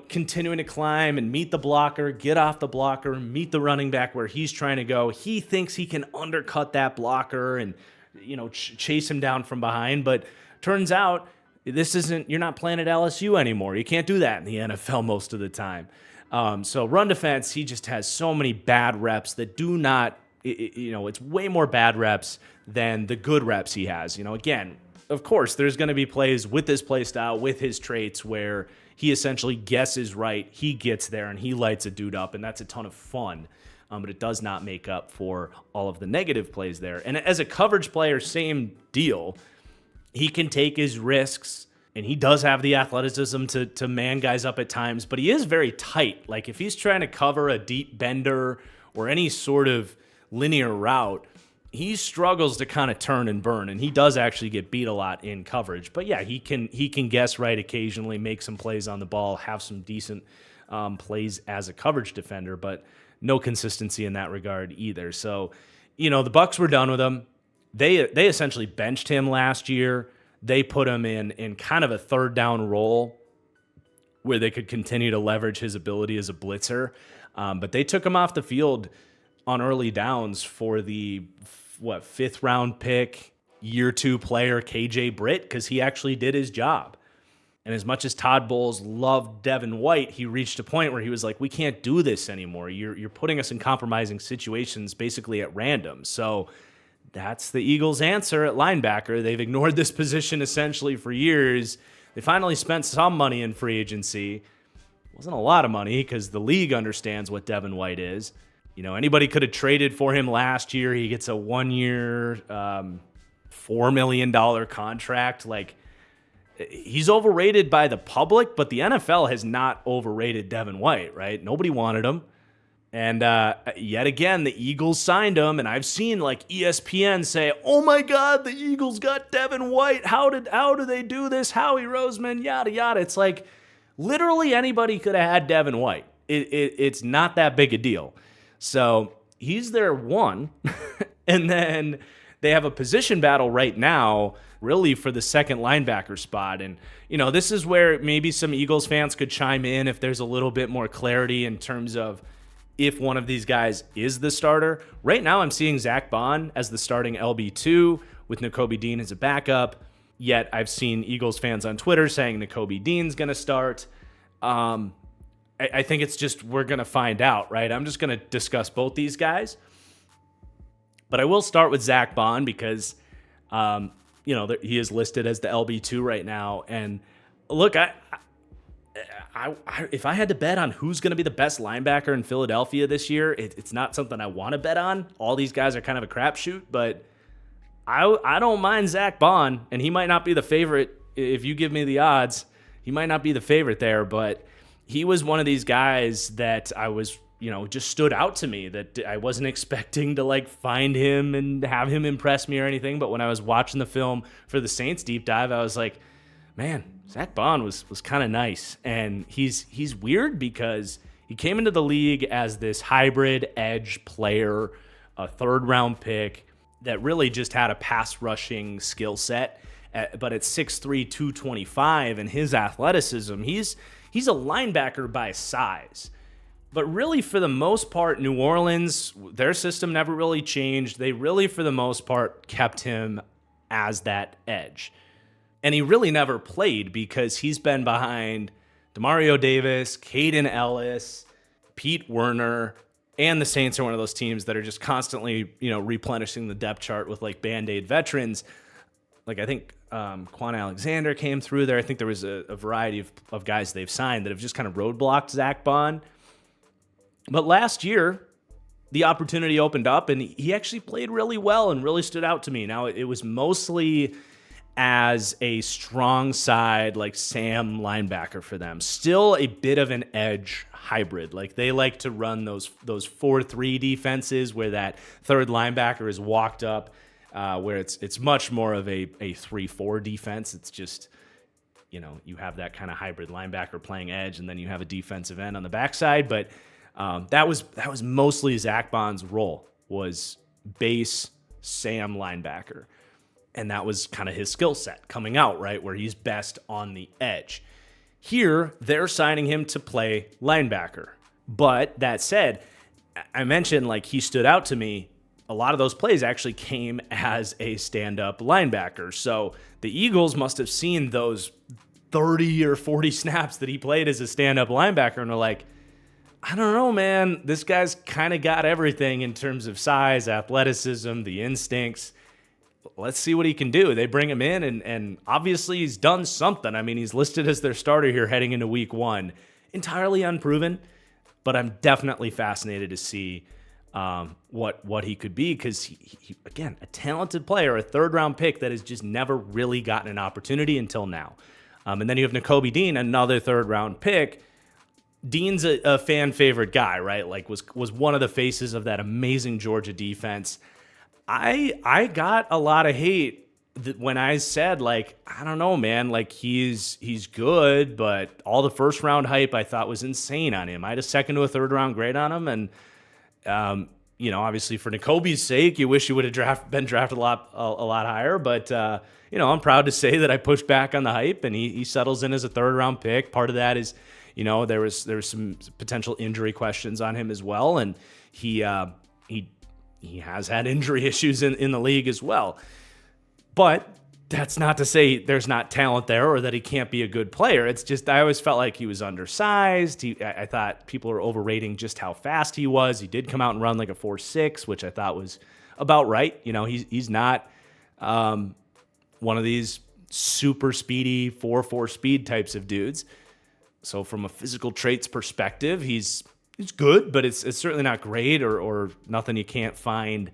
continuing to climb and meet the blocker, get off the blocker, meet the running back where he's trying to go, he thinks he can undercut that blocker and, chase him down from behind. But turns out, you're not playing at LSU anymore. You can't do that in the NFL most of the time. So run defense, he just has so many bad reps that do not, it's way more bad reps than the good reps he has. Again, of course, there's going to be plays with this play style, with his traits where he essentially guesses right, he gets there, and he lights a dude up, and that's a ton of fun. But it does not make up for all of the negative plays there. And as a coverage player, same deal. He can take his risks, and he does have the athleticism to man guys up at times, but he is very tight. Like if he's trying to cover a deep bender or any sort of linear route, he struggles to kind of turn and burn, and he does actually get beat a lot in coverage. But yeah, he can guess right occasionally, make some plays on the ball, have some decent plays as a coverage defender, but no consistency in that regard either. So, the Bucs were done with him. They essentially benched him last year. They put him in kind of a third down role where they could continue to leverage his ability as a blitzer. But they took him off the field on early downs for the, fifth round pick, year 2 player KJ Britt, because he actually did his job. And as much as Todd Bowles loved Devin White, he reached a point where he was like, we can't do this anymore. You're putting us in compromising situations basically at random. So that's the Eagles' answer at linebacker. They've ignored this position essentially for years. They finally spent some money in free agency. It wasn't a lot of money because the league understands what Devin White is. Anybody could have traded for him last year. He gets a 1-year, $4 million contract. Like, he's overrated by the public, but the NFL has not overrated Devin White, right? Nobody wanted him. And yet again, the Eagles signed him, and I've seen like ESPN say, "Oh my God, the Eagles got Devin White. How do they do this? Howie Roseman, yada yada." It's like literally anybody could have had Devin White. It's not that big a deal. So he's their one, and then they have a position battle right now, really for the second linebacker spot. And this is where maybe some Eagles fans could chime in if there's a little bit more clarity in terms of if one of these guys is the starter. Right now, I'm seeing Zach Bond as the starting LB2 with Nakobe Dean as a backup. Yet I've seen Eagles fans on Twitter saying Nakobe Dean's going to start. I think it's just we're going to find out, right? I'm just going to discuss both these guys. But I will start with Zach Bond because, he is listed as the LB2 right now. And look, if I had to bet on who's going to be the best linebacker in Philadelphia this year, it's not something I want to bet on. All these guys are kind of a crapshoot, but I don't mind Zach Bond, and he might not be the favorite. If you give me the odds, he might not be the favorite there, but he was one of these guys that I was, just stood out to me that I wasn't expecting to find him and have him impress me or anything. But when I was watching the film for the Saints deep dive, I was like, man, Zach Bond was kind of nice. And he's weird because he came into the league as this hybrid edge player, a third round pick that really just had a pass rushing skill set. But at 6'3", 225 and his athleticism, he's a linebacker by size. But really, for the most part, New Orleans, their system never really changed. They really, for the most part, kept him as that edge. And he really never played because he's been behind Demario Davis, Caden Ellis, Pete Werner, and the Saints are one of those teams that are just constantly, replenishing the depth chart with Band-Aid veterans. Like, I think Quan Alexander came through there. I think there was a variety of guys they've signed that have just kind of roadblocked Zach Bond. But last year, the opportunity opened up, and he actually played really well and really stood out to me. Now, it was mostly as a strong side, like Sam linebacker for them. Still a bit of an edge hybrid. Like, they like to run those 4-3 defenses where that third linebacker is walked up, where it's much more of a 3-4 defense. It's just, you have that kind of hybrid linebacker playing edge, and then you have a defensive end on the backside. But that was mostly Zach Bond's role, was base Sam linebacker. And that was kind of his skill set coming out, right, where he's best on the edge. Here, they're signing him to play linebacker. But that said, I mentioned, like, he stood out to me. A lot of those plays actually came as a stand-up linebacker. So the Eagles must have seen those 30 or 40 snaps that he played as a stand-up linebacker and were like, I don't know, man. This guy's kind of got everything in terms of size, athleticism, the instincts. Let's see what he can do. They bring him in, and obviously he's done something. I mean, he's listed as their starter here heading into week 1. Entirely unproven, but I'm definitely fascinated to see what he could be, because he, again, a talented player, a third-round pick that has just never really gotten an opportunity until now. And then you have Nakobe Dean, another third-round pick. Dean's a fan-favorite guy, right? Like, was one of the faces of that amazing Georgia defense. I got a lot of hate when I said, like, I don't know, man, like, he's good, but all the first round hype I thought was insane on him. I had a second to a third round grade on him, and obviously for Nakobe's sake, you wish you would have been drafted a lot higher. But I'm proud to say that I pushed back on the hype, and he settles in as a third round pick. Part of that is, there was some potential injury questions on him as well, and he has had injury issues in the league as well. But that's not to say there's not talent there or that he can't be a good player. It's just I always felt like he was undersized. I thought people are overrating just how fast he was. He did come out and run like a 4.6, which I thought was about right. He's not one of these super speedy 4.4 speed types of dudes. So from a physical traits perspective, he's good, but it's certainly not great or nothing you can't find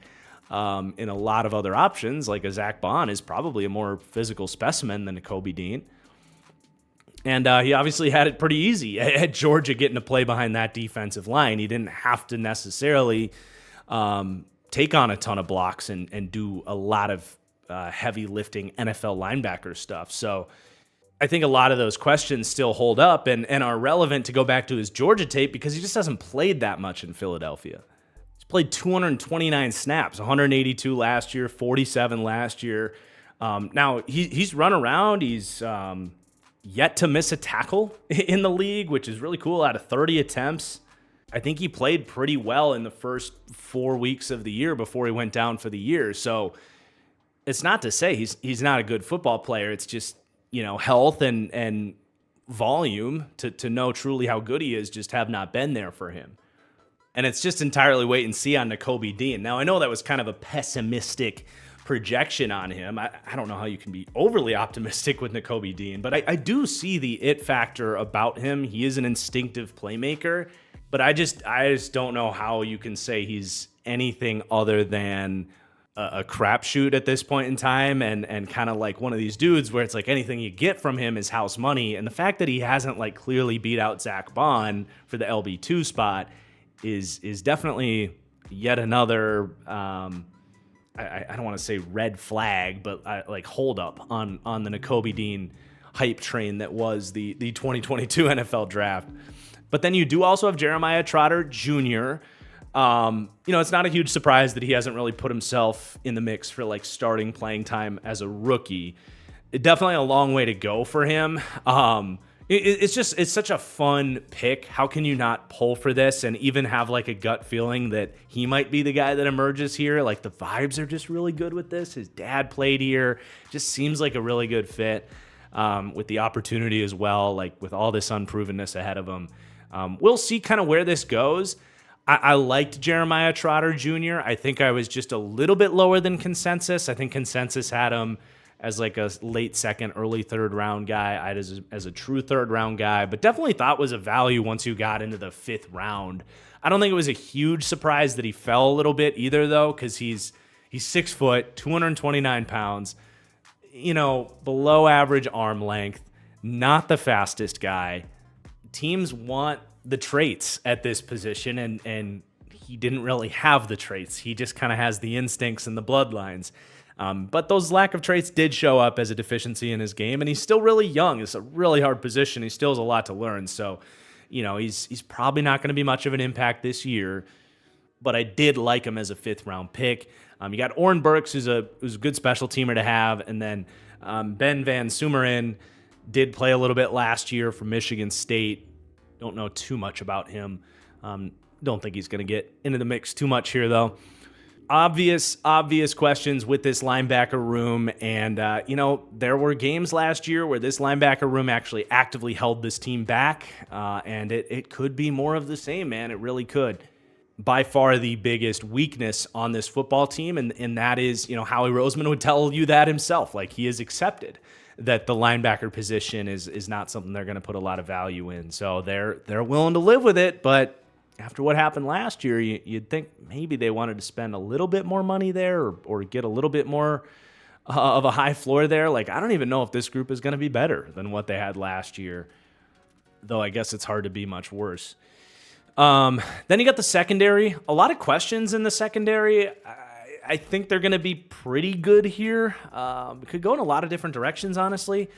in a lot of other options. Like a Zach Bond is probably a more physical specimen than a Nakobe Dean. And he obviously had it pretty easy at Georgia getting to play behind that defensive line. He didn't have to necessarily take on a ton of blocks and do a lot of heavy lifting NFL linebacker stuff. So I think a lot of those questions still hold up and are relevant to go back to his Georgia tape, because he just hasn't played that much in Philadelphia. He's played 229 snaps, 182 last year, 47 last year. Now, he's run around. He's yet to miss a tackle in the league, which is really cool. Out of 30 attempts, I think he played pretty well in the first 4 weeks of the year before he went down for the year. So it's not to say he's not a good football player. It's just, health and volume to know truly how good he is just have not been there for him. And it's just entirely wait and see on Nakobe Dean. Now, I know that was kind of a pessimistic projection on him. I don't know how you can be overly optimistic with Nakobe Dean, but I do see the it factor about him. He is an instinctive playmaker, but I just don't know how you can say he's anything other than a crapshoot at this point in time, and kind of like one of these dudes where it's like anything you get from him is house money. And the fact that he hasn't like clearly beat out Zach Bond for the LB2 spot is definitely yet another I don't want to say red flag, but like hold up on the Nakobe Dean hype train that was the 2022 NFL draft. But then you do also have Jeremiah Trotter Jr. It's not a huge surprise that he hasn't really put himself in the mix for like starting playing time as a rookie. Definitely a long way to go for him. It's such a fun pick. How can you not pull for this and even have like a gut feeling that he might be the guy that emerges here? Like the vibes are just really good with this. His dad played here. Just seems like a really good fit with the opportunity as well, like with all this unprovenness ahead of him. We'll see kind of where this goes. I liked Jeremiah Trotter Jr. I think I was just a little bit lower than consensus. I think consensus had him as like a late second, early third round guy. I had as a true third round guy, but definitely thought was a value once you got into the 5th round. I don't think it was a huge surprise that he fell a little bit either, though, because he's 6 foot, 229 pounds, below average arm length, not the fastest guy. Teams want the traits at this position, and he didn't really have the traits. He just kind of has the instincts and the bloodlines. But those lack of traits did show up as a deficiency in his game, and he's still really young. It's a really hard position. He still has a lot to learn. So, he's probably not going to be much of an impact this year, but I did like him as a 5th round pick. You got Oren Burks, who's a good special teamer to have, and then Ben Van Sumeren did play a little bit last year for Michigan State. Don't know too much about him. Don't think he's going to get into the mix too much here, though. Obvious questions with this linebacker room, and there were games last year where this linebacker room actually actively held this team back, and it could be more of the same, man. It really could. By far the biggest weakness on this football team, and that is, Howie Roseman would tell you that himself. Like, he has accepted that the linebacker position is not something they're going to put a lot of value in. So they're willing to live with it, but after what happened last year, you'd think maybe they wanted to spend a little bit more money there or get a little bit more of a high floor there. Like, I don't even know if this group is going to be better than what they had last year, though I guess it's hard to be much worse. Then you got the secondary. A lot of questions in the secondary. I think they're going to be pretty good here. It could go in a lot of different directions, honestly.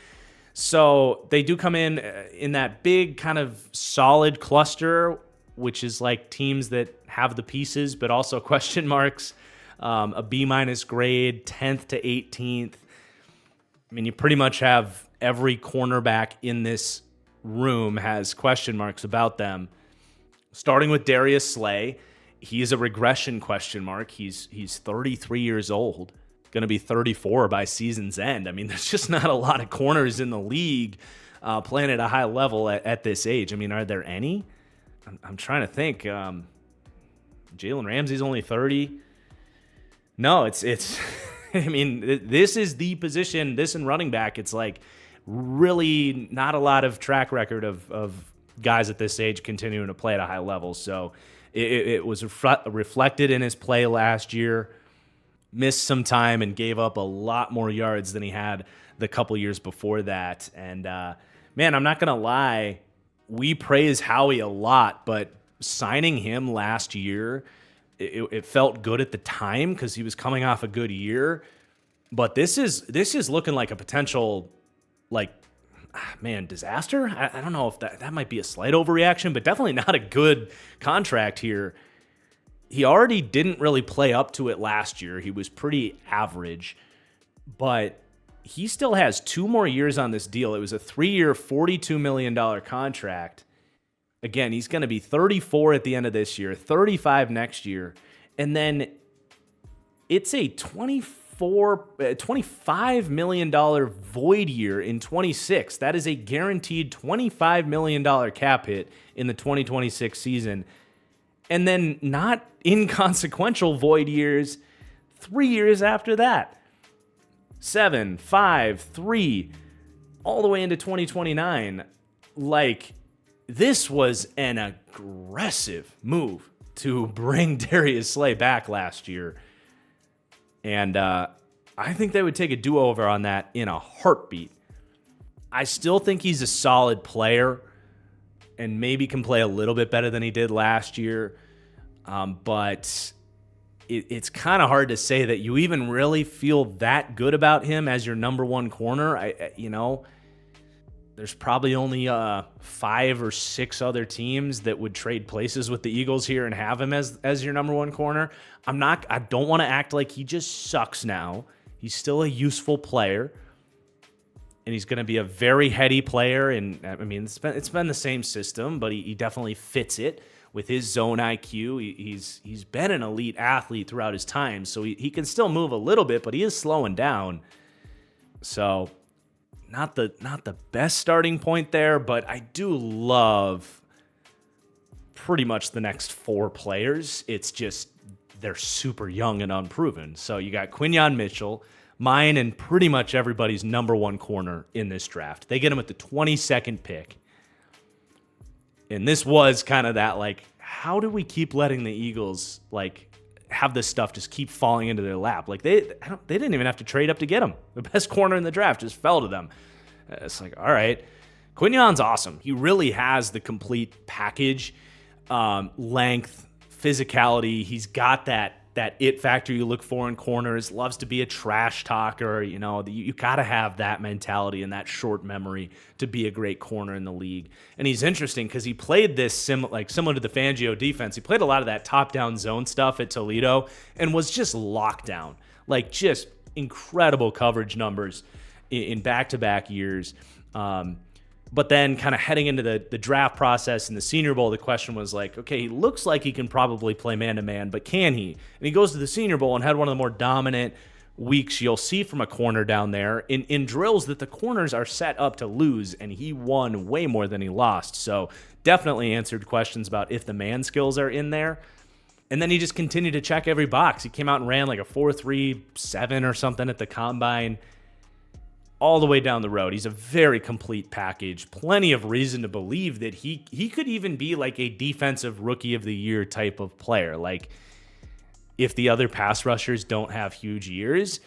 So they do come in that big kind of solid cluster, which is like teams that have the pieces, but also question marks, a B- grade, 10th to 18th. I mean, you pretty much have every cornerback in this room has question marks about them. Starting with Darius Slay, he is a regression question mark. He's 33 years old, going to be 34 by season's end. I mean, there's just not a lot of corners in the league playing at a high level at this age. I mean, are there any? I'm trying to think. Jalen Ramsey's only 30. No, it's. I mean, this is the position. This and running back. It's like really not a lot of track record of guys at this age continuing to play at a high level. So it was reflected in his play last year. Missed some time and gave up a lot more yards than he had the couple years before that. And man, I'm not gonna lie. We praise Howie a lot, but signing him last year, it felt good at the time because he was coming off a good year. But this is looking like a potential, disaster. I don't know if that might be a slight overreaction, but definitely not a good contract here. He already didn't really play up to it last year. He was pretty average, but he still has 2 more years on this deal. It was a 3-year, $42 million contract. Again, he's going to be 34 at the end of this year, 35 next year. And then it's a $25 million void year in 26. That is a guaranteed $25 million cap hit in the 2026 season. And then not inconsequential void years 3 years after that. 7, 5, 3, all the way into 2029. Like, this was an aggressive move to bring Darius Slay back last year. And I think they would take a do-over on that in a heartbeat. I still think he's a solid player and maybe can play a little bit better than he did last year. But it's kind of hard to say that you even really feel that good about him as your number one corner. There's probably only 5 or 6 other teams that would trade places with the Eagles here and have him as your number one corner. I don't want to act like he just sucks now. He's still a useful player, and he's going to be a very heady player. And I mean, it's been the same system, but he definitely fits it with his zone IQ. He's been an elite athlete throughout his time, so he can still move a little bit, but he is slowing down. So not the best starting point there, but I do love pretty much the next 4 players. It's just they're super young and unproven. So you got Quinyon Mitchell, Mine and pretty much everybody's number one corner in this draft. They get him at the 22nd pick. And this was kind of that, like, how do we keep letting the Eagles, like, have this stuff just keep falling into their lap? Like, they didn't even have to trade up to get him. The best corner in the draft just fell to them. It's like, all right. Quignon's awesome. He really has the complete package, length, physicality. He's got that it factor you look for in corners, loves to be a trash talker. You know, you got to have that mentality and that short memory to be a great corner in the league. And he's interesting because he played this similar to the Fangio defense. He played a lot of that top-down zone stuff at Toledo and was just locked down, like just incredible coverage numbers in back-to-back years. But then kind of heading into the draft process in the Senior Bowl, the question was like, okay, he looks like he can probably play man-to-man, but can he? And he goes to the Senior Bowl and had one of the more dominant weeks you'll see from a corner down there in drills that the corners are set up to lose, and he won way more than he lost. So definitely answered questions about if the man skills are in there. And then he just continued to check every box. He came out and ran like a 4.37 or something at the combine. All the way down the road. He's a very complete package. Plenty of reason to believe that he could even be like a defensive rookie of the year type of player. Like, if the other pass rushers don't have huge years,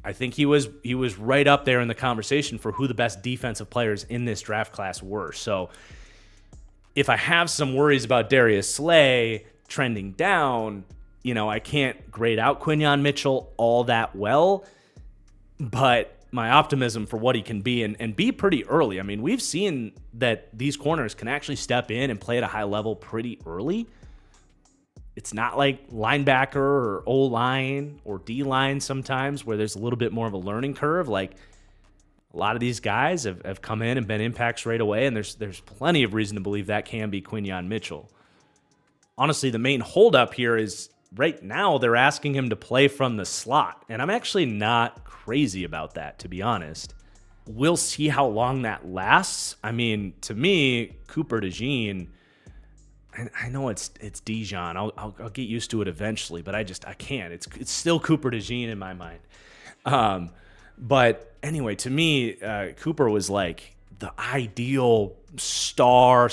I think he was right up there in the conversation for who the best defensive players in this draft class were. So if I have some worries about Darius Slay trending down, you know, I can't grade out Quinyon Mitchell all that well, but my optimism for what he can be and be pretty early. I mean, we've seen that these corners can actually step in and play at a high level pretty early. It's not like linebacker or O-line or D-line sometimes where there's a little bit more of a learning curve. Like, a lot of these guys have come in and been impacts right away, and there's plenty of reason to believe that can be Quinyon Mitchell. Honestly, the main holdup here is right now they're asking him to play from the slot, and I'm actually not crazy about that, to be honest. We'll see how long that lasts. I mean, to me, Cooper DeJean, I know it's Dijon. I'll get used to it eventually, but I can't. It's still Cooper DeJean in my mind. But anyway, to me, Cooper was like the ideal star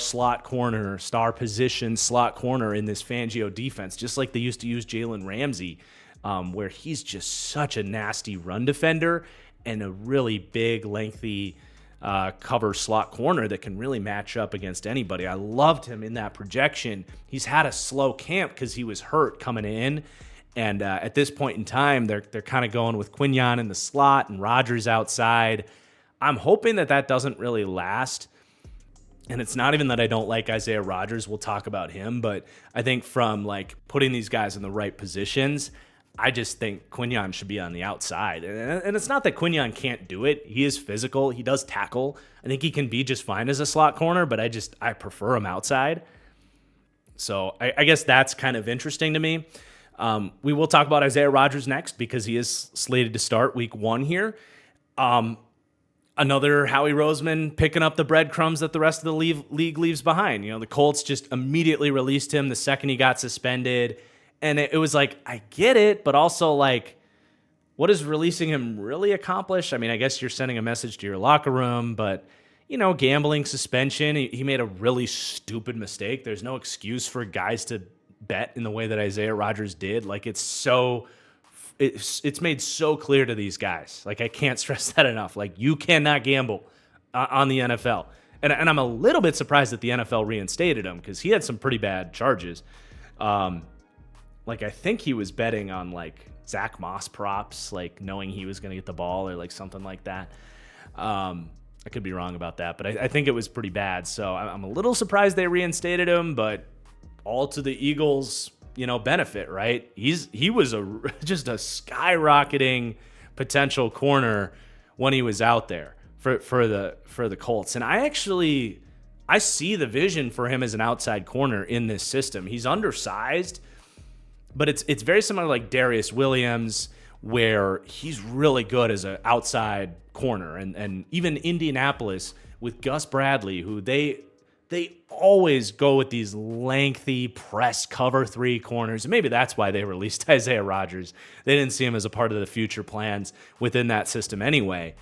position slot corner in this Fangio defense, just like they used to use Jalen Ramsey, where he's just such a nasty run defender and a really big, lengthy cover slot corner that can really match up against anybody. I loved him in that projection. He's had a slow camp because he was hurt coming in. And at this point in time, they're kind of going with Quinyon in the slot and Rodgers outside. I'm hoping that doesn't really last. And it's not even that I don't like Isaiah Rodgers. We'll talk about him. But I think from like putting these guys in the right positions, I just think Quinyon should be on the outside. And it's not that Quinyon can't do it. He is physical. He does tackle. I think he can be just fine as a slot corner, but I prefer him outside. So I guess that's kind of interesting to me. We will talk about Isaiah Rodgers next because he is slated to start week 1 here. Another Howie Roseman picking up the breadcrumbs that the rest of the league leaves behind. You know, the Colts just immediately released him the second he got suspended. And it was like, I get it, but also like, what does releasing him really accomplish? I mean, I guess you're sending a message to your locker room, but, you know, gambling, suspension, he made a really stupid mistake. There's no excuse for guys to bet in the way that Isaiah Rodgers did. Like, it's made so clear to these guys. Like, I can't stress that enough. Like, you cannot gamble on the NFL. And I'm a little bit surprised that the NFL reinstated him because he had some pretty bad charges. Like, I think he was betting on, like, Zach Moss props, like, knowing he was going to get the ball or, like, something like that. I could be wrong about that, but I think it was pretty bad. So I'm a little surprised they reinstated him, but all to the Eagles', you know, benefit, right? He was just a skyrocketing potential corner when he was out there for the Colts. And I see the vision for him as an outside corner in this system. He's undersized, but it's very similar to like Darius Williams, where he's really good as an outside corner. And even Indianapolis with Gus Bradley, who they they always go with these lengthy press cover 3 corners. And maybe that's why they released Isaiah Rodgers. They didn't see him as a part of the future plans within that system anyway.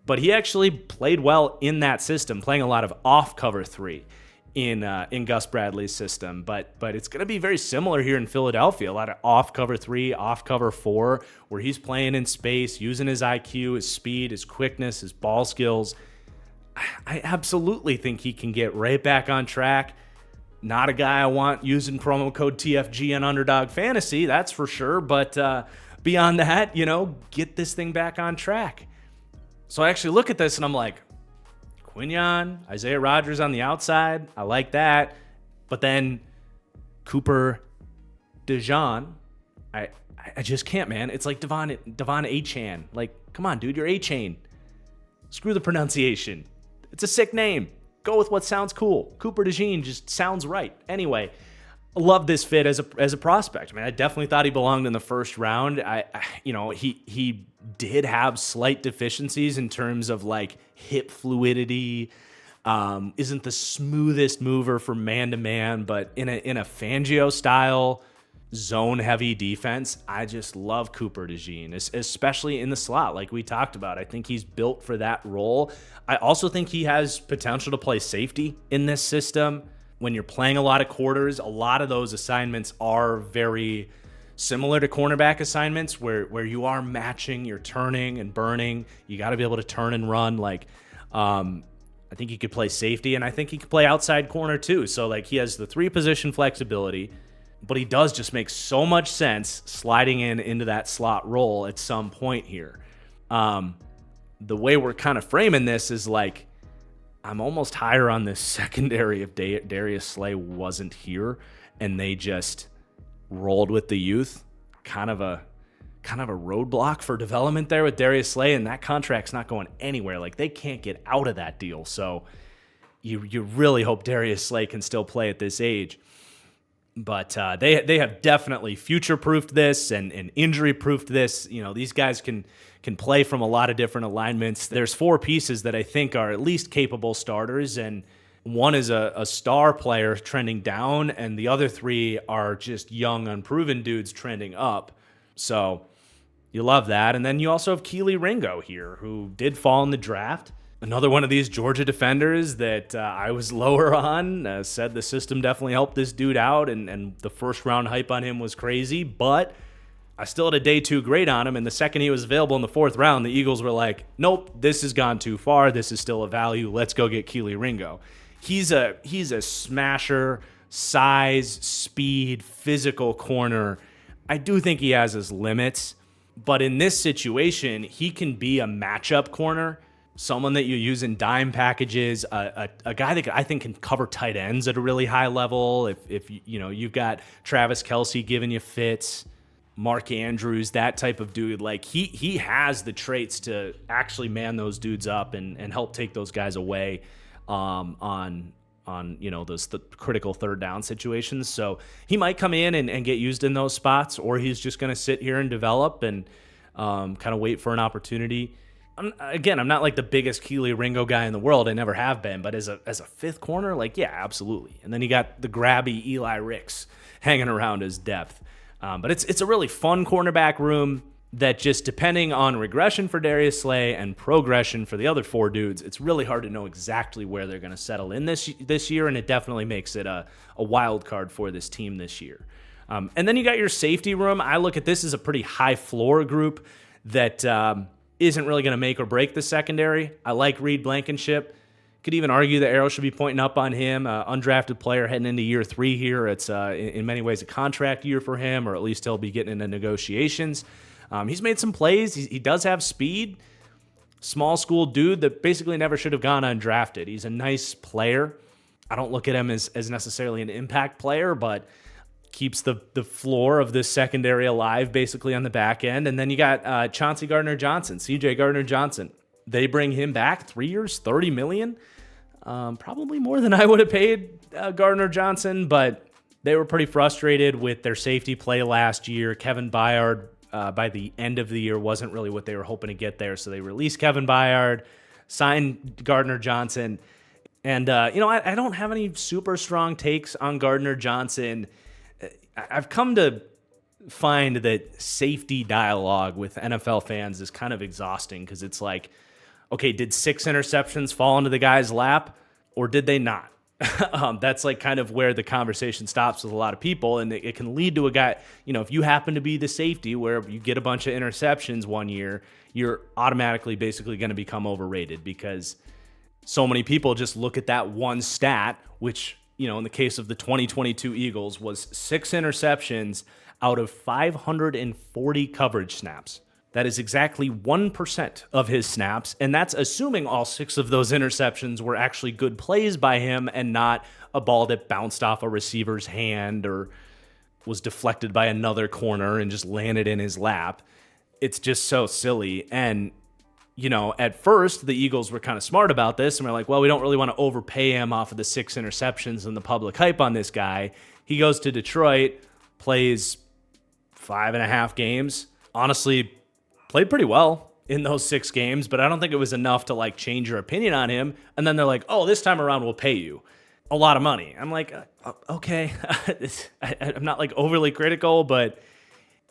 But he actually played well in that system, playing a lot of off cover 3 in Gus Bradley's system. But it's going to be very similar here in Philadelphia. A lot of off cover 3, off cover 4, where he's playing in space, using his IQ, his speed, his quickness, his ball skills. I absolutely think he can get right back on track. Not a guy I want using promo code TFG on Underdog Fantasy, that's for sure. But beyond that, get this thing back on track. So I actually look at this and I'm like, Quinion, Isaiah Rodgers on the outside, I like that. But then Cooper DeJean, I just can't, man. It's like Devon Achane. Like, come on, dude, you're Achane. Screw the pronunciation. It's a sick name. Go with what sounds cool. Cooper DeJean just sounds right. Anyway, I love this fit as a prospect. I mean, I definitely thought he belonged in the first round. He did have slight deficiencies in terms of like hip fluidity. Isn't the smoothest mover from man to man, but in a Fangio style zone heavy defense, I just love Cooper DeJean, especially in the slot like we talked about. I think he's built for that role. I also think he has potential to play safety in this system. When you're playing a lot of quarters, a lot of those assignments are very similar to cornerback assignments where you are matching, you're turning and burning. You got to be able to turn and run. I think he could play safety, and I think he could play outside corner too. So like he has the 3-position flexibility, but he does just make so much sense sliding into that slot role at some point here. The way we're kind of framing this is like, I'm almost higher on this secondary if Darius Slay wasn't here and they just rolled with the youth. Kind of a roadblock for development there with Darius Slay, and that contract's not going anywhere. Like, they can't get out of that deal. So you really hope Darius Slay can still play at this age. But they have definitely future-proofed this and injury-proofed this. These guys can play from a lot of different alignments. There's 4 pieces that I think are at least capable starters, and one is a star player trending down, and the other 3 are just young, unproven dudes trending up. So you love that. And then you also have Keely Ringo here, who did fall in the draft. Another one of these Georgia defenders that I was lower on, said the system definitely helped this dude out, and the first-round hype on him was crazy, but I still had a day 2 grade on him, and the second he was available in the 4th round, the Eagles were like, nope, this has gone too far, this is still a value, let's go get Keely Ringo. He's a smasher, size, speed, physical corner. I do think he has his limits, but in this situation, he can be a matchup corner, someone that you use in dime packages, a guy that I think can cover tight ends at a really high level. If you've got Travis Kelce giving you fits, Mark Andrews, that type of dude, like he has the traits to actually man those dudes up and help take those guys away on those critical third down situations. So he might come in and get used in those spots, or he's just going to sit here and develop and kind of wait for an opportunity. I'm not like the biggest Keely Ringo guy in the world. I never have been, but as a 5th corner, like, yeah, absolutely. And then you got the grabby Eli Ricks hanging around his depth. But it's a really fun cornerback room that, just depending on regression for Darius Slay and progression for the other 4 dudes, it's really hard to know exactly where they're going to settle in this year, and it definitely makes it a wild card for this team this year. And then you got your safety room. I look at this as a pretty high floor group that isn't really going to make or break the secondary. I like Reed Blankenship. Could even argue the arrow should be pointing up on him. Undrafted player heading into year 3 here. It's in many ways a contract year for him, or at least he'll be getting into negotiations. He's made some plays. He does have speed. Small school dude that basically never should have gone undrafted. He's a nice player. I don't look at him as necessarily an impact player, but keeps the floor of this secondary alive basically on the back end. And then you got Chauncey Gardner-Johnson, CJ Gardner-Johnson. They bring him back, 3 years, $30 million. Probably more than I would have paid Gardner-Johnson, but they were pretty frustrated with their safety play last year. Kevin Byard, by the end of the year, wasn't really what they were hoping to get there. So they released Kevin Byard, signed Gardner-Johnson. And, I don't have any super strong takes on Gardner Johnson. I've come to find that safety dialogue with NFL fans is kind of exhausting because it's like, okay, did 6 interceptions fall into the guy's lap or did they not? That's like kind of where the conversation stops with a lot of people, and it can lead to a guy, if you happen to be the safety where you get a bunch of interceptions one year, you're automatically basically going to become overrated because so many people just look at that one stat, which, in the case of the 2022 Eagles was 6 interceptions out of 540 coverage snaps. That is exactly 1% of his snaps, and that's assuming all 6 of those interceptions were actually good plays by him and not a ball that bounced off a receiver's hand or was deflected by another corner and just landed in his lap. It's just so silly. And, at first, the Eagles were kind of smart about this, and we're like, well, we don't really want to overpay him off of the 6 interceptions and the public hype on this guy. He goes to Detroit, plays 5.5 games. Honestly, played pretty well in those 6 games, but I don't think it was enough to change your opinion on him. And then they're like, oh, this time around we'll pay you a lot of money. I'm like, okay. I'm not overly critical, but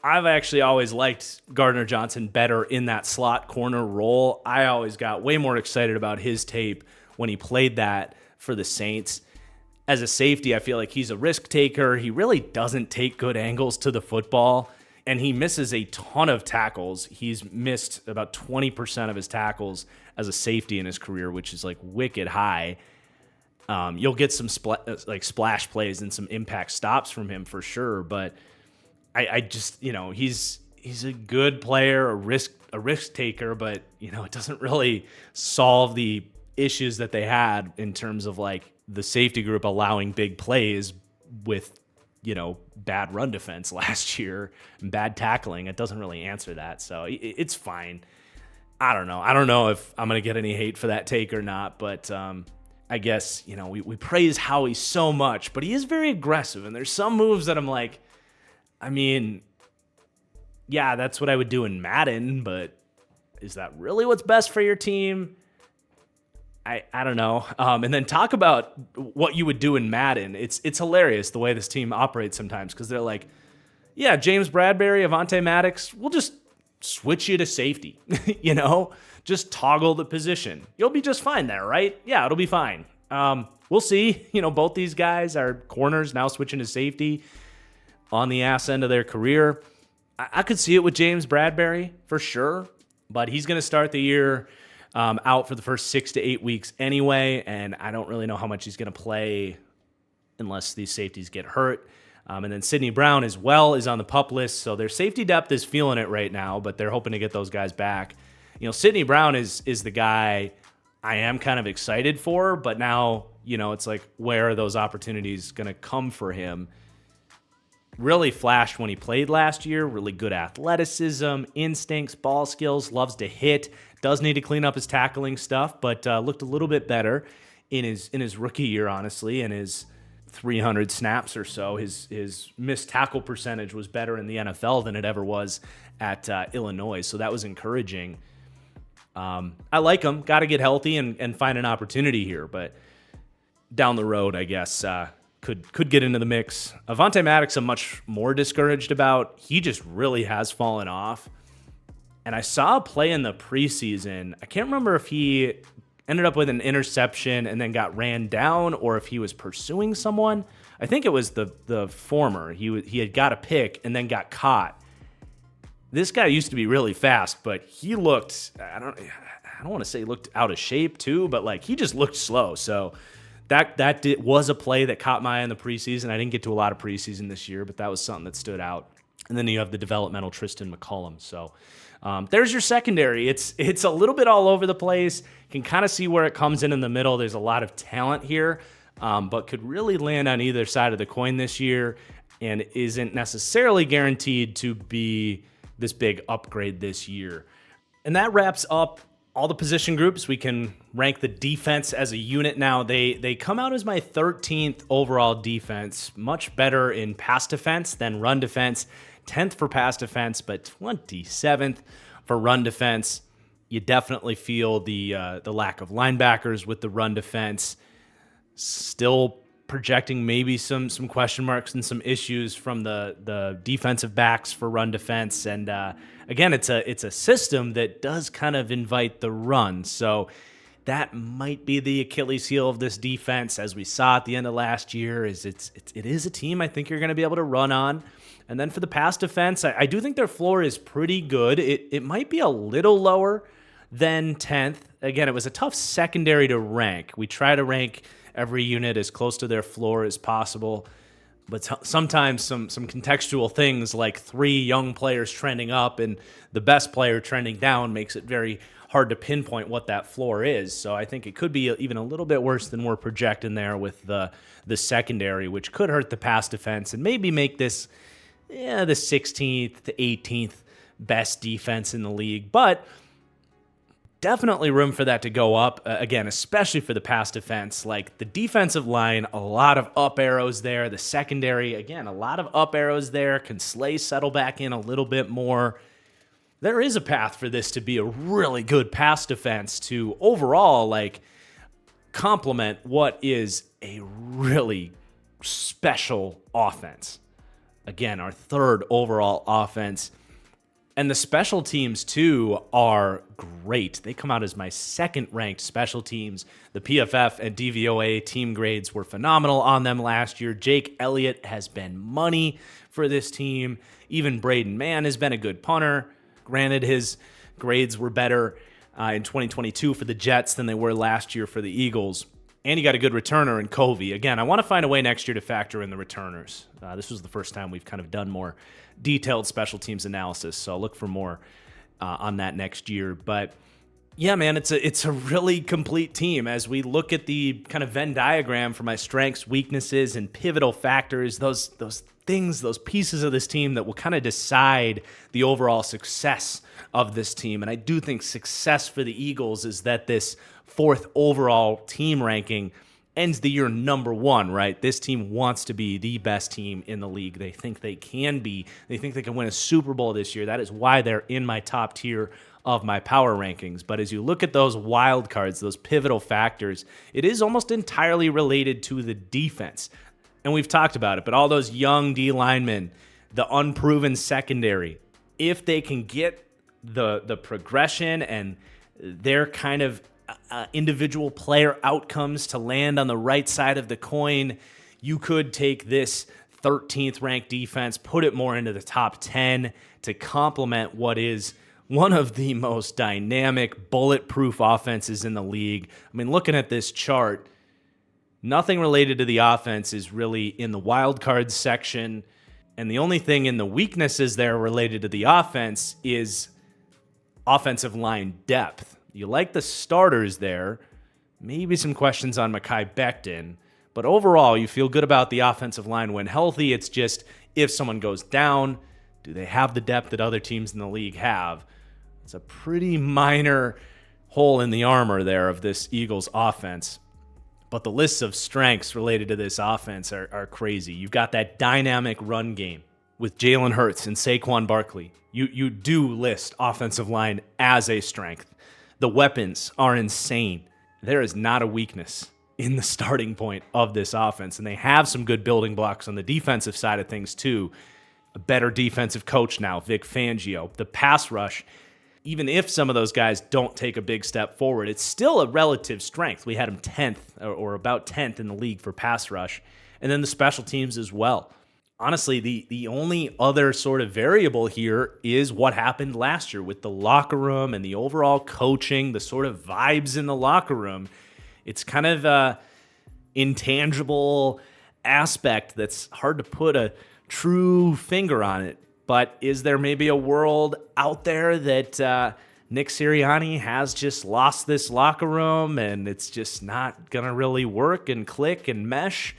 I've actually always liked Gardner Johnson better in that slot corner role. I always got way more excited about his tape when he played that for the Saints. As a safety, I feel like he's a risk taker. He really doesn't take good angles to the football, and he misses a ton of tackles. He's missed about 20% of his tackles as a safety in his career, which is wicked high. You'll get some splash plays and some impact stops from him for sure, but I just, he's a good player, a risk taker, but it doesn't really solve the issues that they had in terms of the safety group allowing big plays with bad run defense last year and bad tackling. It doesn't really answer that, so it's fine. I don't know if I'm gonna get any hate for that take or not, but I guess we praise Howie so much, but he is very aggressive, and there's some moves that I'm like, yeah, that's what I would do in Madden, but is that really what's best for your team? I don't know. And then talk about what you would do in Madden. It's hilarious the way this team operates sometimes because they're like, yeah, James Bradbury, Avonte Maddox, we'll just switch you to safety, just toggle the position. You'll be just fine there, right? Yeah, it'll be fine. We'll see. Both these guys are corners now switching to safety on the ass end of their career. I could see it with James Bradbury for sure, but he's going to start the year out for the first 6 to 8 weeks anyway, and I don't really know how much he's going to play unless these safeties get hurt. And then Sidney Brown as well is on the PUP list, so their safety depth is feeling it right now, but they're hoping to get those guys back. Sidney Brown is the guy I am kind of excited for, but now, it's where are those opportunities going to come for him? Really flashed when he played last year. Really good athleticism, instincts, ball skills, loves to hit. Does need to clean up his tackling stuff, but looked a little bit better in his rookie year, honestly, and his 300 snaps or so. His missed tackle percentage was better in the NFL than it ever was at Illinois, so that was encouraging. I like him. Got to get healthy and find an opportunity here, but down the road, I guess, could get into the mix. Avonte Maddox I'm much more discouraged about. He just really has fallen off. And I saw a play in the preseason. I can't remember if he ended up with an interception and then got ran down or if he was pursuing someone. I think it was the former. He had got a pick and then got caught. This guy used to be really fast, but he looked, I don't want to say he looked out of shape too, but he just looked slow. So that was a play that caught my eye in the preseason. I didn't get to a lot of preseason this year, but that was something that stood out. And then you have the developmental Tristan McCullum. So there's your secondary. It's a little bit all over the place. You can kind of see where it comes in the middle. There's a lot of talent here, but could really land on either side of the coin this year and isn't necessarily guaranteed to be this big upgrade this year. And that wraps up all the position groups. We can rank the defense as a unit now. They come out as my 13th overall defense, much better in pass defense than run defense. 10th for pass defense, but 27th for run defense. You definitely feel the lack of linebackers with the run defense. Still projecting maybe some question marks and some issues from the defensive backs for run defense. And again, it's a system that does kind of invite the run. So that might be the Achilles heel of this defense, as we saw at the end of last year. It is a team I think you're going to be able to run on. And then for the pass defense, I do think their floor is pretty good. It might be a little lower than 10th. Again, it was a tough secondary to rank. We try to rank every unit as close to their floor as possible. But sometimes some contextual things like 3 young players trending up and the best player trending down makes it very hard to pinpoint what that floor is. So I think it could be even a little bit worse than we're projecting there with the secondary, which could hurt the pass defense and maybe make this the 16th to 18th best defense in the league. But definitely room for that to go up, again, especially for the pass defense. Like the defensive line, a lot of up arrows there. The secondary, again, a lot of up arrows there. Can Slay settle back in a little bit more? There is a path for this to be a really good pass defense to overall complement what is a really special offense. Again, our 3rd overall offense. And the special teams, too, are great. They come out as my 2nd-ranked special teams. The PFF and DVOA team grades were phenomenal on them last year. Jake Elliott has been money for this team. Even Braden Mann has been a good punter. Granted, his grades were better in 2022 for the Jets than they were last year for the Eagles. And you got a good returner in Covey. Again, I want to find a way next year to factor in the returners. This was the first time we've kind of done more detailed special teams analysis, so I'll look for more on that next year. But yeah, man, it's a really complete team. As we look at the kind of Venn diagram for my strengths, weaknesses, and pivotal factors, those things, those pieces of this team that will kind of decide the overall success of this team. And I do think success for the Eagles is that this 4th overall team ranking ends the year number 1, right? This team wants to be the best team in the league. They think they can be. They think they can win a Super Bowl this year. That is why they're in my top tier of my power rankings. But as you look at those wild cards, those pivotal factors, it is almost entirely related to the defense. And we've talked about it, but all those young D linemen, the unproven secondary, if they can get the progression and their kind of individual player outcomes to land on the right side of the coin, you could take this 13th ranked defense, put it more into the top 10 to complement what is one of the most dynamic, bulletproof offenses in the league. I mean, looking at this chart, nothing related to the offense is really in the wild cards section. And the only thing in the weaknesses there related to the offense is offensive line depth. You like the starters there. Maybe some questions on Mekhi Becton. But overall, you feel good about the offensive line when healthy. It's just if someone goes down, do they have the depth that other teams in the league have? It's a pretty minor hole in the armor there of this Eagles offense. But the lists of strengths related to this offense are crazy. You've got that dynamic run game with Jalen Hurts and Saquon Barkley. You do list offensive line as a strength. The weapons are insane. There is not a weakness in the starting point of this offense, and they have some good building blocks on the defensive side of things too. A better defensive coach now, Vic Fangio. The pass rush, even if some of those guys don't take a big step forward, it's still a relative strength. We had them 10th or about 10th in the league for pass rush. And then the special teams as well. Honestly, the only other sort of variable here is what happened last year with the locker room and the overall coaching, the sort of vibes in the locker room. It's kind of an intangible aspect that's hard to put a true finger on it. But is there maybe a world out there that Nick Sirianni has just lost this locker room and it's just not going to really work and click and mesh?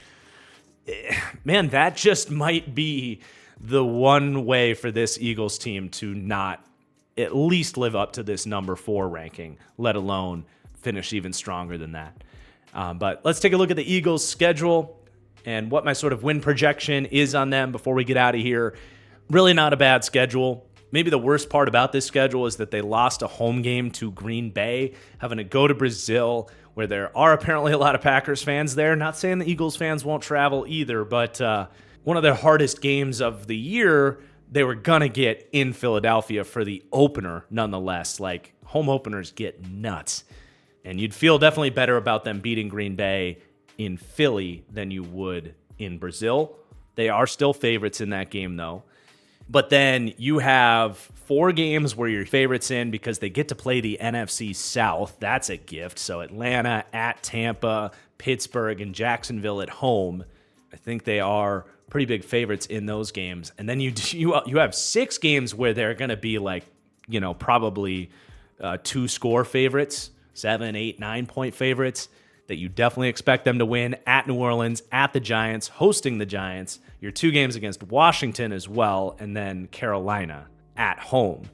Man, that just might be the one way for this Eagles team to not at least live up to this number 4 ranking, let alone finish even stronger than that. But let's take a look at the Eagles' schedule and what my sort of win projection is on them before we get out of here. Really not a bad schedule. Maybe the worst part about this schedule is that they lost a home game to Green Bay, having to go to Brazil where there are apparently a lot of Packers fans there. Not saying the Eagles fans won't travel either, but one of their hardest games of the year they were going to get in Philadelphia for the opener nonetheless. Like, home openers get nuts. And you'd feel definitely better about them beating Green Bay in Philly than you would in Brazil. They are still favorites in that game, though. But then you have 4 games where your favorites in because they get to play the NFC South. That's a gift. So Atlanta at Tampa, Pittsburgh, and Jacksonville at home. I think they are pretty big favorites in those games. And then you have 6 games where they're going to be like, probably 2-score favorites, 7, 8, 9-point favorites that you definitely expect them to win at New Orleans, at the Giants, hosting the Giants, your 2 games against Washington as well, and then Carolina at home.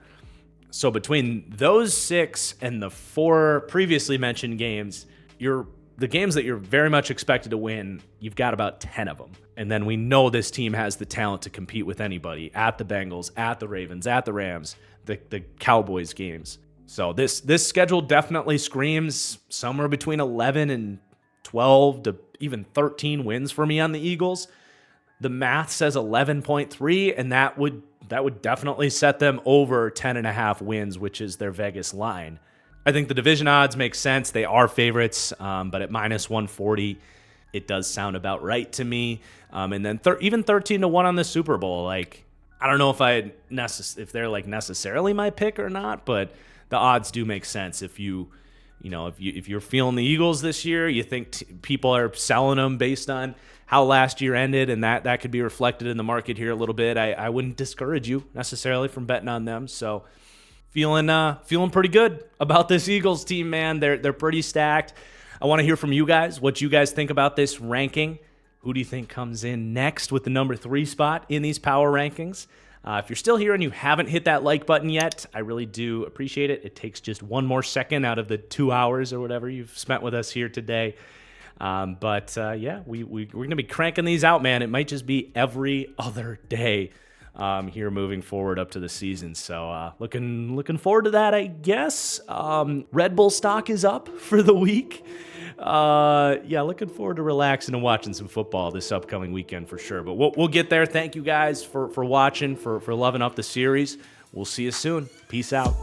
So between those 6 and the 4 previously mentioned games, the games that you're very much expected to win, you've got about 10 of them. And then we know this team has the talent to compete with anybody at the Bengals, at the Ravens, at the Rams, the Cowboys games. So this schedule definitely screams somewhere between 11 and 12 to even 13 wins for me on the Eagles. The math says 11.3, and that would definitely set them over 10.5 wins, which is their Vegas line. I think the division odds make sense. They are favorites, but at minus 140, it does sound about right to me. And then even 13-1 on the Super Bowl. Like, I don't know if they're like necessarily my pick or not, but the odds do make sense. If you're feeling the Eagles this year, you think people are selling them based on how last year ended, and that could be reflected in the market here a little bit. I wouldn't discourage you necessarily from betting on them. So feeling pretty good about this Eagles team, man. They're pretty stacked. I want to hear from you guys, what you guys think about this ranking. Who do you think comes in next with the number 3 spot in these power rankings? If you're still here and you haven't hit that like button yet, I really do appreciate it. It takes just one more second out of the 2 hours or whatever you've spent with us here today. We're going to be cranking these out, man. It might just be every other day here moving forward up to the season. So looking forward to that, I guess. Red Bull stock is up for the week. Looking forward to relaxing and watching some football this upcoming weekend for sure. But we'll get there. Thank you guys for watching, for loving up the series. We'll see you soon. Peace out.